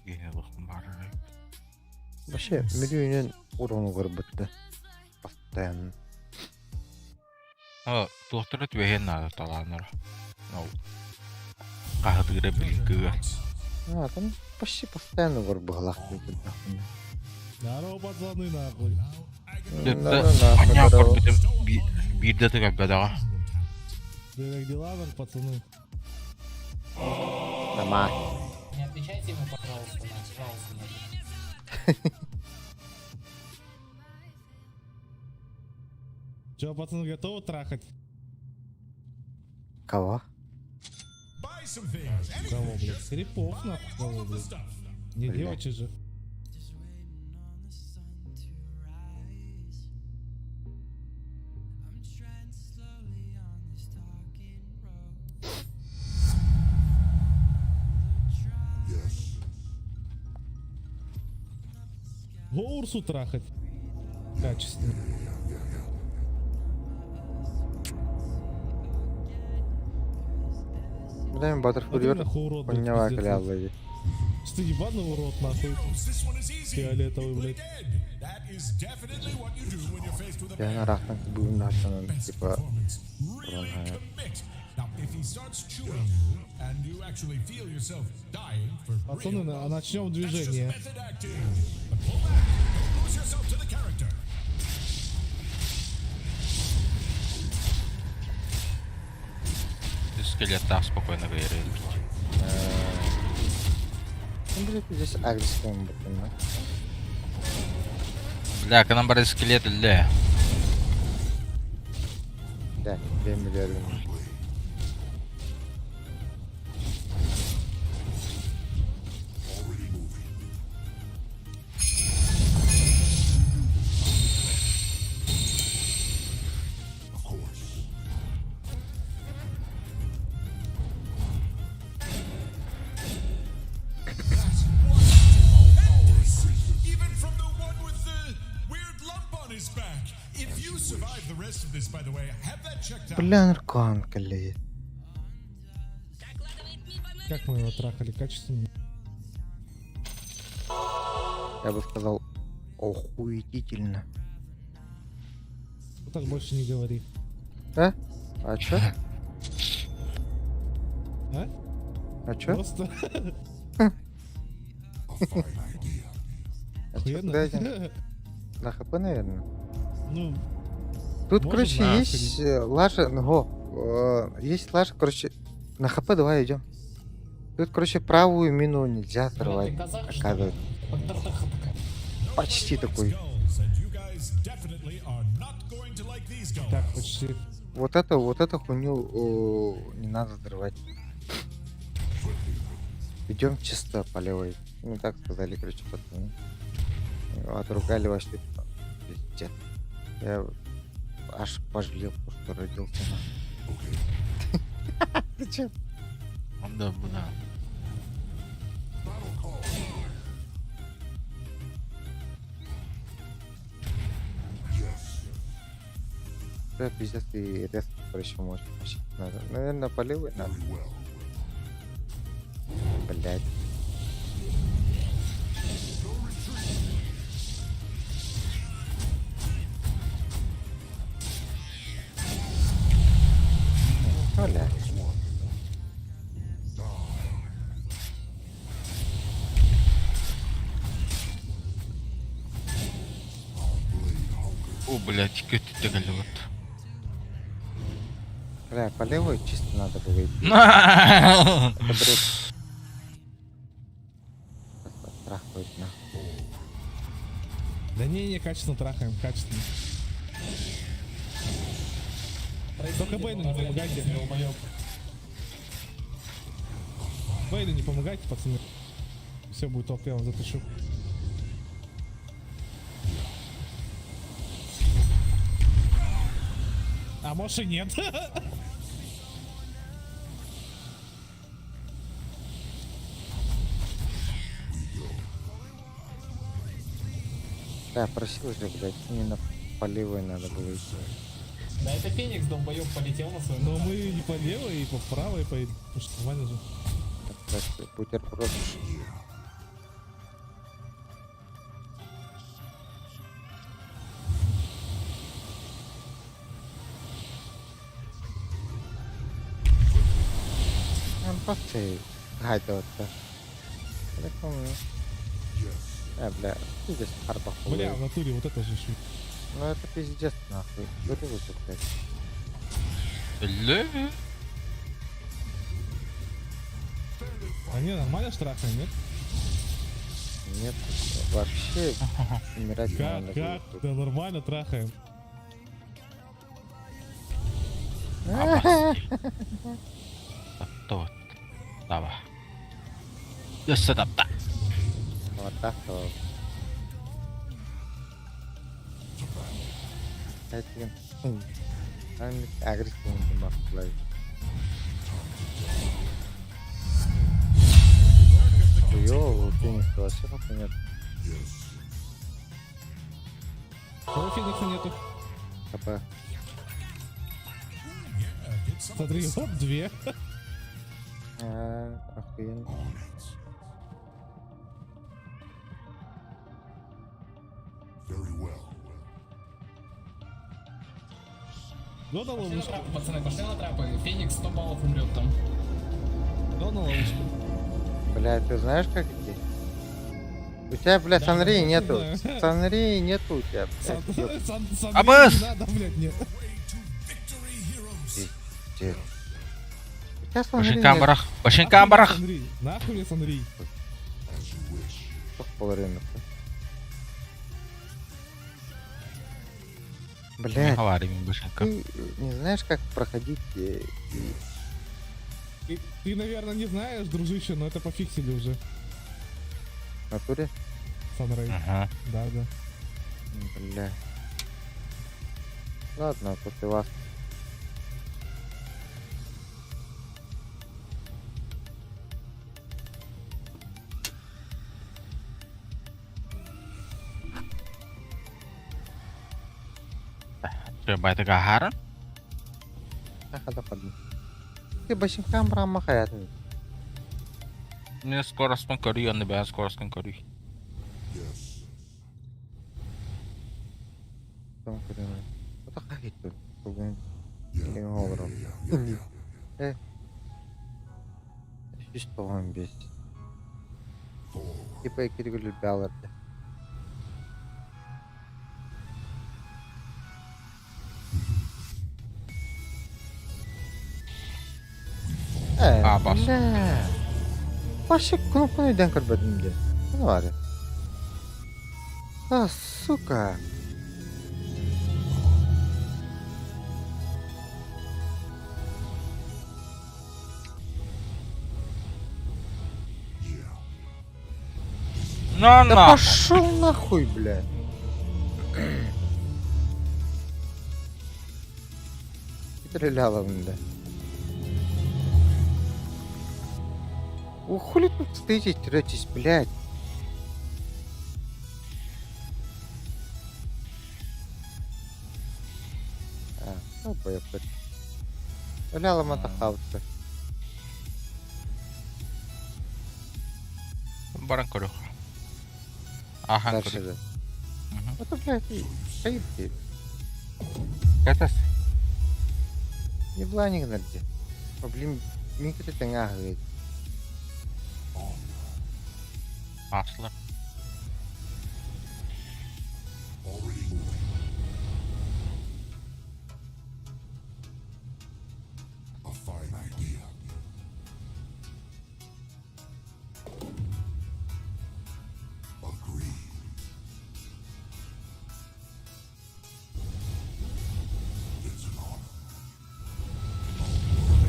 Speaker 3: Gene bakın bari.
Speaker 7: Вообще, миллионен урону горбытты. Постоянно.
Speaker 3: О, туhtara tüvehen nada talanır. No. Kahdıra bilgü.
Speaker 7: А, там почти постоянно горбыгалах будет.
Speaker 8: Здорово, пацаны, нахуй.
Speaker 3: Anya korkutum bir de tık bedava.
Speaker 8: Да как дела, там, пацаны?
Speaker 7: Дома.
Speaker 1: Не отвечайте ему, пожалуйста, пожалуйста.
Speaker 8: Че, пацаны, готовы трахать?
Speaker 7: Кого?
Speaker 11: buy some things.
Speaker 8: Кого, блядь? Крипов, нахуй, кого, блядь? Не
Speaker 7: Блядь.
Speaker 8: девочек же. Го Урсу трахать. Качественно.
Speaker 7: Блин, Баттерфурьер.
Speaker 8: нахуй урод, блядь,
Speaker 7: Поняла,
Speaker 8: пиздец,
Speaker 7: кля,
Speaker 8: нахуй.
Speaker 7: блядь.
Speaker 8: Ты ебаный урод, нахуй.
Speaker 11: This one is easy.
Speaker 8: Фиолетовый, блядь.
Speaker 11: Dead. That is definitely what you do when you're faced with a
Speaker 7: Я на рахнах был начал,
Speaker 11: best
Speaker 7: типа,
Speaker 11: performance. Really
Speaker 7: Ага.
Speaker 11: commit. Now, if he starts chewing you and you actually feel yourself dying for
Speaker 8: Пацаны,
Speaker 11: real,
Speaker 8: начнем
Speaker 11: that's just
Speaker 8: движение.
Speaker 11: method acting. But pull back. Don't lose yourself to the character.
Speaker 3: Скелет так спокойно говорит.
Speaker 7: Ну, блядь, здесь агрессивный бутон, да?
Speaker 3: Бля, к нам бары скелет или?
Speaker 7: Да, 2 миллиарда.
Speaker 11: Even from the one with the weird lump on his back. If you survive the rest of this, by the way, have that checked out.
Speaker 7: Бля, наркан, блядь.
Speaker 8: Как мы его трахали? Качественно.
Speaker 7: Я бы сказал, охуетительно.
Speaker 8: Ну так больше не говори.
Speaker 7: А? А чё?
Speaker 8: А?
Speaker 7: А чё?
Speaker 8: Просто.
Speaker 7: А чё,
Speaker 8: Охуенно.
Speaker 7: дайте? На ХП, наверное.
Speaker 8: Ну,
Speaker 7: Тут,
Speaker 8: Может,
Speaker 7: короче,
Speaker 8: нахрен.
Speaker 7: есть лажа, есть лажа, короче, на ХП давай идем. Тут, короче, правую мину нельзя оторвать,
Speaker 1: ты казах, что ли?
Speaker 7: оказывается. почти такой.
Speaker 11: Skulls, and you guys definitely are not going to like these skulls.
Speaker 8: Так, почти.
Speaker 7: Вот эту хуйню не надо взрывать. Идем чисто по левой. Ну так сказали, короче, пацаны. Отругали вообще. Пиздец. Я аж пожалел, что родился. Зачем?
Speaker 3: Да, да.
Speaker 7: Да, пиздец, и резко еще может мочить надо. Наверное, по левой надо. Блять. Блять.
Speaker 3: О, блядь, kötü tegelikult.
Speaker 7: Бля, по левой чисто надо было идти. Это бред. Трахают нахуй.
Speaker 8: Да не, качественно трахаем, качественно. Только Бейну не помогайте, долбоёб. Бейну не помогайте, пацаны. Все будет ок, я вам запишу. А может и нет.
Speaker 7: Да, просил же, блядь, именно по левой надо было идти.
Speaker 8: Да это Феникс, долбоёб, полетел на свою. Но мы и по левой, и по правой поедем. Ну что, нормально же.
Speaker 7: Так, кстати, бутерброд. Просто гайдоваться. Я помню. Бля, пиздец, арба хуй.
Speaker 8: Бля, в натуре вот это же шут.
Speaker 7: Ну это пиздец, нахуй. Что ты лучше, блядь?
Speaker 3: Бля.
Speaker 8: А не, нормально штрахаем, нет?
Speaker 7: Нет, вообще умирать не надо.
Speaker 8: Как? Да нормально трахаем.
Speaker 3: Вот. Давай. Just set up that.
Speaker 7: Вот так то. Этим. Агрессивный мах, блядь. Йоу, Феникс вообще нахуй нет.
Speaker 8: Кого Феникса нету?
Speaker 7: КП.
Speaker 8: Смотри, оп, две.
Speaker 7: Охуенно.
Speaker 8: Ну на ловушку.
Speaker 10: Пацаны, пошли на трапы. Феникс 100 баллов умрет там.
Speaker 8: Ну на ловушку.
Speaker 7: Бля, ты знаешь, как идти? У тебя, бля, Санри нету.
Speaker 8: знаю.
Speaker 7: Санри нету у тебя, блядь.
Speaker 3: Абас!
Speaker 8: Не надо, блядь, нет.
Speaker 7: Пиздец. У тебя Санри
Speaker 3: Башенька
Speaker 7: нет.
Speaker 3: барах. Башенька барах.
Speaker 8: Санри, нахуй мне Санри.
Speaker 7: Половина.
Speaker 3: Не
Speaker 7: Блядь,
Speaker 3: говори мне, башенька.
Speaker 7: ты не знаешь, как проходить
Speaker 8: Ты, наверное, не знаешь, дружище, но это пофиксили уже.
Speaker 7: в натуре?
Speaker 8: Санрей.
Speaker 3: Ага.
Speaker 8: Да, да.
Speaker 7: Бля. Ладно, после вас.
Speaker 3: Coba itu gaharan.
Speaker 7: Ada apa nih? Oke, basing kamera mah kayak nih.
Speaker 3: Ini skoras pengkori, anda bahas skoras pengkori.
Speaker 7: Там куда? Вот так itu. Tuh. Ini ngobrol. Что он без? Типа киргуль бялар.
Speaker 3: Bas.
Speaker 7: Başka konu neden kırmadın diye. Ne var ya? А, сука.
Speaker 3: На
Speaker 7: Да
Speaker 3: нахуй!
Speaker 7: пошел нахуй, блядь. Стреляла, блядь. Хули тут стоите, третесь, блядь. Ну, поехали. Стреляла мотохавца.
Speaker 3: Баран корюх. Ахан
Speaker 7: Дальше
Speaker 3: корюх.
Speaker 7: же. Это, блядь, стоит ты.
Speaker 3: Катас.
Speaker 7: Не бланик нерде. Блин, микро тengah gitu.
Speaker 3: Аслар.
Speaker 11: A fine idea. Agreed. It's an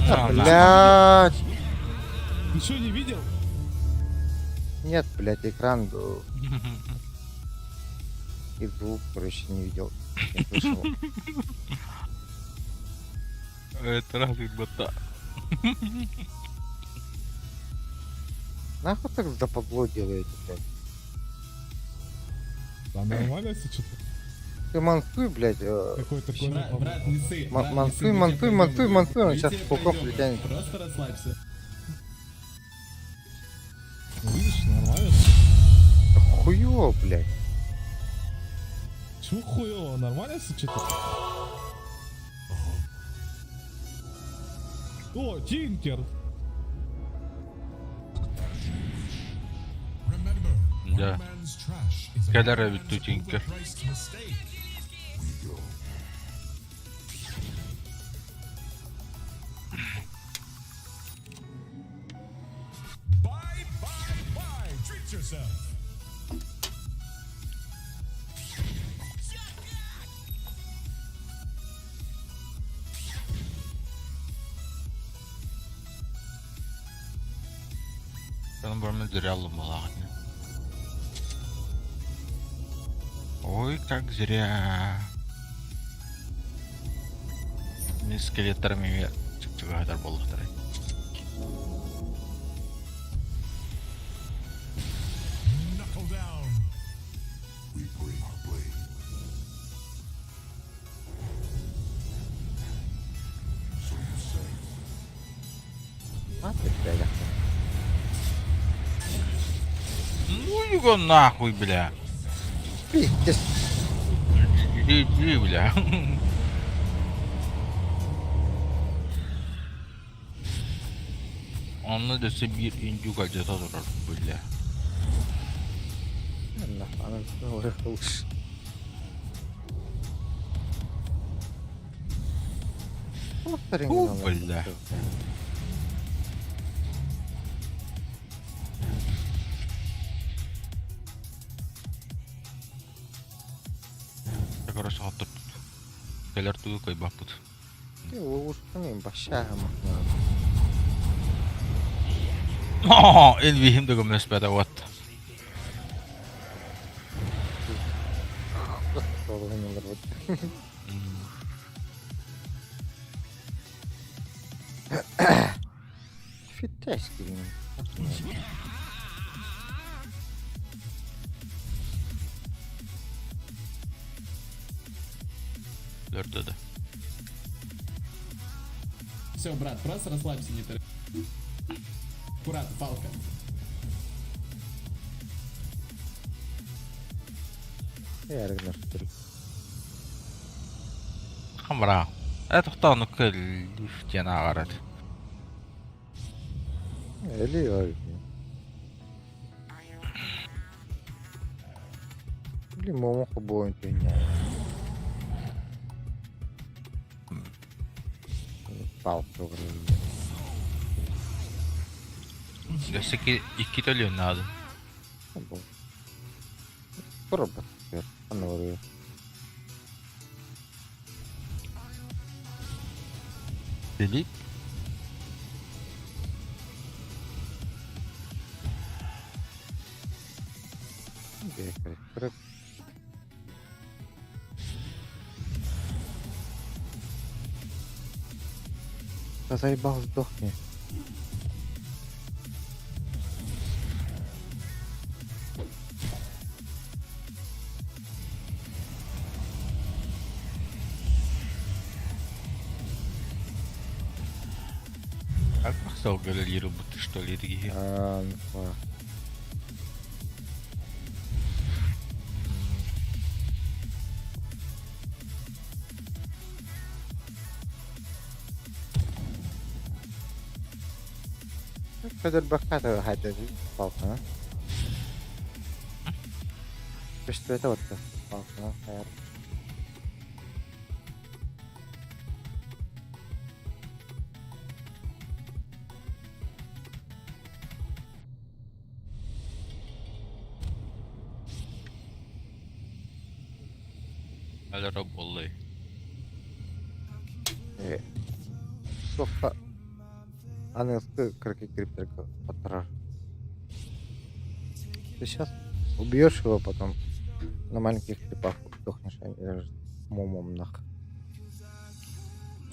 Speaker 11: honor.
Speaker 7: Блядь.
Speaker 8: Ты что, не видел?
Speaker 7: Нет, блядь, экран был. И звук, короче, не видел. Не слышал.
Speaker 3: Это разве бота?
Speaker 7: Нахуй так западло делаете, блядь?
Speaker 8: Да нормально, если что-то.
Speaker 7: Ты мансуй, блядь.
Speaker 8: Какой такой... Брат, не ссы.
Speaker 7: Мансуй, он сейчас полков притянет.
Speaker 8: Просто расслабься. Ну, видишь, нормально.
Speaker 7: Хуёво, блядь.
Speaker 8: Чего хуёво? Нормально, если что-то? О, Тинкер!
Speaker 11: Remember,
Speaker 3: Да.
Speaker 11: one man's trash is
Speaker 3: Кадара
Speaker 11: another
Speaker 3: ведь
Speaker 11: man's
Speaker 3: тутенька.
Speaker 11: overpriced mistake. We go. Bye, bye, bye. Treat yourself.
Speaker 3: Ben бұрын зря ломалаған. Ой, как зря. Мен скелеттармен чүк-чүк адар болдықтар.
Speaker 11: Knuckle down. We bring our blade. So you say.
Speaker 7: А, ты, блядь.
Speaker 3: Ну его нахуй, бля.
Speaker 7: Пиздец.
Speaker 3: Иди, бля. Onu dese bir inci gaceta durar, bля.
Speaker 7: Нахуй, она уже лучше.
Speaker 3: Бля. Я, короче, хатыр. Келер тугу кайбаппыт.
Speaker 7: Ты ловушками башаға махна.
Speaker 3: О, элвихим да гомнес бәді ват.
Speaker 7: Фитайский, блин.
Speaker 3: Дөрді да.
Speaker 10: Все, брат, просто расслабься, не торопись. Аккуратно, палка.
Speaker 7: Я Рагнар Стрик.
Speaker 3: Хамра. Тоқтағыны көл лифтен ағарады.
Speaker 7: Или ой. Блин, момоха бойн пеня. Палка вроде.
Speaker 3: Десе ки 2 төлөйін ады.
Speaker 7: Пробовать. Anna vuruyor.
Speaker 3: Deli.
Speaker 7: Kırık. Да заебал, сдохни.
Speaker 3: Как махсал галериру, будто что ли, такие.
Speaker 7: Kadar bakar hadi balkona. Что это вот балкона hayal.
Speaker 3: على رب والله.
Speaker 7: Сколько английский крипер потра. Ты сейчас убьешь его, потом на маленьких крипах сдохнешь, а не момом нах.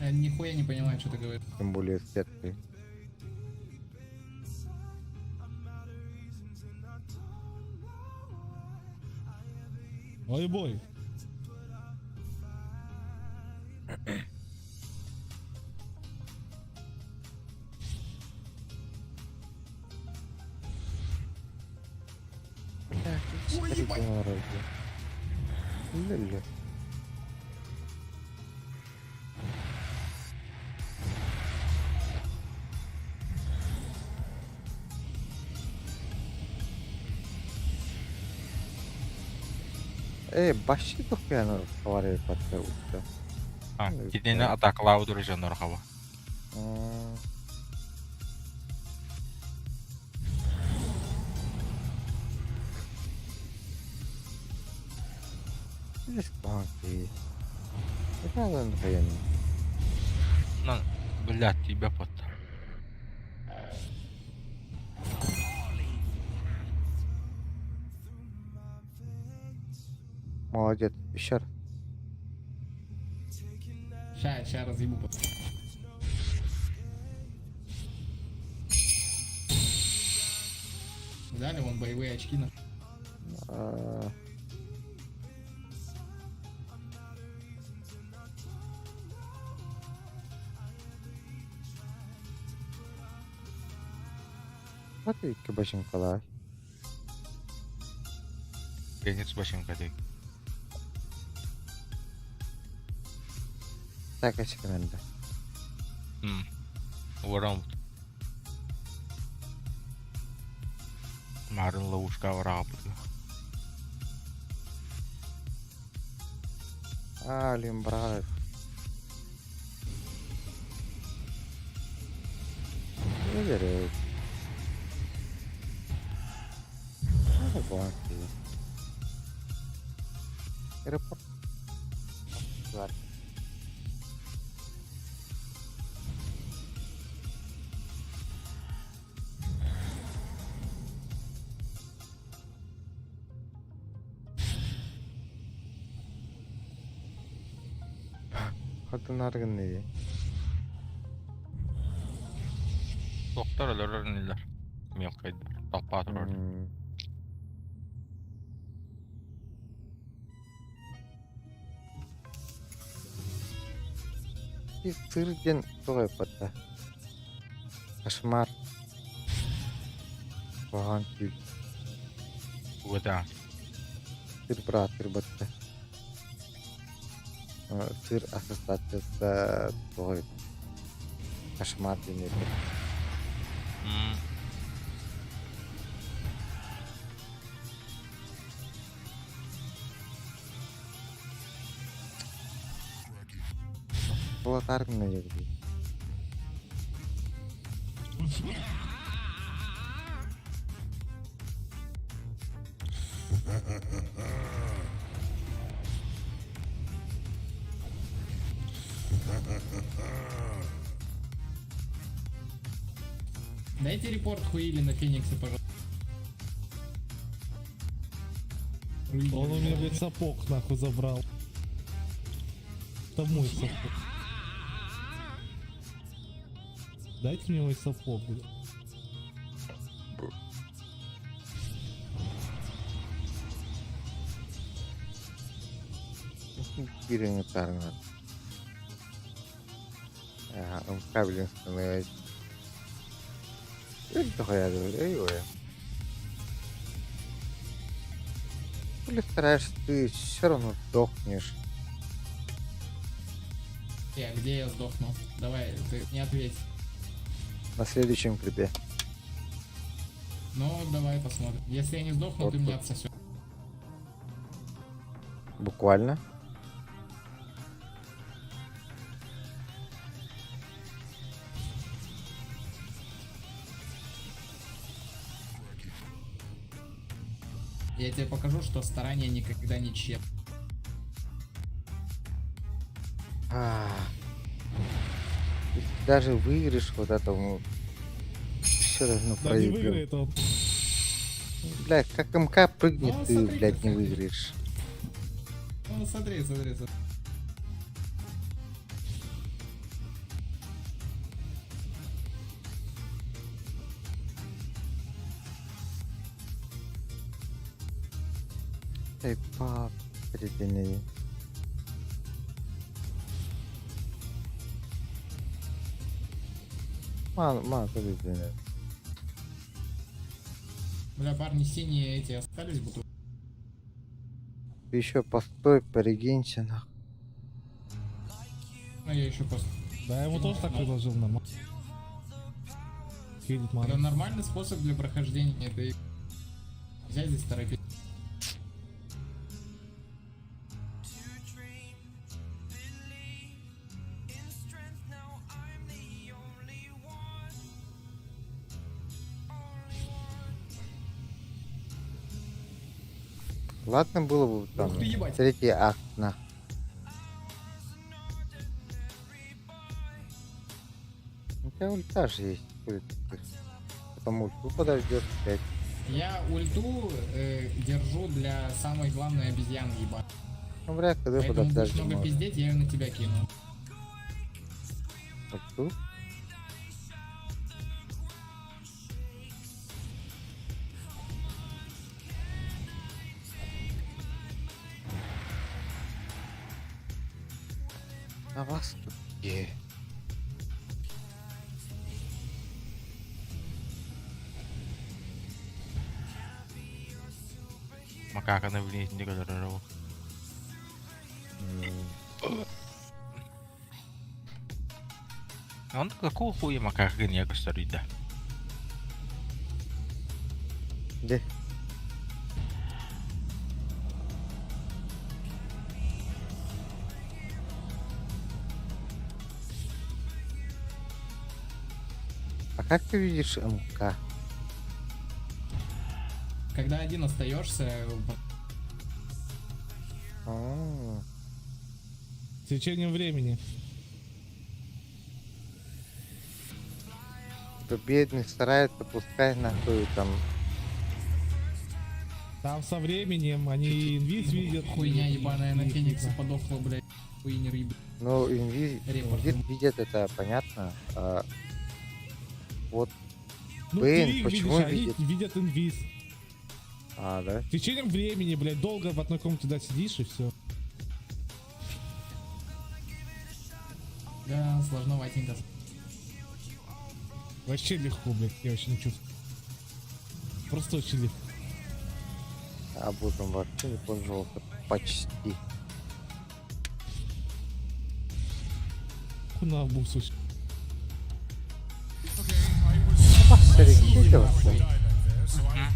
Speaker 10: Я нихуя не понимаю, что ты говоришь.
Speaker 7: Тем более с сеткой.
Speaker 8: Ой, бой.
Speaker 7: Лили. Başlı dokuyanı havaraya patla uçta.
Speaker 3: Ha, gideni ataklау duracağım hava.
Speaker 7: Здесь банки. Это надо напоенно.
Speaker 3: Lan, блядь, тебя под.
Speaker 7: Молодец, еще раз.
Speaker 10: Ща разъебу. Дали вон боевые очки на. Hadi iki başın kolay.
Speaker 3: Конец başım kadar.
Speaker 7: Так, очевидно.
Speaker 3: Ворам. Марын ловушка варапы.
Speaker 7: Блин, брат. Не верю. Банки. Аэропорт. Ладно. Kadınlar ne?
Speaker 3: Doktor öldürürler. Mevkaydı. Tapatır orada.
Speaker 7: И сырден той пата. Кошмар. Ваган тюль.
Speaker 3: Вода.
Speaker 7: Сыр брат, сыр батта. Сыр ассоциациясы той. Кошмар денег. Платарный наверное.
Speaker 10: Дайте репорт Хуили на Фениксе, пожалуйста.
Speaker 9: Он у меня, блядь, сапог нахуй забрал. Это мой сапог. Дайте мне мой сапог, блядь.
Speaker 7: Элементарно. Он кабелем становится. Что я говорю? Или стараешься, ты все равно сдохнешь.
Speaker 10: Где я сдохну? Давай, ты не ответь.
Speaker 7: На следующем крипе.
Speaker 10: Ну, давай посмотрим. Если я не сдохну,
Speaker 7: Вот
Speaker 10: ты меня
Speaker 7: тут.
Speaker 10: отсосешь.
Speaker 7: Буквально.
Speaker 10: Я тебе покажу, что старание никогда не тщетно.
Speaker 7: Если даже выиграешь вот это, ну, все равно
Speaker 9: Да не
Speaker 7: проиграешь.
Speaker 9: выиграет он.
Speaker 7: Блядь, как МК прыгнет,
Speaker 10: Ну,
Speaker 7: ты,
Speaker 10: смотри,
Speaker 7: блядь, не
Speaker 10: как
Speaker 7: выиграешь.
Speaker 10: Ну, смотри.
Speaker 7: Эй, пап, передвини. Ман, передвини.
Speaker 10: Бля, парни синие эти остались бы тут.
Speaker 7: Ты еще постой, порегенься, нахуй.
Speaker 10: Ну, я еще просто...
Speaker 9: Да, я ему тоже так предложил нормально. Хилит
Speaker 10: Это
Speaker 9: ман.
Speaker 10: нормальный способ для прохождения этой... Взять здесь торопить.
Speaker 7: Ладно было бы там
Speaker 10: Ух ты, ебать.
Speaker 7: третий акт, на. У тебя ульта же есть. Хули ты. Потом ульту подождет, блядь.
Speaker 10: Я ульту держу для самой главной обезьяны, ебать.
Speaker 7: Ну, блядь, когда
Speaker 10: Поэтому будешь
Speaker 7: подождать
Speaker 10: много пиздеть, я ее на тебя кину.
Speaker 7: ульту? А вас тут где?
Speaker 3: Makaka na bilis, hindi ko laro. Он какого хуя макака не стоит, да?
Speaker 7: Где? А как ты видишь МК?
Speaker 10: Когда один остаешься,
Speaker 7: А,
Speaker 9: С течением времени.
Speaker 7: то бедный старается, пускай нахуй там.
Speaker 9: Там со временем они инвиз видят.
Speaker 10: хуйня
Speaker 9: и-
Speaker 10: ебаная на
Speaker 9: и-
Speaker 10: Фениксе подохла, блядь. Хуйня рыбы.
Speaker 7: Ну, инвиз
Speaker 10: Репорт.
Speaker 7: видят, это понятно. А вот,
Speaker 9: Ну
Speaker 7: Блин,
Speaker 9: ты их
Speaker 7: почему
Speaker 9: видишь, они видят инвиз.
Speaker 7: а, да?
Speaker 9: С течением времени, блядь, долго в одной комнате туда сидишь и все.
Speaker 10: Да, сложноватенько.
Speaker 9: Вообще легко, блядь, я вообще не чувствую. Просто очень легко.
Speaker 7: А будем вообще не пользовался почти.
Speaker 9: Хуна бусу.
Speaker 7: Посорегился.
Speaker 11: So I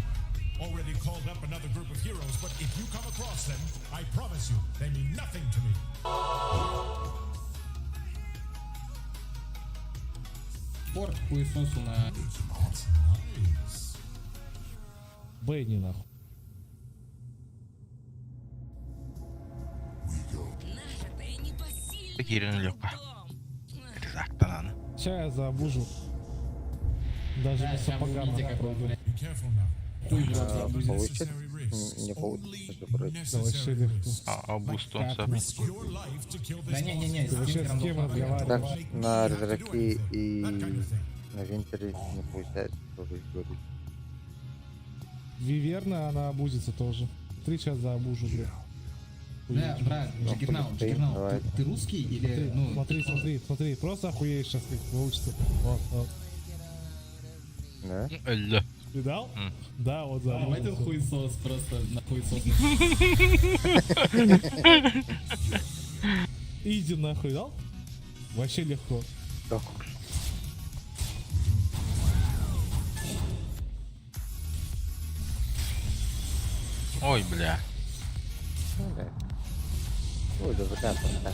Speaker 11: already called up another group of heroes, but if you come across them, I promise you, they mean nothing to me.
Speaker 10: Порт хуесосу на...
Speaker 9: Бенни, нахуй.
Speaker 3: Такие легко.
Speaker 9: отвечаю за обужу. Даже
Speaker 10: Да,
Speaker 9: без
Speaker 10: сейчас вы
Speaker 9: сапога
Speaker 10: увидите,
Speaker 9: нахуй
Speaker 10: как он,
Speaker 9: пройду.
Speaker 10: блядь,
Speaker 11: Be careful now.
Speaker 10: хуй в рот забудет.
Speaker 7: Получится?
Speaker 11: Necessary
Speaker 7: Не
Speaker 11: risks.
Speaker 7: получится, что вроде.
Speaker 9: Да вообще легко.
Speaker 3: А бустонца.
Speaker 9: Как
Speaker 11: Risk your life to kill
Speaker 10: Да
Speaker 11: this
Speaker 10: не-не-не,
Speaker 9: Ты вообще с
Speaker 10: стикером
Speaker 9: кем
Speaker 10: должна быть.
Speaker 9: разговариваешь?
Speaker 7: Так, на Резраке и на Винтере не получается, что вы говорите.
Speaker 9: Виверна, она обузится тоже. 3 часа за обужу, блядь.
Speaker 10: Да, брат, Джиггернаут,
Speaker 7: давай.
Speaker 10: Джиггернаут, ты русский или, ну...
Speaker 9: Смотри, просто охуеешь сейчас, как получится. Вот.
Speaker 7: Да?
Speaker 3: Элля.
Speaker 9: Видал?
Speaker 3: М.
Speaker 9: Да, вот за
Speaker 10: Давай этот
Speaker 9: обузу.
Speaker 10: хуесос просто на хуесос.
Speaker 9: Иди нахуй, дал? Вообще легко.
Speaker 7: Так.
Speaker 3: Ой, бля.
Speaker 7: Ну да. Ой, да, да, да.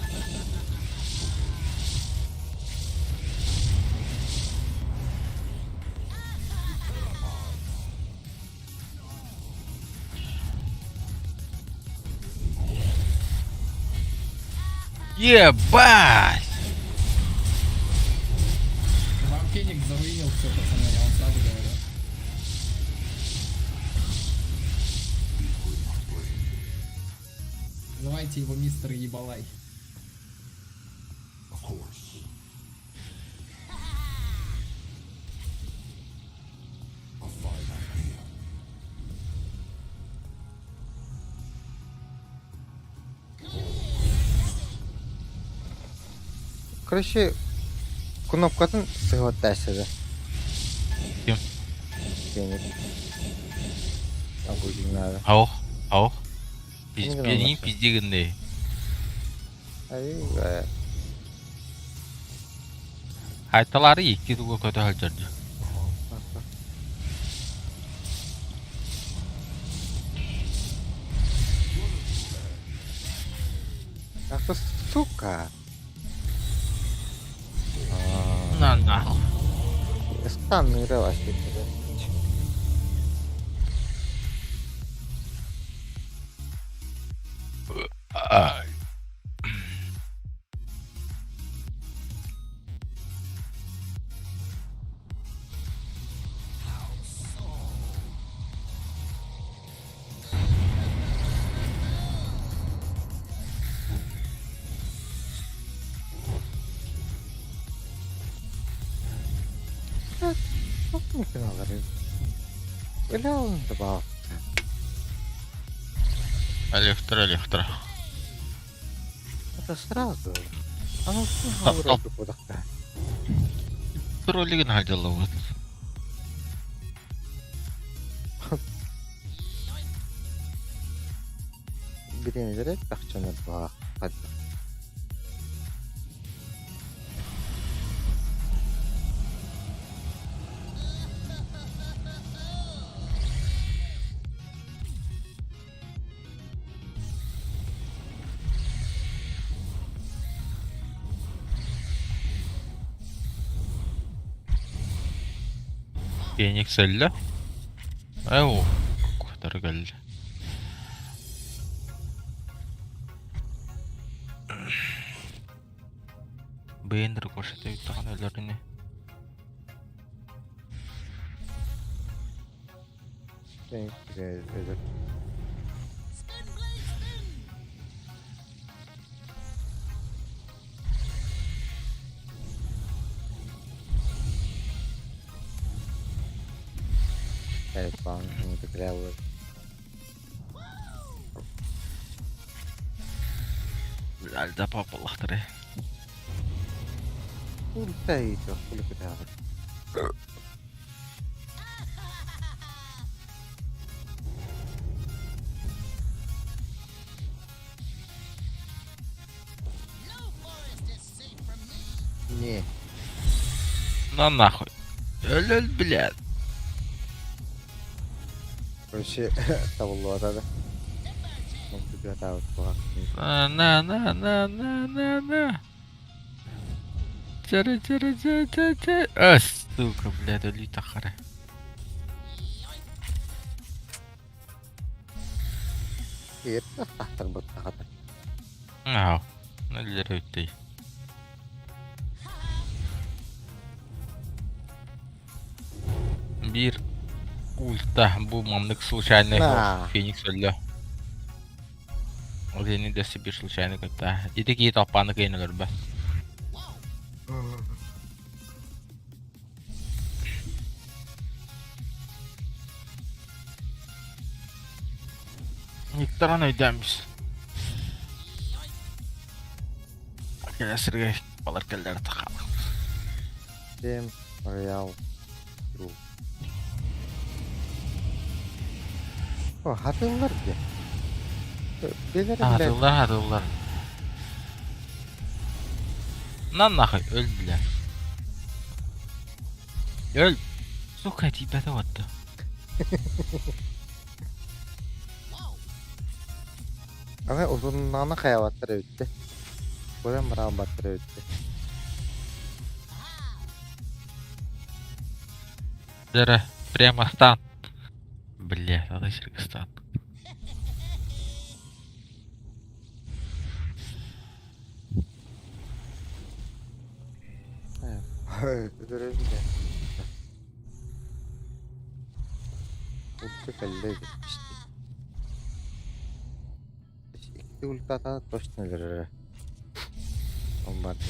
Speaker 3: Ебать!
Speaker 10: Вам Феникс заруинил все, пацаны, я вам сразу говорю. Называйте его мистер Ебалай.
Speaker 7: Короче, кнопкатын сығаттайсыды.
Speaker 3: Кем?
Speaker 7: Феникс. Обузин надо.
Speaker 3: Аух.
Speaker 7: Не
Speaker 3: Пиздени
Speaker 7: грамотно.
Speaker 3: пиздегенде.
Speaker 7: Ай,
Speaker 3: Айталары 2 тугу көтө халжарды.
Speaker 7: ах ты сука.
Speaker 3: На нахуй.
Speaker 7: Странный релас.
Speaker 3: Ай.
Speaker 7: Не говори. Бля, он добавил.
Speaker 3: Электро.
Speaker 7: Это сразу. Оно все вроде бы такая.
Speaker 3: Троллиген халжалла вот.
Speaker 7: Биrini direkt bakacağım bak. Hadi.
Speaker 3: Феникс Элля. Ау. Кутаргал. Бендер кошата үттаған өлөрүнө.
Speaker 7: Ben güzel öyle. Evet, bana bunu da olur.
Speaker 3: Алда папалахтары.
Speaker 7: Ултай, то, хули куда. Не.
Speaker 3: На нахуй. Ölөл блядь.
Speaker 7: Короче, тавулу атады. Ну, тебе атады буга.
Speaker 3: На. Чара. А, сука, блядь, öли тахара.
Speaker 7: Ир, тахтар бут тахата.
Speaker 3: Ау. Нелер өттей. Bir ульта bu маннык случайный
Speaker 7: На.
Speaker 3: Феникс өллө. Ол ени дөсі bir случайный көтті. Деде кейт алпаны кейін өлір бі. Никторан өйдәміз. Келесірге балар келдері тақалы.
Speaker 7: Тем Реал. О, hatırlar ki. Belerim
Speaker 3: Hatırlar. Lan nahı öldüler. Öl. Сука, тебя вот.
Speaker 7: Ama uzunluğuna kayavatları öttü. Buraya mırabatları öttü.
Speaker 3: Дара, прямо стан. Бля, надо Кыргызстан.
Speaker 7: Görelim de. Ulti kelle gitmişti. İki ulti atan точно verir. Bombardı.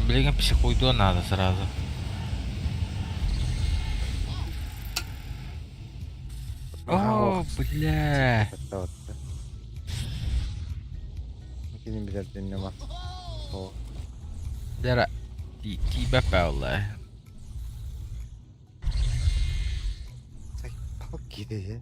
Speaker 3: Блин, психуйду надо сразу. О, бля.
Speaker 7: Gidin bir de dinleme. O.
Speaker 3: Дара, тебя паула.
Speaker 7: Bak gidiyor.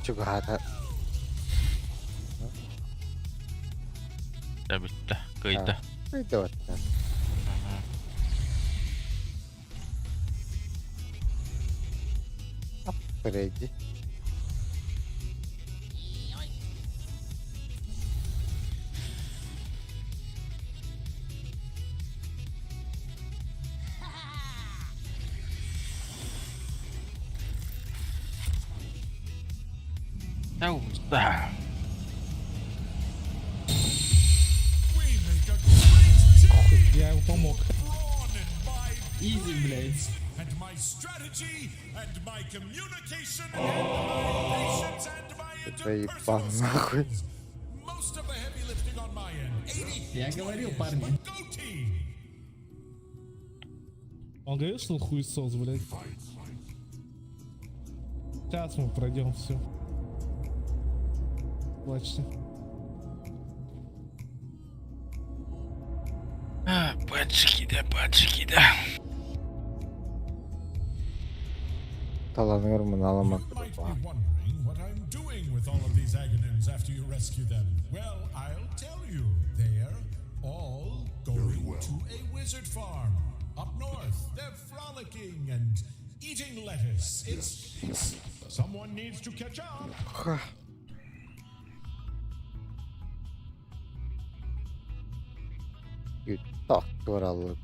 Speaker 7: Çok hata.
Speaker 3: Да, bitti. Kıydı.
Speaker 7: Bir de hatta. Upgrade.
Speaker 3: Да.
Speaker 9: Я ему помог.
Speaker 10: Изи, блядь.
Speaker 11: And my strategy, and my communication, and my patience, and my
Speaker 7: Это ебан
Speaker 11: interpersonal
Speaker 7: нахуй.
Speaker 11: skills. Most of the heavy lifting on my end. 80
Speaker 10: Я говорил, парни.
Speaker 11: go team.
Speaker 9: Он говорит, что он хуесос, блядь. Сейчас мы пройдем все. Плачьте.
Speaker 3: Пачки, да.
Speaker 7: Talanıyorum alamak.
Speaker 11: You might be wondering what I'm doing with all of these Aghanims after you rescue them. Well, I'll tell you. They're all going to a wizard farm up north. They're frolicking and eating lettuce. It's someone needs to catch up.
Speaker 7: Tak kralı.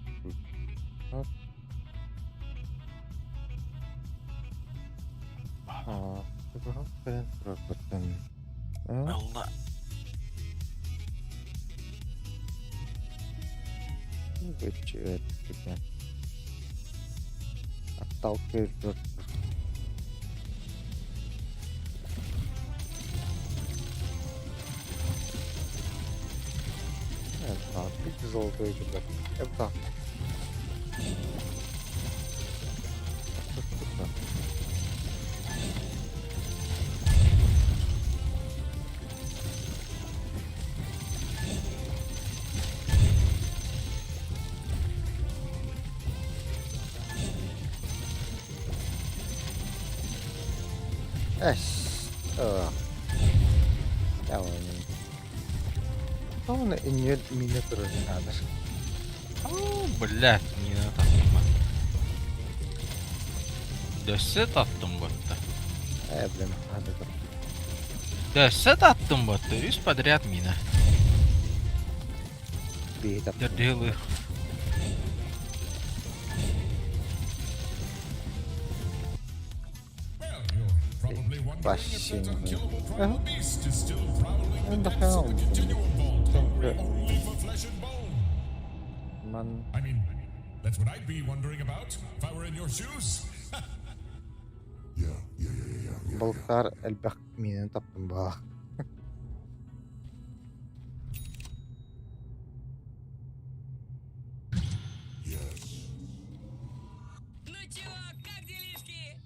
Speaker 7: Aa, bu ben bıraktım.
Speaker 3: Allah.
Speaker 7: Geçiyor gibi. Отталкивает. Evet, bir güzel olduğu gibi. Evet, tamam. Tamam. Tamam, ini mina terus ada.
Speaker 3: Oh, блядь, не надо. Дөссе таптым бұтты.
Speaker 7: Блин, hadi dur.
Speaker 3: Да, сет attım botta. 3 подряд мина.
Speaker 7: Бейт ап.
Speaker 3: Дерделы.
Speaker 11: Well, you're probably wondering if
Speaker 7: Вообще
Speaker 11: that
Speaker 7: не.
Speaker 11: unkillable primal beast is still prowling the
Speaker 7: Да
Speaker 11: depths of the
Speaker 7: хрен.
Speaker 11: continuum vault, hungry only for flesh and bone.
Speaker 7: Ман.
Speaker 11: I mean, that's what I'd be wondering about if I were in your shoes.
Speaker 7: Былтар әлбәк минен таптым бала.
Speaker 5: Ну чувак, как делишки?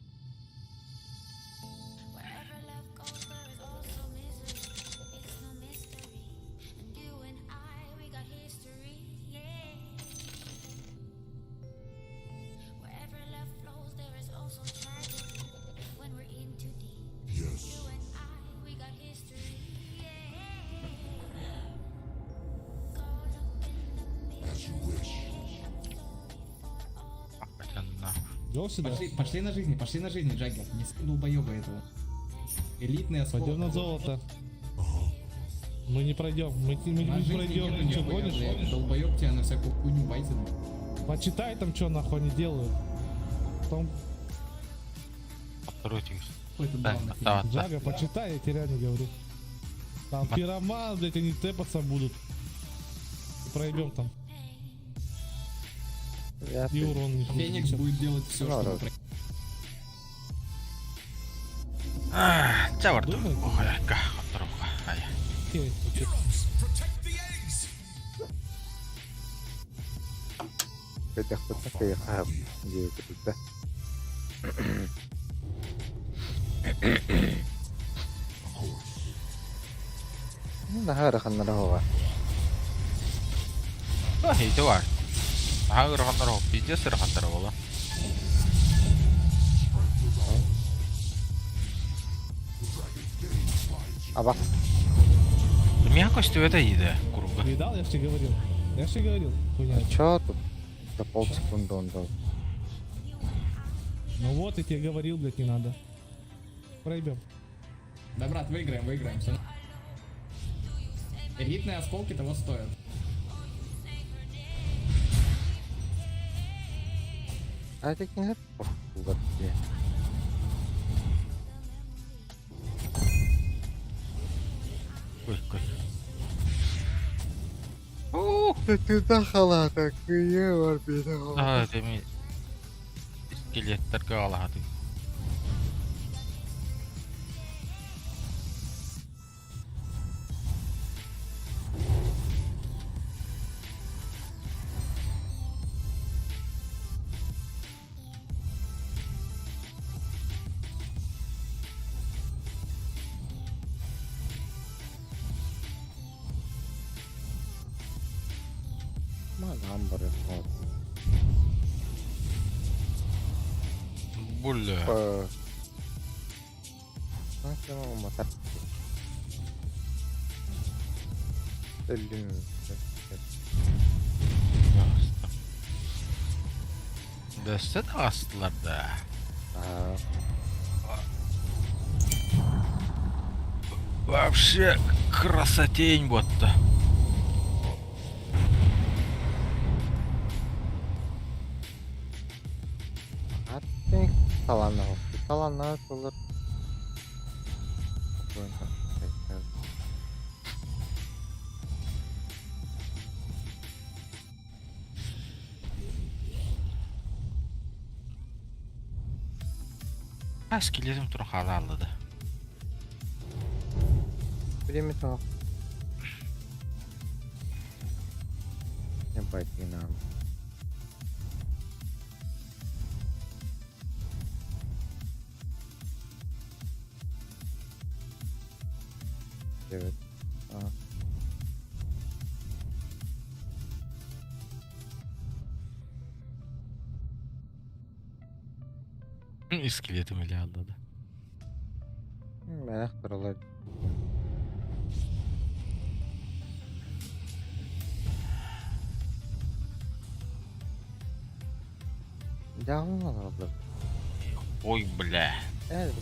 Speaker 3: Хотя нахуй.
Speaker 9: Идем сюда.
Speaker 10: Пошли на жизни, Джаггер. Не с долбоеба этого. Элитный осколок.
Speaker 9: Пойдем на золото. Мы не пройдем. Мы не
Speaker 10: На жизни
Speaker 9: пройдем.
Speaker 10: нету
Speaker 9: Ты что,
Speaker 10: нихуя,
Speaker 9: гонишь?
Speaker 10: блядь. Долбоеб тебя на всякую хуйню байтит.
Speaker 9: Почитай там, что нахуй они делают. Потом,
Speaker 3: Откройте.
Speaker 10: Какой-то
Speaker 3: Да,
Speaker 10: даун.
Speaker 3: да, да.
Speaker 9: Джага, почитай, я тебе реально говорю. Там
Speaker 3: Ма-
Speaker 9: пироман, блядь, они тэпаться будут. И пройдем там.
Speaker 7: Я
Speaker 9: И урон не
Speaker 10: Феникс будет делать все,
Speaker 7: Ну,
Speaker 10: чтобы...
Speaker 7: да.
Speaker 3: Тявар
Speaker 9: Думай.
Speaker 3: Ой, отруха. Ай.
Speaker 9: Окей, окей.
Speaker 11: Heroes, protect the eggs.
Speaker 7: Хотях такая хаб. Где это тут, да? Ну, нагарах на рогова.
Speaker 3: Хейте var. Ага, ыргандар ол. Пиздец ыргандар ола.
Speaker 7: А бак.
Speaker 3: Меня костю это еда, круга.
Speaker 9: Видал, я же тебе говорил. Я же тебе говорил. Хуйня.
Speaker 7: Чё тут? За полсекунды он дал.
Speaker 9: Ну вот, я тебе говорил, блядь, не надо. Пройдем.
Speaker 10: Да, брат, выиграем, все. Элитные осколки того стоят.
Speaker 7: А это не вот где.
Speaker 3: Ой.
Speaker 7: Ты дахала такие орбиты.
Speaker 3: А, деме скелеттерге алады.
Speaker 7: Манамбар. Вот.
Speaker 3: Бля.
Speaker 7: Ну, мотор. Блин.
Speaker 3: Да сет астылар да.
Speaker 7: А,
Speaker 3: Вообще красотень вот-то.
Speaker 7: ты таланау olur.
Speaker 3: А скелетим трохи алды.
Speaker 7: Время то. Не пойти нам. Девять.
Speaker 3: И скелетом или алды.
Speaker 7: Ben aktarılar. Devam oldu.
Speaker 3: Ой, бля.
Speaker 7: Evet.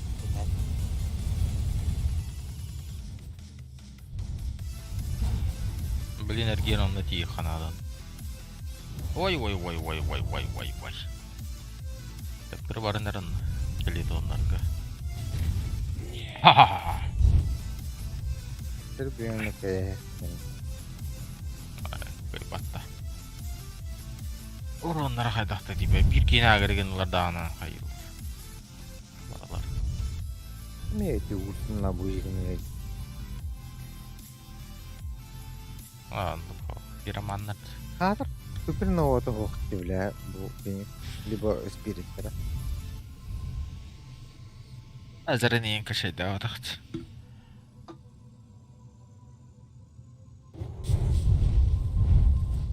Speaker 3: Блин, Эргеном на тихо надо. Ой. Тепер барынарын келеді онларға. Ха-ха-ха.
Speaker 7: Тэр би нэг
Speaker 3: Кайбатта. Уроннар хайдақты дейбе. Bir kene agirgen ular dağına hayır. Балалар.
Speaker 7: не эти ултна буйгын.
Speaker 3: Пироманнар.
Speaker 7: Хатар суперновото хоохтивлээ бу феникс либо спириттер.
Speaker 3: Азарын ең кішейді одақт.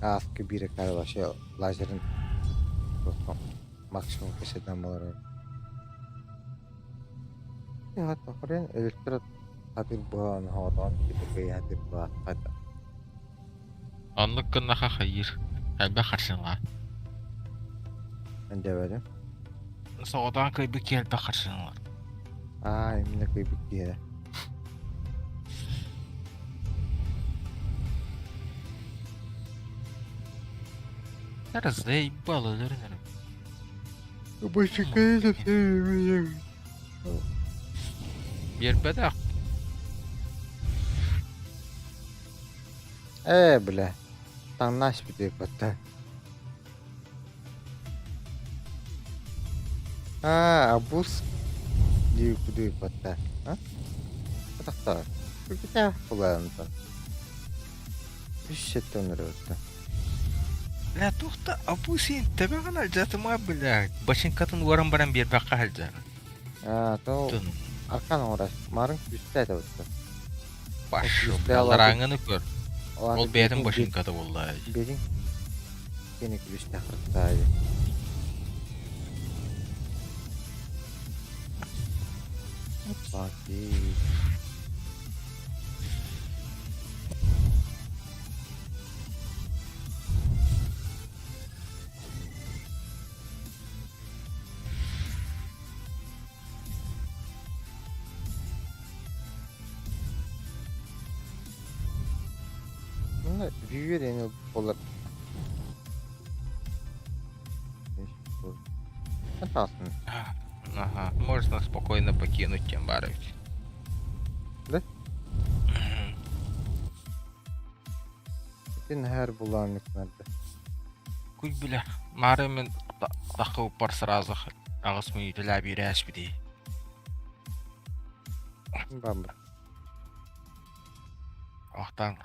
Speaker 7: Аскы бире карбашы лазерин максимум кешеден болар. Я тохрен электрод хатыр баан хавадан китебе хатыр баа хата.
Speaker 3: Анлық күннаға хайыр. Әлбә қаршынға.
Speaker 7: Энде бәдем.
Speaker 3: Соғыдан көйбі келбі қаршынғар.
Speaker 7: Именно кайбык диye.
Speaker 3: Зараз заїбало, лернером. Бербедақ.
Speaker 7: Бля. Там наш бide кота. Абус Дию кота. Так. Kita pulang tuh. Bisa tuh nerus.
Speaker 3: Ля тухта, апусин, тебе ғана жатыма, бля. Башинкатын орын-баран бербаққа әлжар.
Speaker 7: То арқан орас. Марың күсті әді өтті.
Speaker 3: Башу, балараңыны көр. Ол бәрін башинкаты болды.
Speaker 7: Берін. Кені күсті ақырттайды. Паки. Ревер я полар. Опасно.
Speaker 3: Ага, можно спокойно покинуть Тембарович.
Speaker 7: Да? Bütün her bulanlıklarda.
Speaker 3: Kuy bile, Marimin takı par сразу ağısmı yüdüle bir eş bir değil.
Speaker 7: Bamba.
Speaker 3: Ahtan.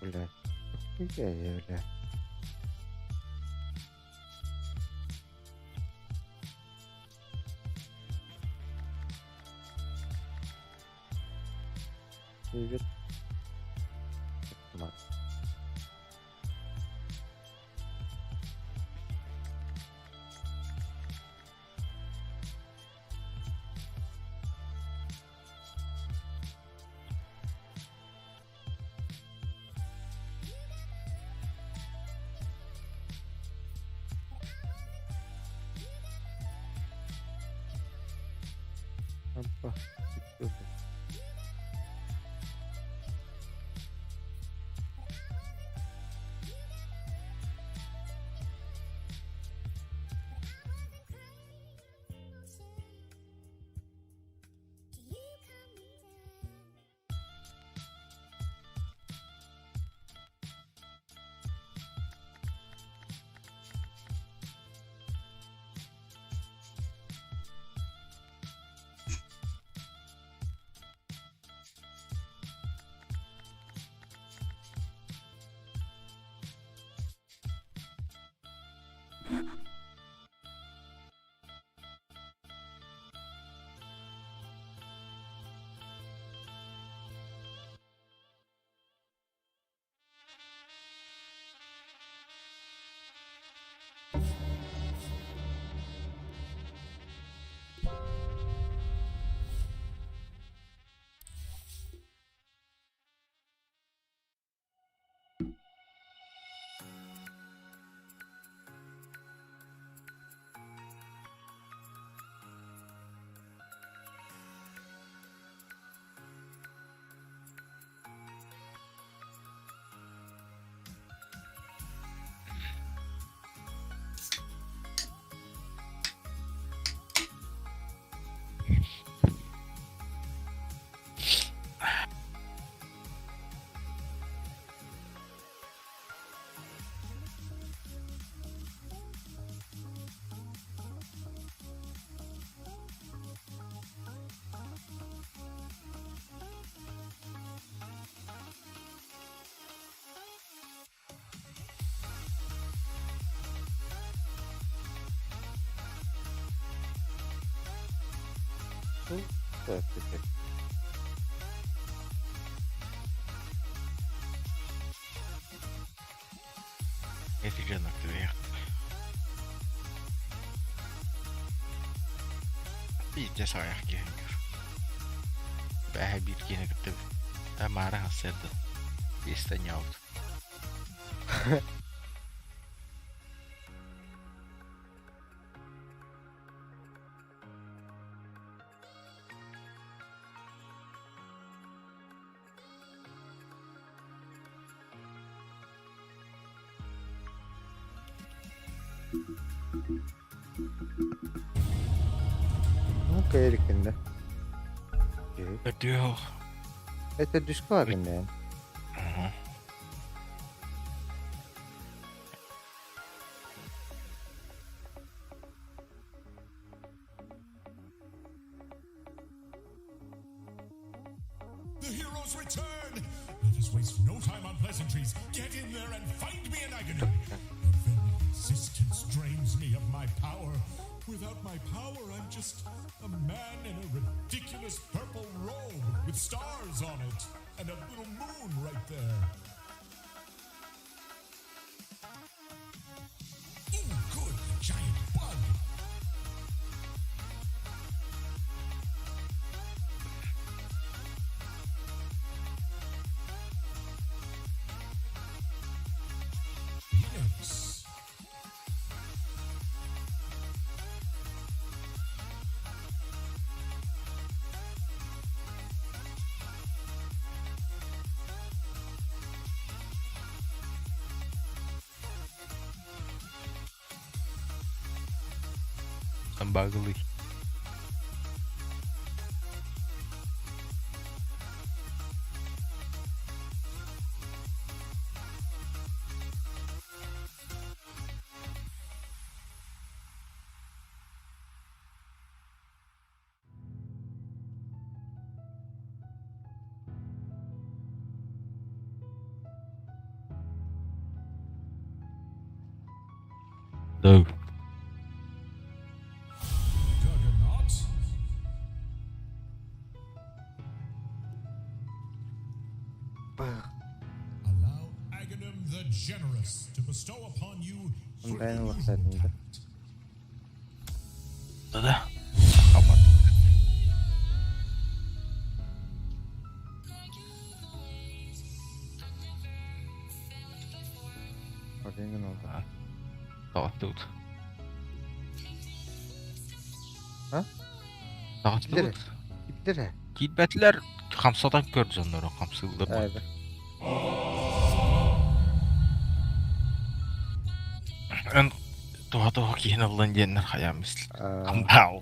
Speaker 7: Бля. Хуя, бля. Привет. Hoppa. Gitti o. Evet, peki.
Speaker 3: Etikenak tüviä. Itse ajahkin henkilö. Vähän pitkin että tämä rahas sieltä pistä nyautu.
Speaker 7: Okei, elikinde.
Speaker 3: Joo.
Speaker 7: Että dyskaaginen.
Speaker 11: The heroes return! Let us waste no time on pleasantries. Get in there and find me an Aghanim. Your very existence drains me of my power. Without my power, I'm just a man in a ridiculous purple robe with stars on it and a little moon right there. Ooh, good, a giant bug. Yes.
Speaker 3: Ang bagay. Doug.
Speaker 11: Juggernaut? Allow Aghanim the Generous to bestow upon you
Speaker 7: Ben vaxadında.
Speaker 3: Tada. Kapat.
Speaker 7: Oraya ne oldu?
Speaker 3: Tavattuut.
Speaker 7: Ha?
Speaker 3: Tavattuut.
Speaker 7: Dire.
Speaker 3: Kilbetler kamsadan gördü onları o kamsıldırma.
Speaker 7: Evet.
Speaker 3: Ön doğa kihin olan yenler hayal misli.
Speaker 7: Aa,
Speaker 3: Kambal.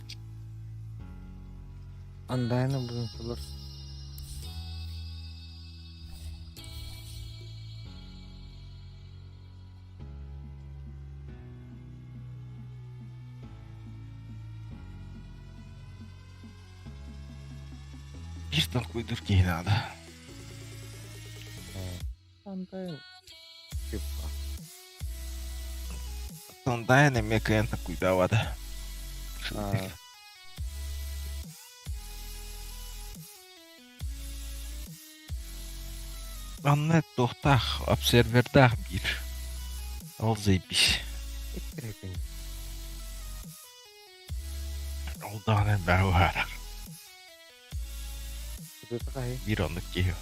Speaker 7: andayını buluntular.
Speaker 3: Bir tan kuydur kihin adı.
Speaker 7: Andayın. Küpa.
Speaker 3: Sondayan emme kıyanta kuydavadı.
Speaker 7: Aa,
Speaker 3: Anne dohtaq, observerdaq bir. Alzaybiş.
Speaker 7: ittirepin.
Speaker 3: Oldanın bəhu harar.
Speaker 7: Kudu kayı.
Speaker 3: Bir anlık gehiyor.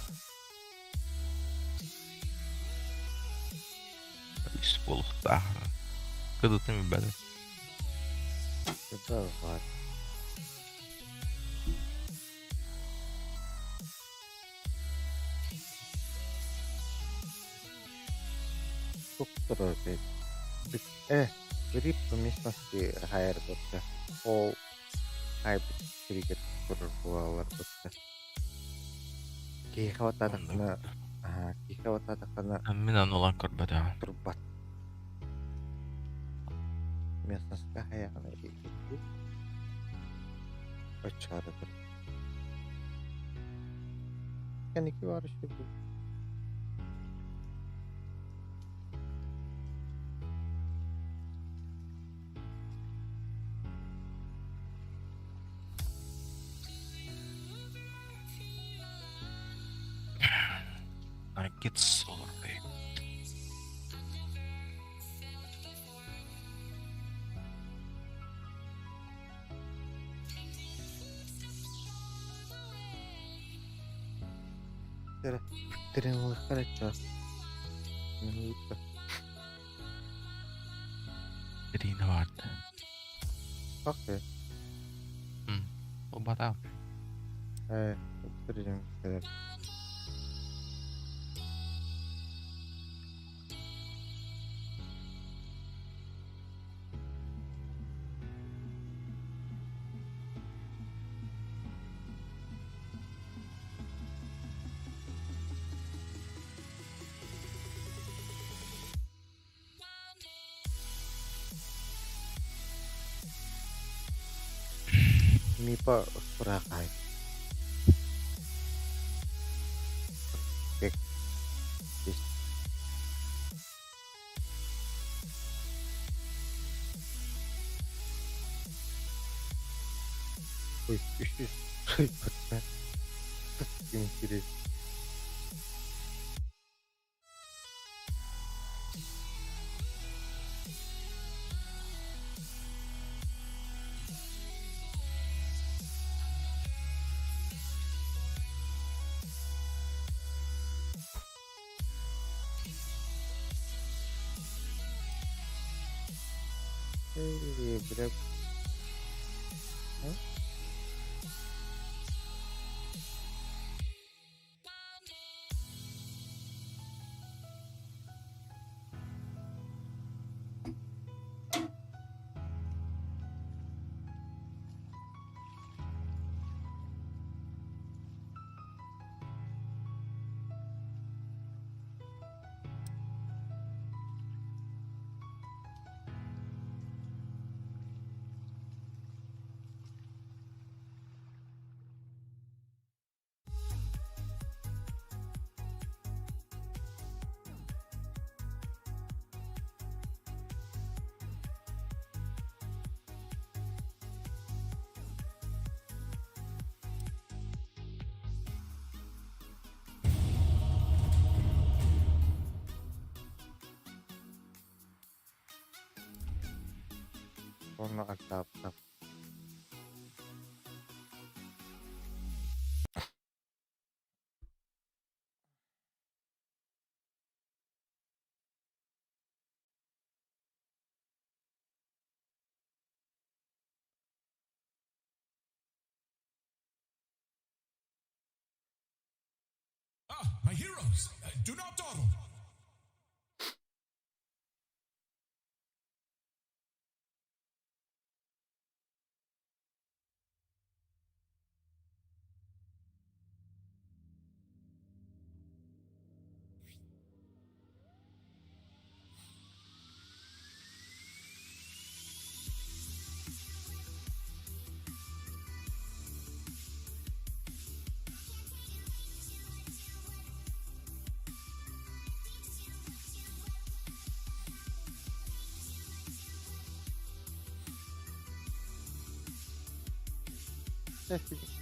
Speaker 3: Üst boluq da. Kıdıtı mı bədi?
Speaker 7: Kudu var. Доктор опять. Грипп по местности хайр бутта. Ол хайп крикет kururlar butта. Kihawatadakna kihawatadakna
Speaker 3: Min olan qırbada.
Speaker 7: turbat. Местностька hayana ikiti. Açarıdır. Yani ki var işte bu.
Speaker 3: Gets olur be.
Speaker 7: Тренинг хорошо. Минутка.
Speaker 3: Dediğine vardı.
Speaker 7: Okey.
Speaker 3: O bada.
Speaker 7: Тренинг kadar. Mipa Purakai. Kek. Uy, Batman. Kim kiri. Bırak. Sonra aşağı
Speaker 11: Do not dawdle.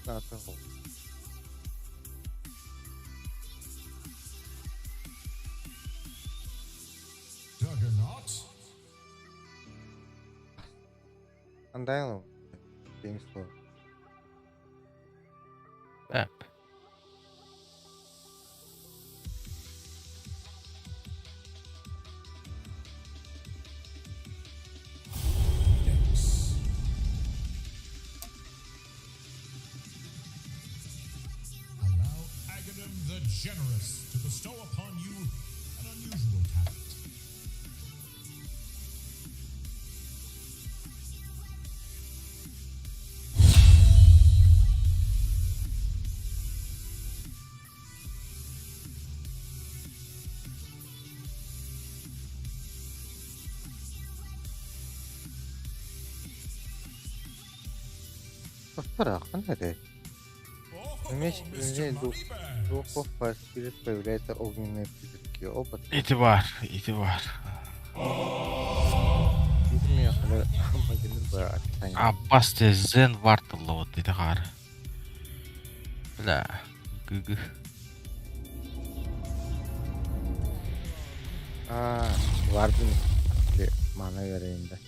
Speaker 7: 나왔던 거.
Speaker 11: Juggernaut.
Speaker 7: 한다요. 게임 스토어.
Speaker 3: Bäp.
Speaker 11: Dex. Allow Aghanim the Generous to bestow upon you an unusual talent.
Speaker 7: Постара, ханады.
Speaker 11: Oh,
Speaker 7: Вместе
Speaker 11: Mr.
Speaker 7: между
Speaker 11: Moneybags.
Speaker 7: духов Спирит появляется огненные призраки. Опыт.
Speaker 3: İtibar.
Speaker 7: Bilmiyor kadar amacınız var artık.
Speaker 3: Abbas te zen vartıllı o dedi gar. Bля. Gıgı.
Speaker 7: Vardın. Mana vereyinde.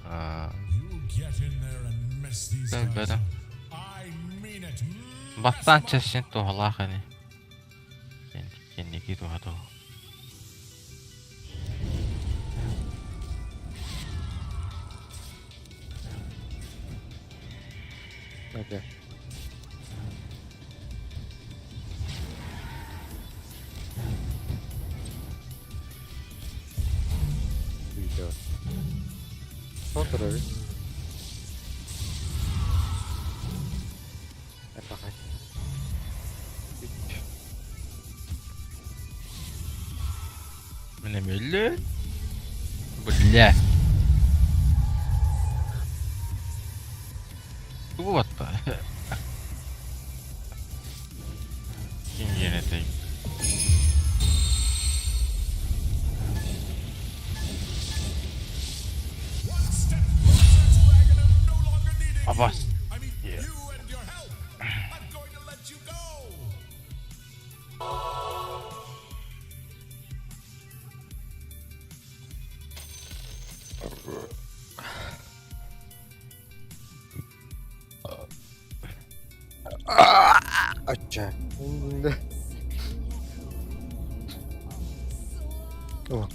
Speaker 11: You get in there and mess these
Speaker 3: Ben
Speaker 11: guys
Speaker 3: better.
Speaker 11: up. I mean it.
Speaker 3: Battan çesin tohla hani. Kendi gitu hado.
Speaker 7: Okey. Güzel. Kontrol. Bakayım.
Speaker 3: Мне миллион. Бля. Вот то. Кинь этой.
Speaker 11: One step closer to Aghanim no longer needing
Speaker 3: Abbas.
Speaker 11: you. I mean, you and your help. I'm going to let you go.
Speaker 7: Acha.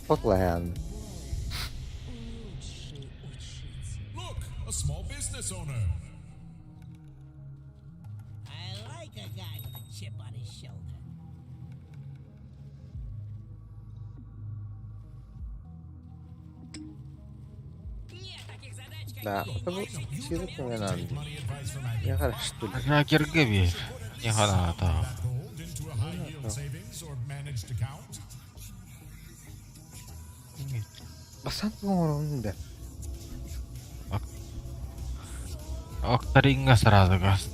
Speaker 7: Fuck land.
Speaker 11: Look, a small business owner.
Speaker 5: I like a guy with a chip on his shoulder. Нет таких задач, как
Speaker 7: Да,
Speaker 5: деньги.
Speaker 7: потому что силы мне надо.
Speaker 11: Money advice from Aghanim.
Speaker 7: Я хорошо что ли.
Speaker 3: Rakirga bir. Ne kadar hata.
Speaker 11: That gold into a high yield savings or managed account.
Speaker 7: Basan ngomongin dah.
Speaker 3: Окторинга сразу газ.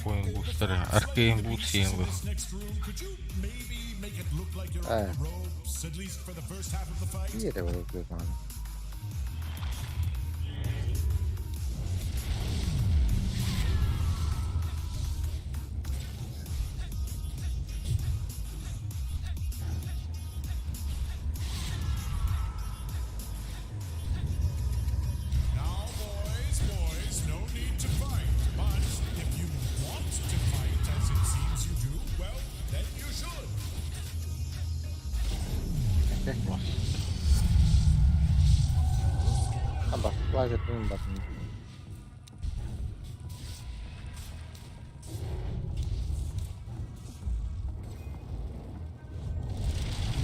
Speaker 3: Коин бустеры. Аркейн бусин был.
Speaker 11: This next room, could you maybe make it look like you're on the ropes, at least for the first half of the fight?
Speaker 7: Iya dah baru gue mana.
Speaker 11: Now, boys, no need to fight. But if you want to fight, as it seems you do, well, then you should.
Speaker 7: Apa? Lagi tuh batang.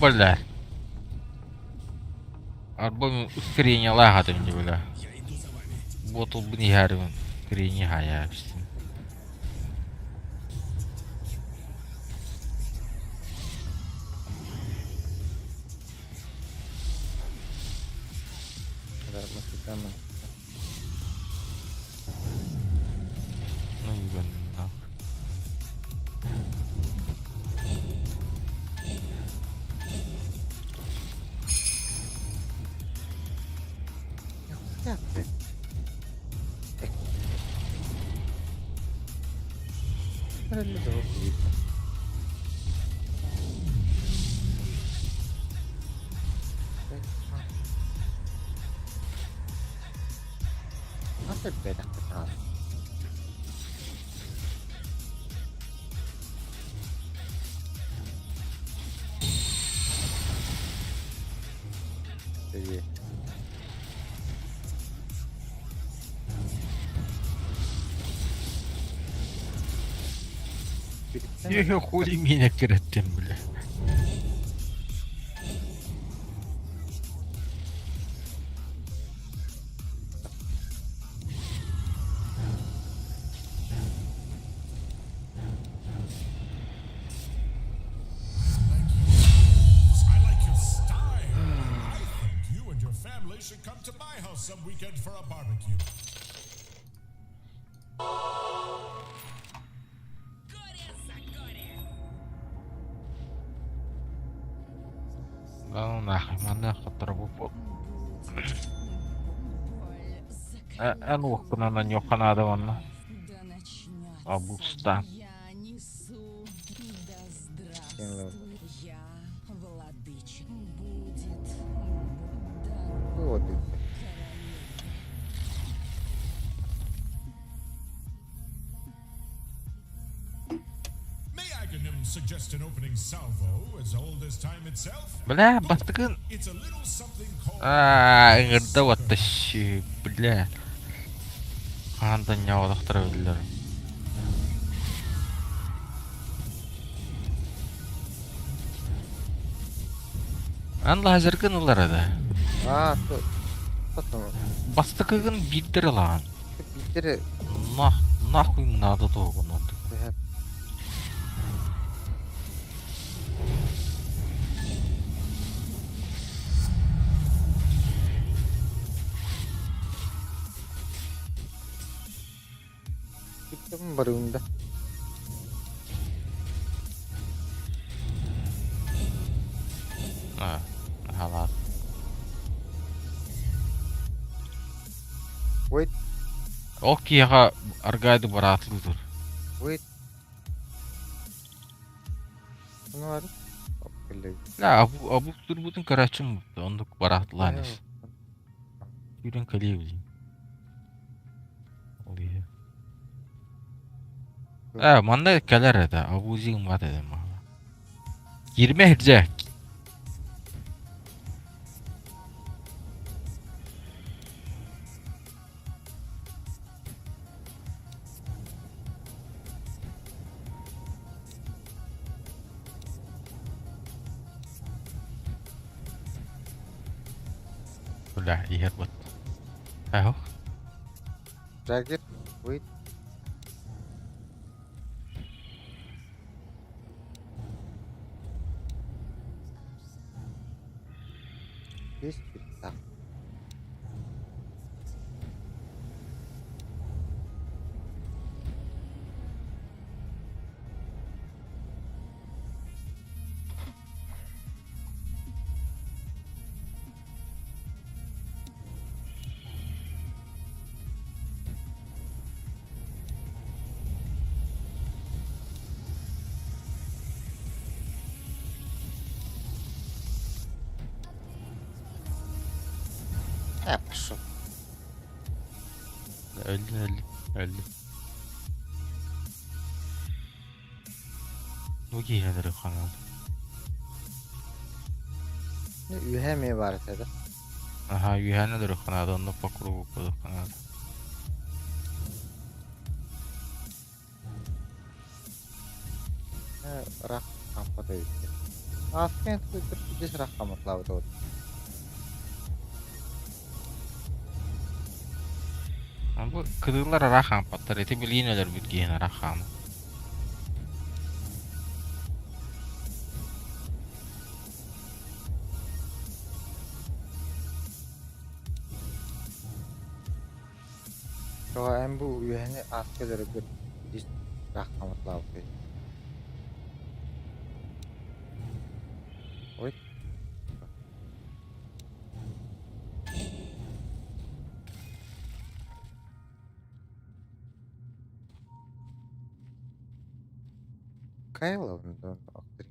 Speaker 3: Бля. Арбом ускорение лагата мне, бля. Ботл бы не гарвин. Ускорение хая.
Speaker 7: Да, мы всегда мы.
Speaker 3: Ну, блин, нахуй.
Speaker 7: Как ты? Правильно, да, вот видно. Apa beda kenal? Jadi
Speaker 3: Я хули меня киреттим, бля.
Speaker 11: I like your style. I think you and your family should come to my house some weekend for a barbecue.
Speaker 3: Да ну нахуй, mana kotor bubuk. Ну, кына на нём канада ванна. Абуста.
Speaker 7: вот и
Speaker 11: May Aghanim suggest an opening salvo as old as time itself?
Speaker 3: Бля, бастыгын.
Speaker 11: It's a little something called
Speaker 3: Ыңырда ваттащи, бля. Анда нявалақтар өлілер. Анла азыргын улар ада.
Speaker 7: потом
Speaker 3: Бастыгын биддер лан.
Speaker 7: Питере
Speaker 3: Нахуй надо того надо.
Speaker 7: Kita berunda.
Speaker 3: Халат.
Speaker 7: Wait,
Speaker 3: Окейга аргайды баратлыдыр.
Speaker 7: wait. Ну ладно. Блядь.
Speaker 3: Абу турбутун карачым ондук баратланыс. Юрен калевли. Олия. Манда келер эде. Абу зигин бат эде мага. 20 херже. Udah, iya buat. Ayo.
Speaker 7: Jacket, wait. Есть так. Пошел.
Speaker 3: Öldü. Bu giyinleri kanal.
Speaker 7: Üheme var dedi.
Speaker 3: Aha, yuhannedir kanal. Onda pakuru bukudu kanal.
Speaker 7: Rak apa tadi? Aslında bir rakamlar lavda.
Speaker 3: Bu kıdığlar rakam patlar eti bilgin ölür bitkiyen rakam.
Speaker 7: Şu en bu üyeni askerleri bir rakamlar lavda. Oy. Kayla ondan aktır.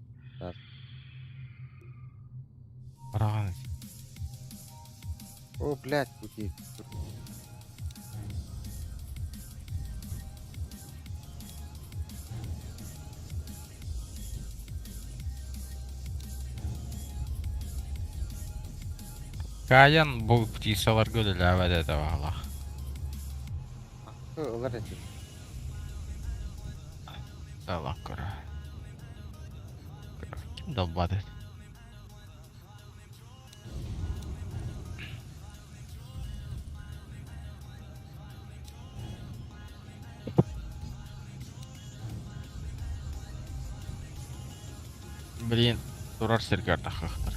Speaker 3: Bırakın.
Speaker 7: О, блядь, куди.
Speaker 3: Kayan bu птицалар gölüler ve de valla.
Speaker 7: Олар эти.
Speaker 3: Allah koru. Kim dolmadı? Блин, durar sergar takıktır.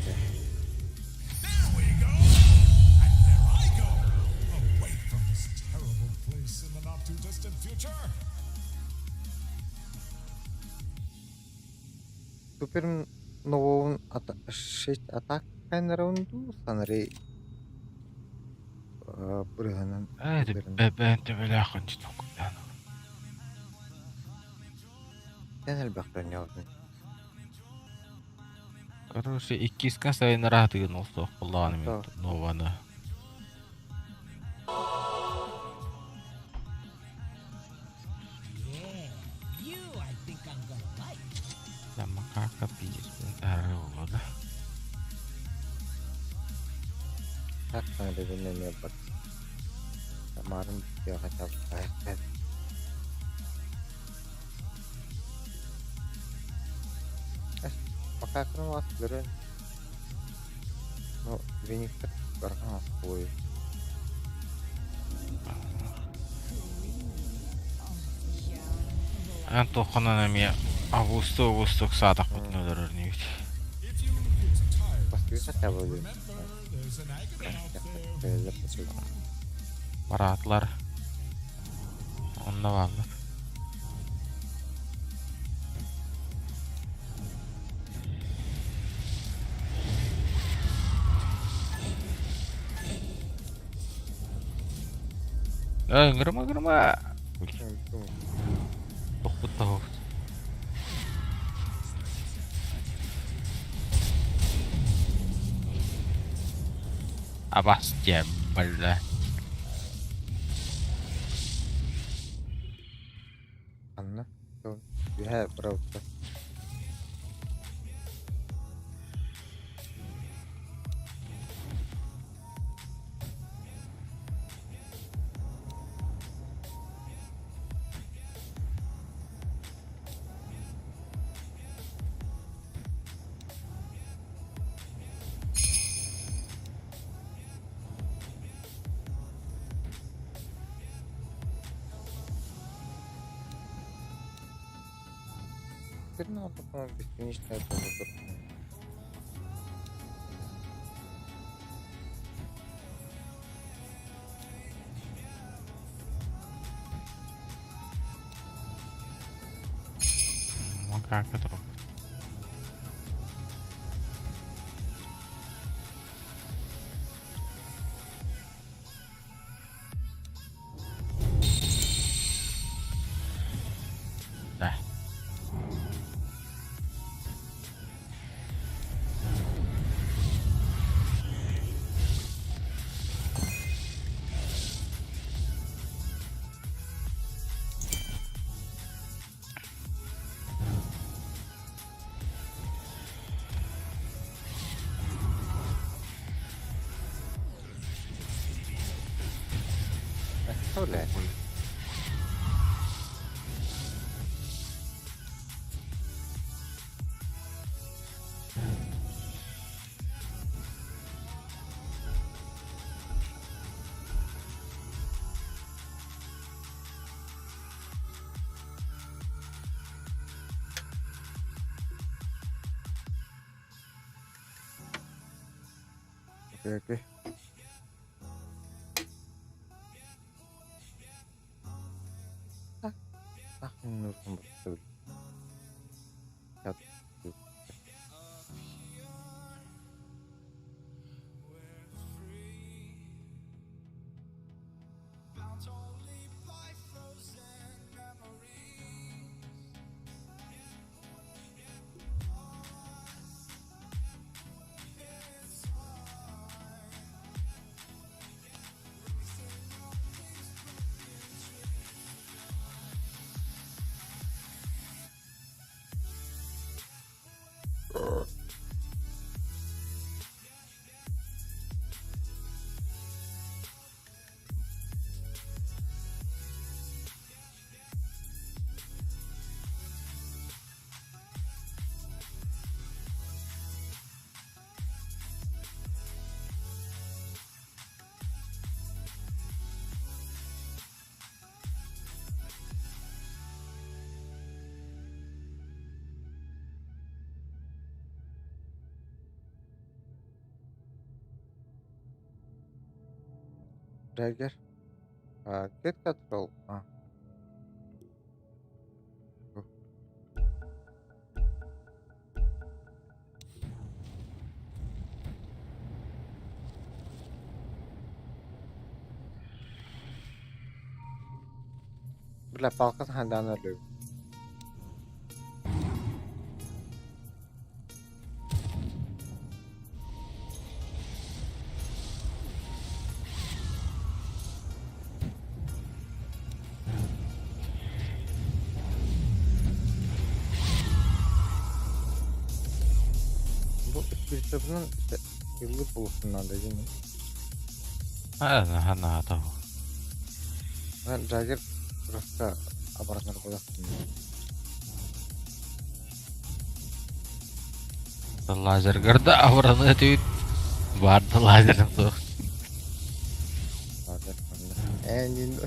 Speaker 11: There we go! And there I go! Away from this terrible place in the not too distant future!
Speaker 7: Супер новый атака на раунду санрей. Бурганан.
Speaker 3: Ben de böyle akıncı tokudan.
Speaker 7: Sen elbette ne oldu?
Speaker 3: Короче, ikiskan sayın rahatı olsa kullanım
Speaker 7: Tamam.
Speaker 3: novanı.
Speaker 5: You, I think I'm gonna like.
Speaker 3: Sama kakak pijit bentar oldu.
Speaker 7: Tak sana dediğine ne bak. Kemarin dia kata baik. Maka aku was beren. No, ini kan karena aku.
Speaker 3: En tohkanan emi avustuk saadak mut nödörür niitä.
Speaker 11: If you get tired,
Speaker 7: Pasti bisa coba dulu.
Speaker 11: remember there's an agony out there.
Speaker 3: Varatlar. Onda varlar. Kırma. Tokut tahu. Abas jembal lah.
Speaker 7: Anna, so you have browser. Kenapa kamu бесконечно это выбор?
Speaker 3: Как это? Да.
Speaker 7: Представляю. Окей. Не нужно будет. Драгер. Get control. Бля, палка хандан ölüyor. Bu kitabının işte yıllı buluşundan değil mi?
Speaker 3: Ana tahu.
Speaker 7: Ben Драгер просто обратно koyacaktım.
Speaker 3: Laser gerda awrana tüt. Bad laser tuh.
Speaker 7: Engin.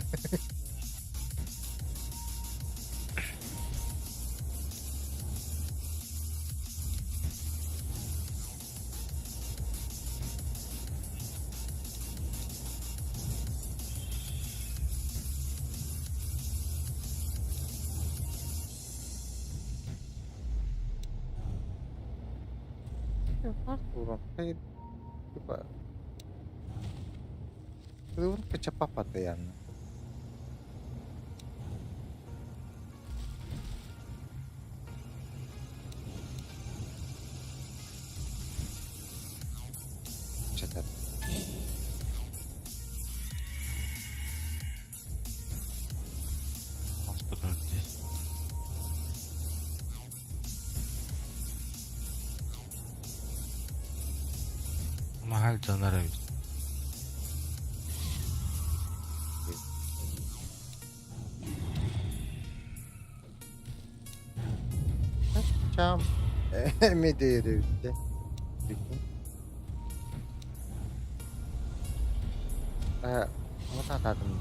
Speaker 7: Turun kayak coba turun kecepatan catat
Speaker 3: Mahal canlara.
Speaker 7: Cam mi değeri işte. Mau tata temen.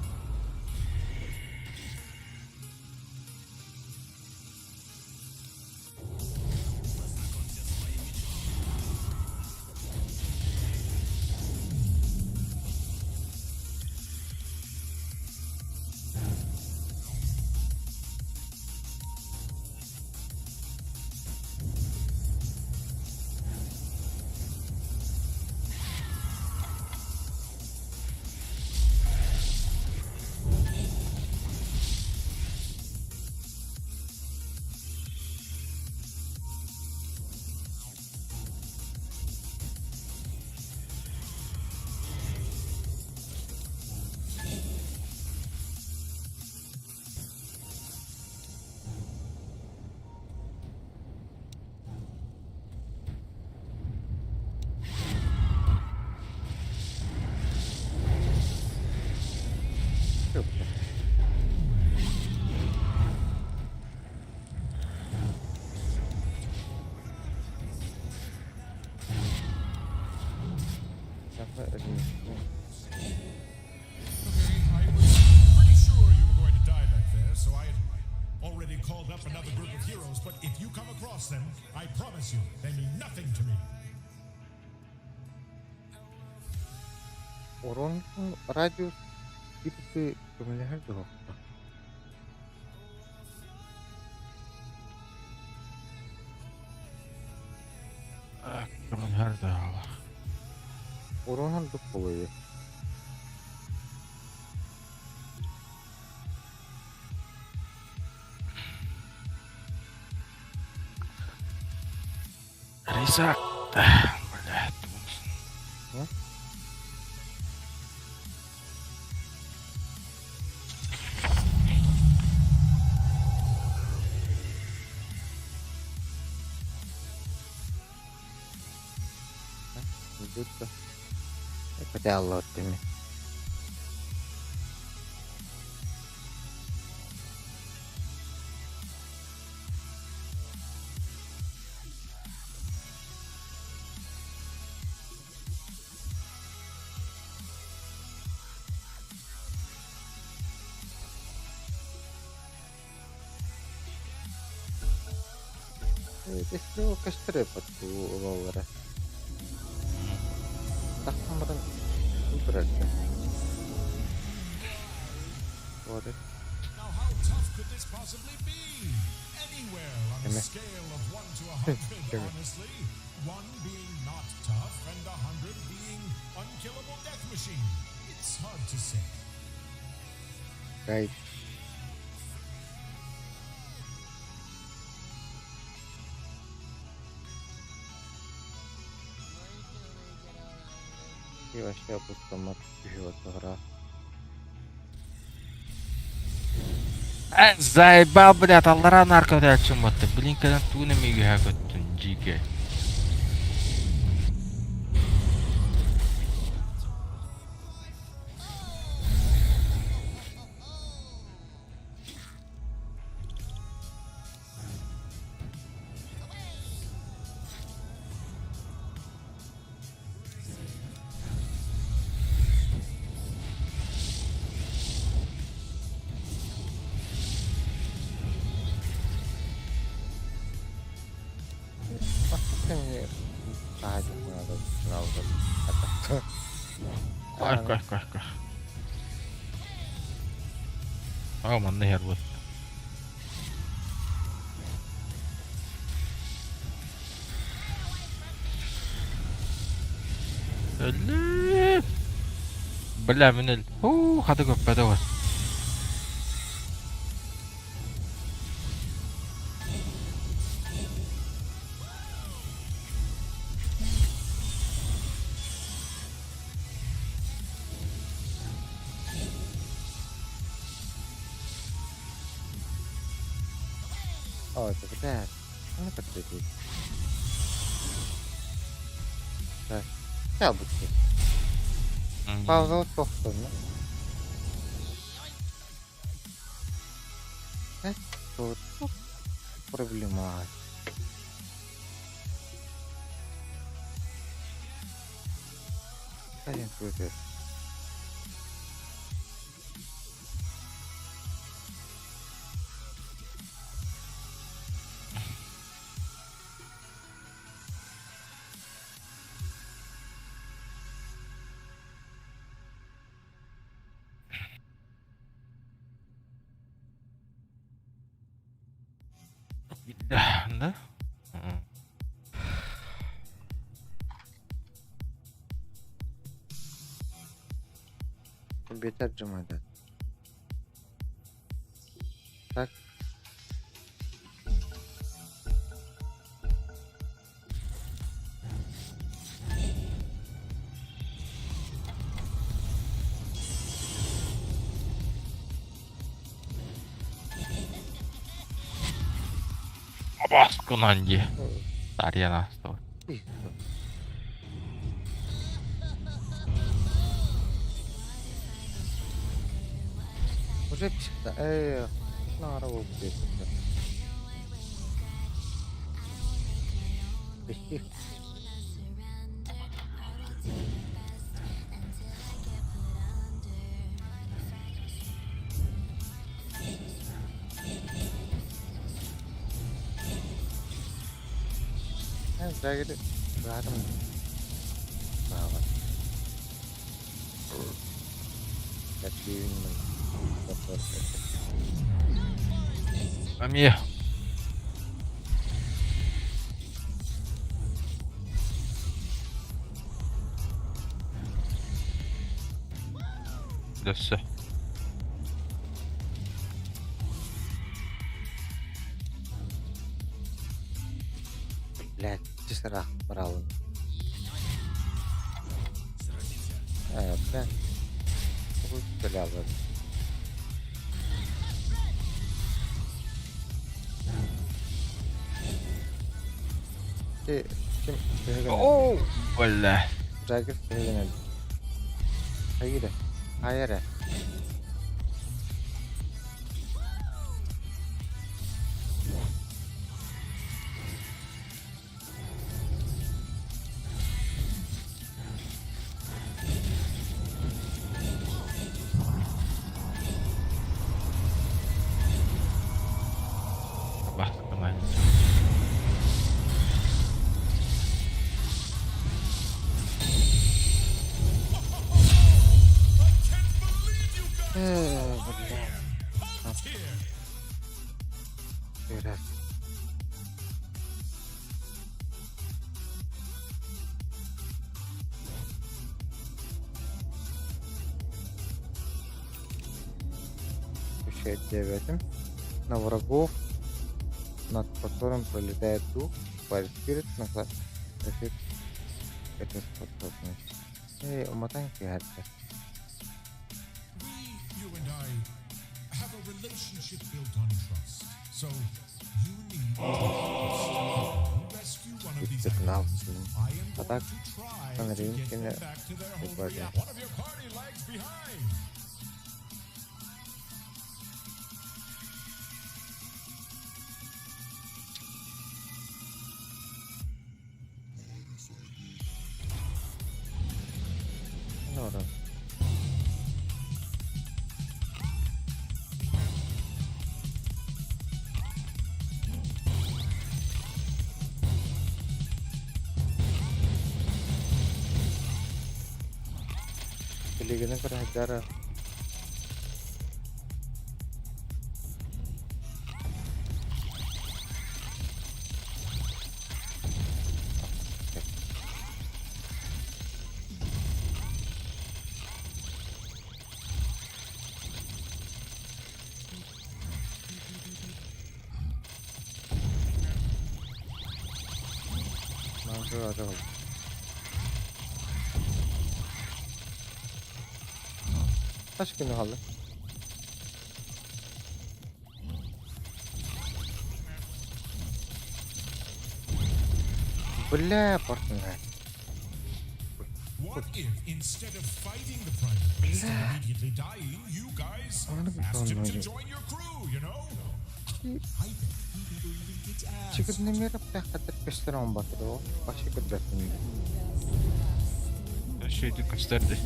Speaker 11: Okay, I was pretty sure you were going to die back there, so I had already called up another group of heroes, but if you come across them, I promise you, they mean nothing to me.
Speaker 7: Oranın radyus birisi kömürler de hokta.
Speaker 3: Kemän härtähava.
Speaker 7: Oranın da kolayı.
Speaker 3: Risa.
Speaker 7: Gitu. Pada Allah demi. Itu kastre patu awalnya. Tak kemarin berada. Waduh.
Speaker 11: Now, how tough could this possibly be? Anywhere on a scale of 1 to 100, honestly. 1 being not tough and 100 being unkillable death machine. It's hard to say.
Speaker 7: Right. И вообще опустом отпихивать игра.
Speaker 3: Заебал, блядь, аллара наркода чуматты. Блинкадан туна мига хакоттун жиге. Ehkä. Aivan niin hervot. بلا من هذا قبة دوت.
Speaker 7: Oh, itu benar. Mana terjadi? Nah, cabut sih. Pausa toh tuh. Tutup problema. Saya yang tutup.
Speaker 3: Да?
Speaker 7: Бетарджима да. Так.
Speaker 3: Paskun anjir. Tadi ya nasto.
Speaker 7: Уже пишет, на работе. Jagger rahatım. Bravo. Kaçayım ben.
Speaker 3: Amiye. Lösse.
Speaker 7: Блядь, чисто брал. Блядь. Вот стрелял. Kim?
Speaker 3: Oh! Valla.
Speaker 7: Jagger söylemedi. Hayır. Hayır.
Speaker 3: Bak kemana.
Speaker 7: Biraz. Пушать 9 на врагов, над которым пролетает дух, парит назад. Эффект этой способности. И умотаем фиат.
Speaker 11: You and I have a relationship built on trust. So you need to rescue one of these items. I am going to try to get them back to their home. One of your party lags behind.
Speaker 7: Ahora. Pilihan ka na Dara. Ada. Kaç gün kaldı? Bля, partner.
Speaker 11: What if instead of fighting the Primal Beast and immediately dying, you guys asked him to join your crew, you know? I bet he never even gets asked.
Speaker 7: Çıkıp ne mi yaptı? Kadar gösteren batırdı o. Başka götürsün.
Speaker 3: Şeydi gösterdi.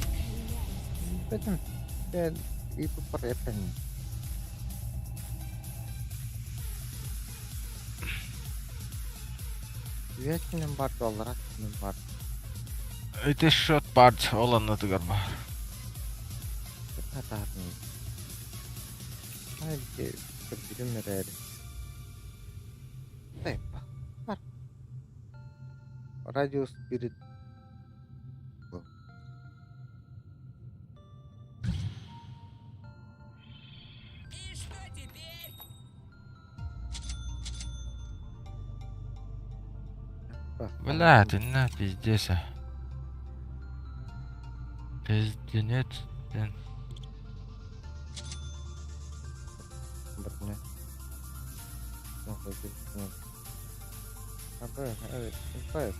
Speaker 7: Dedim. Ben iyi bu paraya ben. Üyetinin vardı olarak kimin vardı?
Speaker 3: Öte shot part olanladı galiba.
Speaker 7: Hata mı? Haydi birim nereye? Hayır bak. Var. Radio Spirit.
Speaker 3: Бля, ты на пиздец. Пизденец.
Speaker 7: Bener. Oh, begitu. Apa ya? Apa ya?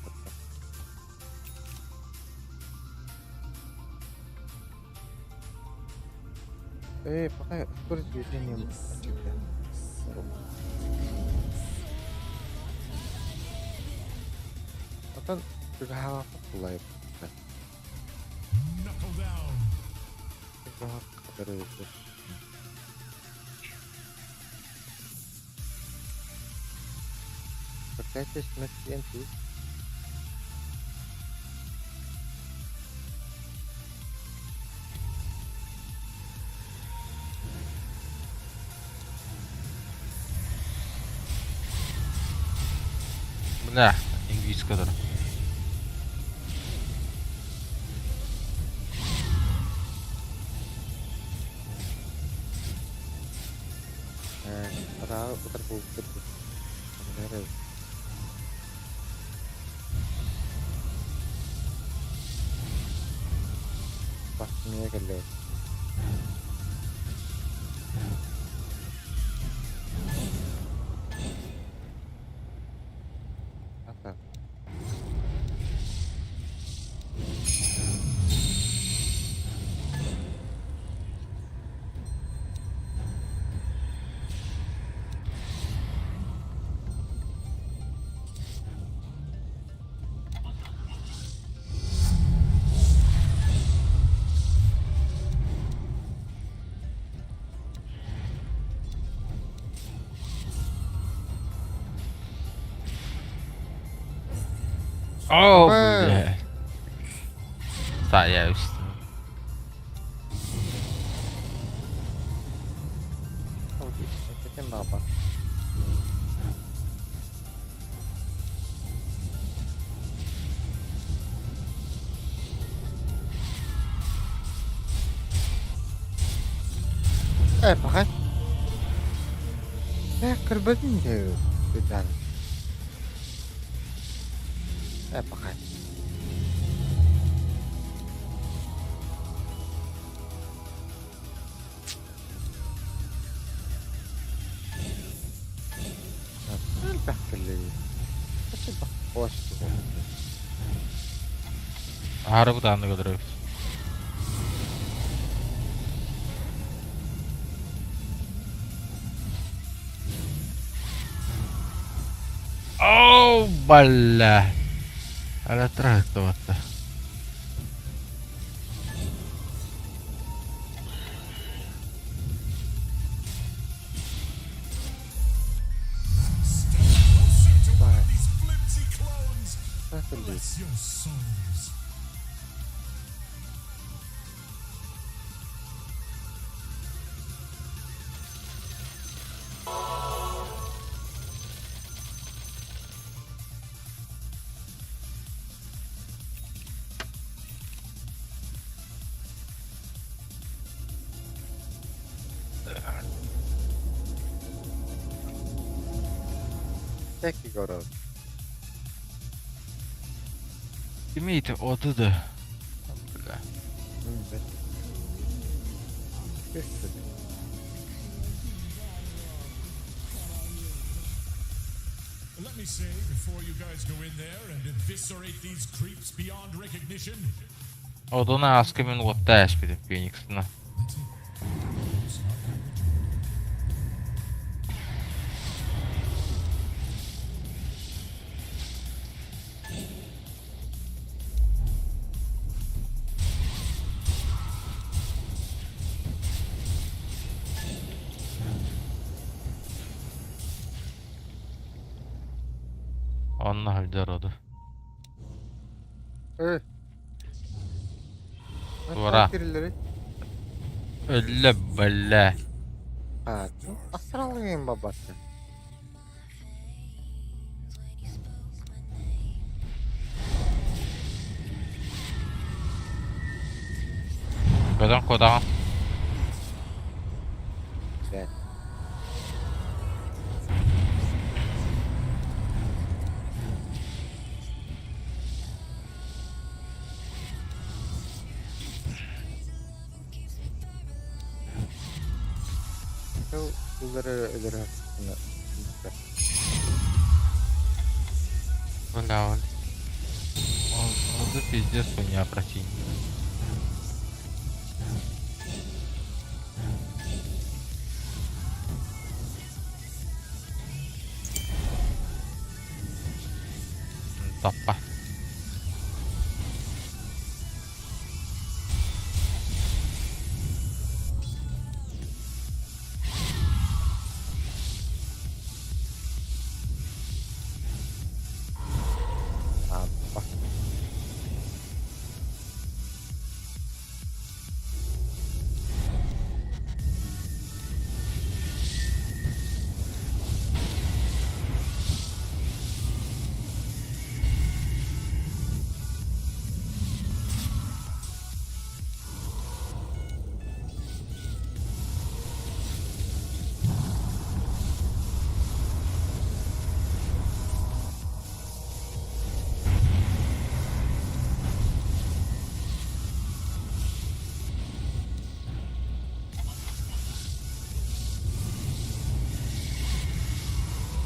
Speaker 7: Pakai seperti biasanya juga. Akan sudah hal apa mulai?
Speaker 11: Knuckle down.
Speaker 7: Itu kabar itu. Terkait dengan TNT,
Speaker 3: Nah, Inggris'e kadar.
Speaker 7: Padahal putar bukit tuh. Sebenarnya. Pastinya gede. Apa?
Speaker 3: Oh,
Speaker 7: Apa?
Speaker 3: buset. Saya Ustaz.
Speaker 7: Oh, itu apa? Pakai. Kerbatin deh. Sudah. Pakai. Pakai lagi. Coba pos tuh.
Speaker 3: Harap tahan kadar. Oh, balla. Alla trattotta.
Speaker 11: Closer to one of these flimsy clones. Bless your souls.
Speaker 7: Tek Igor.
Speaker 3: Kimiydi odu da.
Speaker 11: Let me say before you guys go in there and eviscerate these creeps beyond recognition.
Speaker 3: Oduna aska minut täis piti Phoenixina. Anna haljar Duvara. Ölle belle.
Speaker 7: Astralıyım babası.
Speaker 3: Kodam kodam.
Speaker 7: Evet. Uları
Speaker 3: Валял. Он за пиздец меня противник. Топа.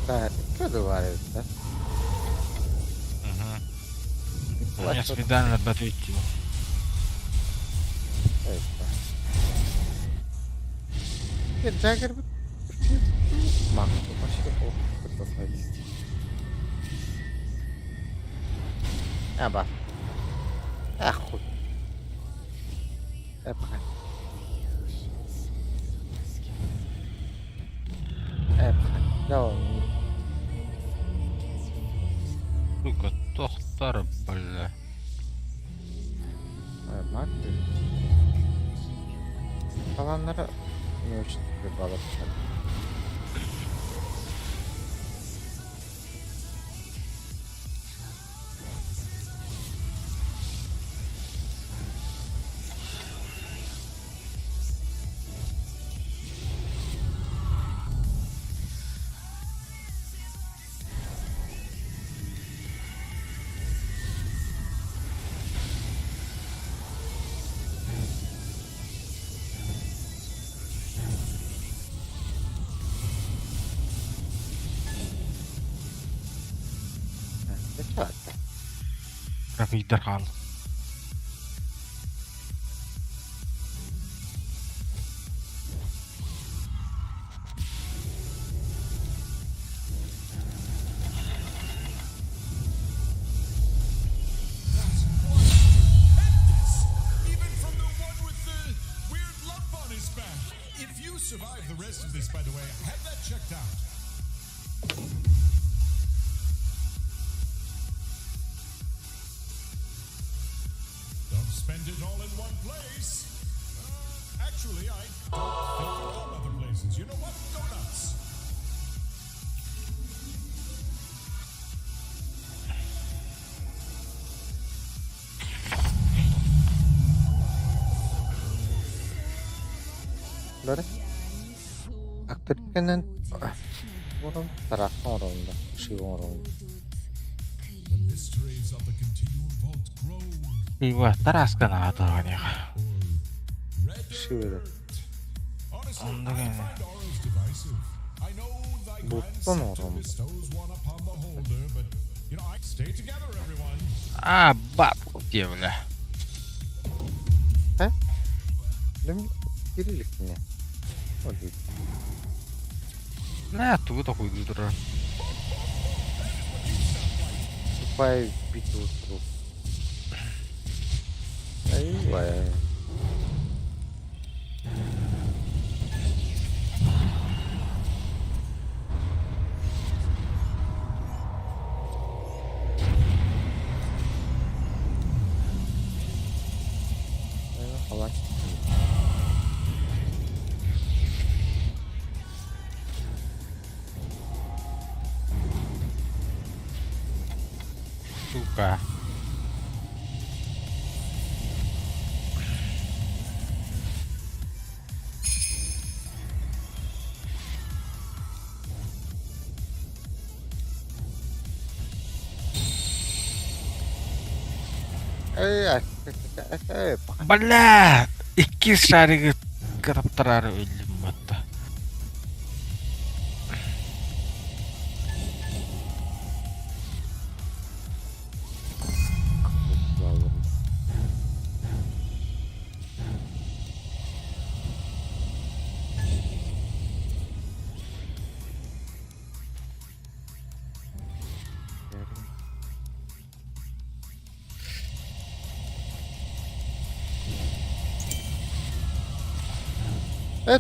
Speaker 7: Kötü var evde.
Speaker 3: Я специально ответил.
Speaker 7: Evet. Ya Jagger bir makro başka o kafayı. Ya bak. Ah хуй. Эпха. Эпха. Давай.
Speaker 3: Сука, тохтар, бля.
Speaker 7: Maddi. Kalanlara ne için bir balık?
Speaker 3: Rafik Derhal.
Speaker 11: Even from the one with the weird lump on his back. If you survive the rest of this, by the way, have that checked out. Don't spend it all in one place. Actually, I don't think there are other places. You know what? Go nuts.
Speaker 7: Böyle aktörlükten bunun taraftan oranda, şey oranda.
Speaker 11: The mysteries of the continuum vault grow.
Speaker 3: Ива, тараска на атаганих.
Speaker 7: Şey böyle.
Speaker 11: Honestly, I
Speaker 3: Ondan yani.
Speaker 11: find Auro's divisive. I know thy
Speaker 7: Bu
Speaker 11: grand
Speaker 7: son
Speaker 11: scepter
Speaker 7: oranda.
Speaker 11: bestows one upon the holder, but you know, I stay together, everyone.
Speaker 3: А, бабку где, бля.
Speaker 7: Değil mi? Birilik mi? O değil.
Speaker 3: На, туго хуйду дура.
Speaker 7: Тупая битва труп. Ай-яй. Falan.
Speaker 3: Сука.
Speaker 7: Ай-яй.
Speaker 3: Бля! Iki шарик каптарар өлüm бата.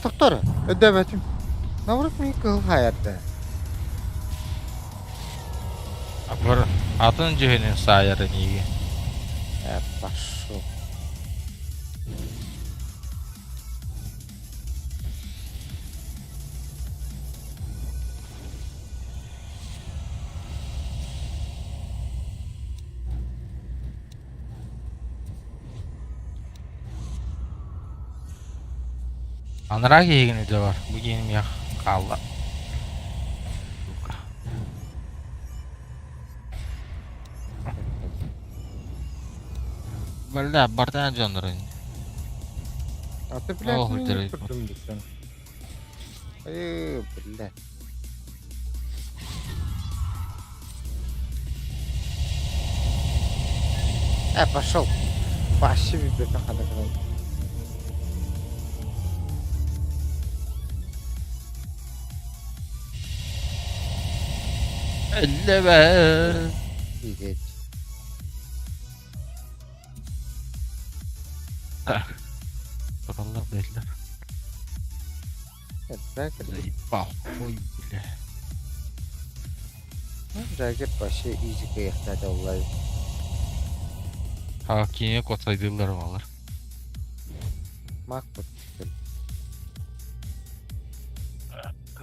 Speaker 7: Doktor, ödemetim. Ne vurup mi kıl hayatta?
Speaker 3: Апар атын жөһөнүн сайары неге.
Speaker 7: Пошел.
Speaker 3: Анырак егені де бар. Бұл енім яқ қалды. Бля, бартан жонырын.
Speaker 7: А ты,
Speaker 3: Ох,
Speaker 7: блядь, не
Speaker 3: дорогой.
Speaker 7: придумал. Блядь. Пошел. Вообще бибета хадаган.
Speaker 3: Elleme.
Speaker 7: Иметь.
Speaker 3: Kurallar değiller.
Speaker 7: Драгер.
Speaker 3: Заебал. Ой, бля.
Speaker 7: Драгер вообще изи каяхна да олай.
Speaker 3: Hakine kotsaydılar var.
Speaker 7: Мак вот.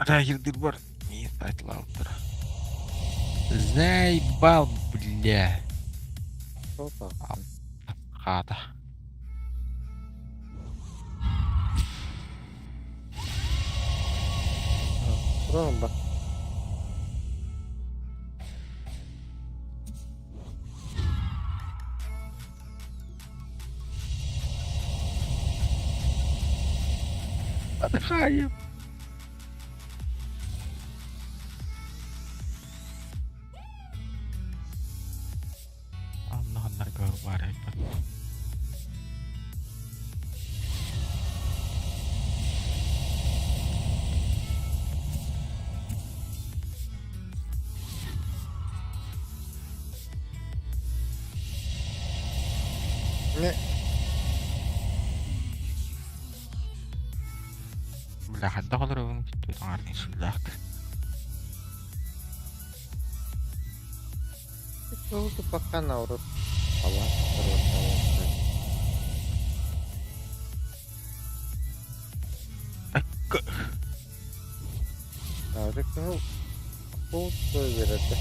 Speaker 3: Рагердир бар. Не айтылаптыр. Заебал, бля.
Speaker 7: Что там?
Speaker 3: Хата.
Speaker 7: Ромба.
Speaker 3: Отдыхаем. Anlahanlar gör var ya.
Speaker 7: Не.
Speaker 3: Бля, хадда холор өгөн тут гарны шүлэк.
Speaker 7: Что-то пока на урод. Аллах. А, так ну. Что вероятно.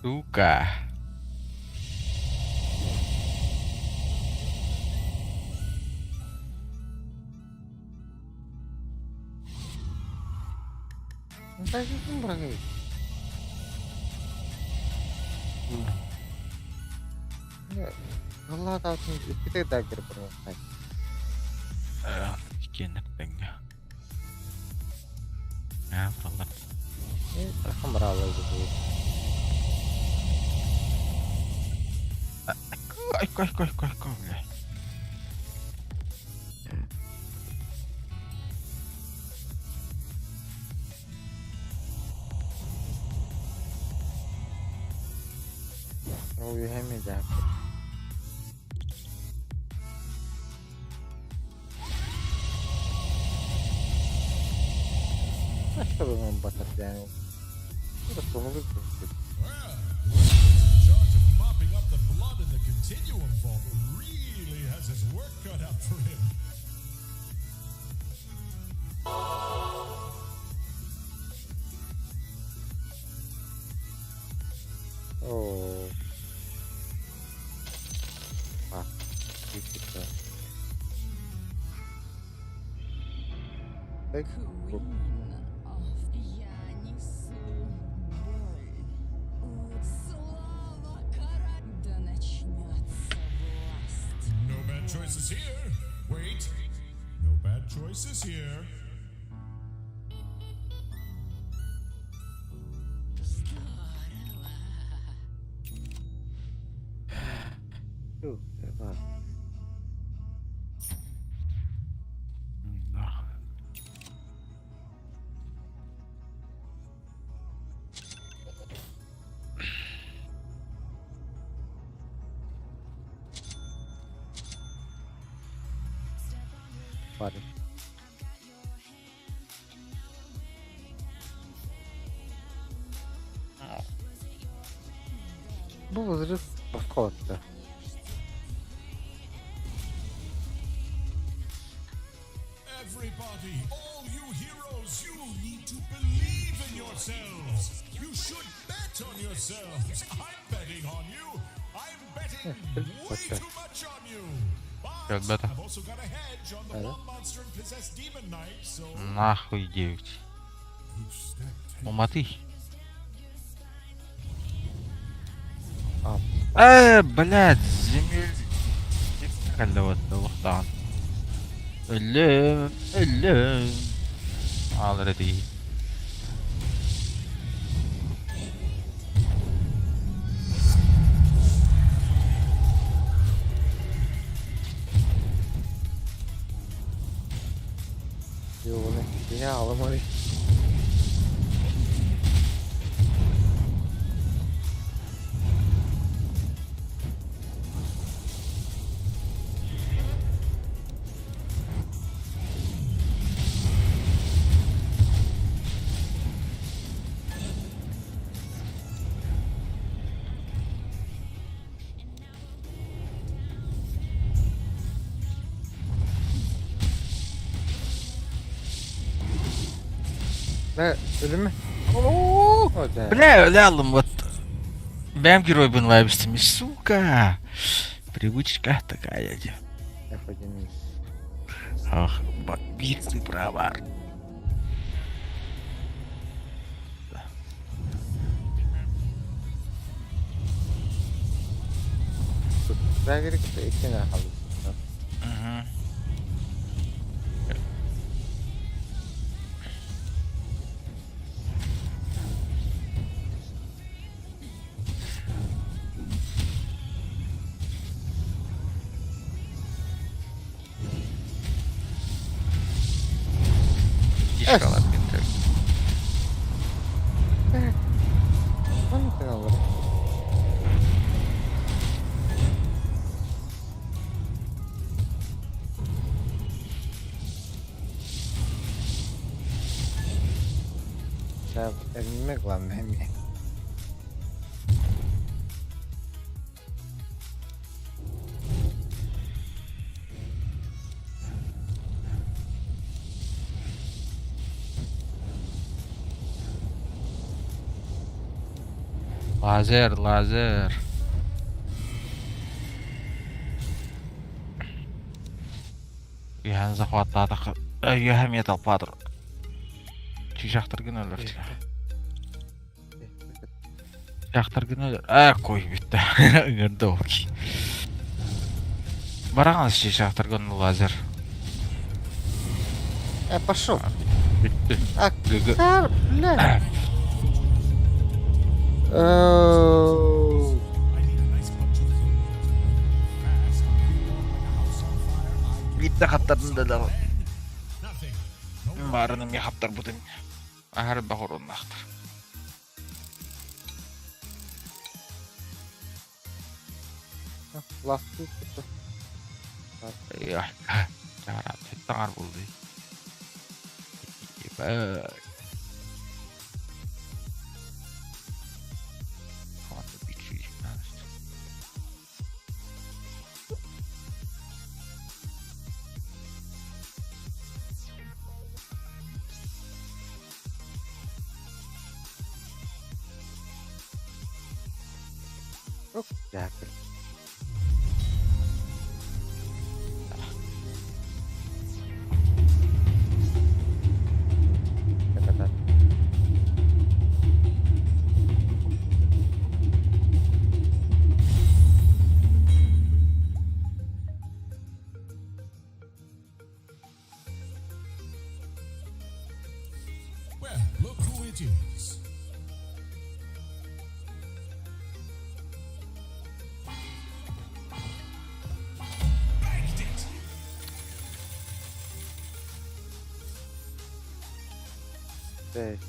Speaker 3: Сука.
Speaker 7: Так и брагай. Allah tahu kita dagger bermain.
Speaker 3: Kenneth pengen. Ya, Allah.
Speaker 7: Ini kamera lagi tu.
Speaker 3: Kau.
Speaker 7: Oh, you have me that. Что вы нам батаряне? Это помогает.
Speaker 11: In charge of mopping up the blood in the continuum vault really has his work cut out for him.
Speaker 7: Oh. Ah, kita. Так.
Speaker 11: No bad choices here. Wait. No bad choices here.
Speaker 7: Парень. Ну, возраст похода.
Speaker 11: Everybody, all you heroes, you need to believe in yourselves. You should bet on yourselves. I'm betting on you. I'm betting way too much on you. But
Speaker 3: better.
Speaker 11: I've also got a hedge on the bomb monster and possessed demon knight, so
Speaker 3: Нахуй девять. Умати. Блядь, земель. Калда вот Лухтан. Ölüm. already.
Speaker 7: Ёбаный, гениалы мои. Да, ölümü. O da.
Speaker 3: Бля, лял вот. Бэм герой был вайбстами, сука. Привычка такая.
Speaker 7: F1.
Speaker 3: Ах, битвы права.
Speaker 7: Buraya gerek de ikine kaldı.
Speaker 3: Мгм. Дишкалар гентерик.
Speaker 7: Onu sen alır. Ya elime lan benim ya.
Speaker 3: Lazer, lazer. Ян захватладық. Я метал падр. Жақтыргын өлір. Жақтыргын өлір. Қой бітті. Үңірді оки. Барағаныз жақтыргын лазер.
Speaker 7: Пошел.
Speaker 3: Бітті. Гүгү.
Speaker 7: Бля.
Speaker 3: Бітті қаттарында да барының яқаптар бұдың. Ахар бағыр оның ақтыр.
Speaker 7: Lastik itu.
Speaker 3: Iya, cara tangan boleh. Baik. Kamu bikin mas.
Speaker 7: Oh, jatuh.
Speaker 11: Well, look who it is.
Speaker 7: Evet.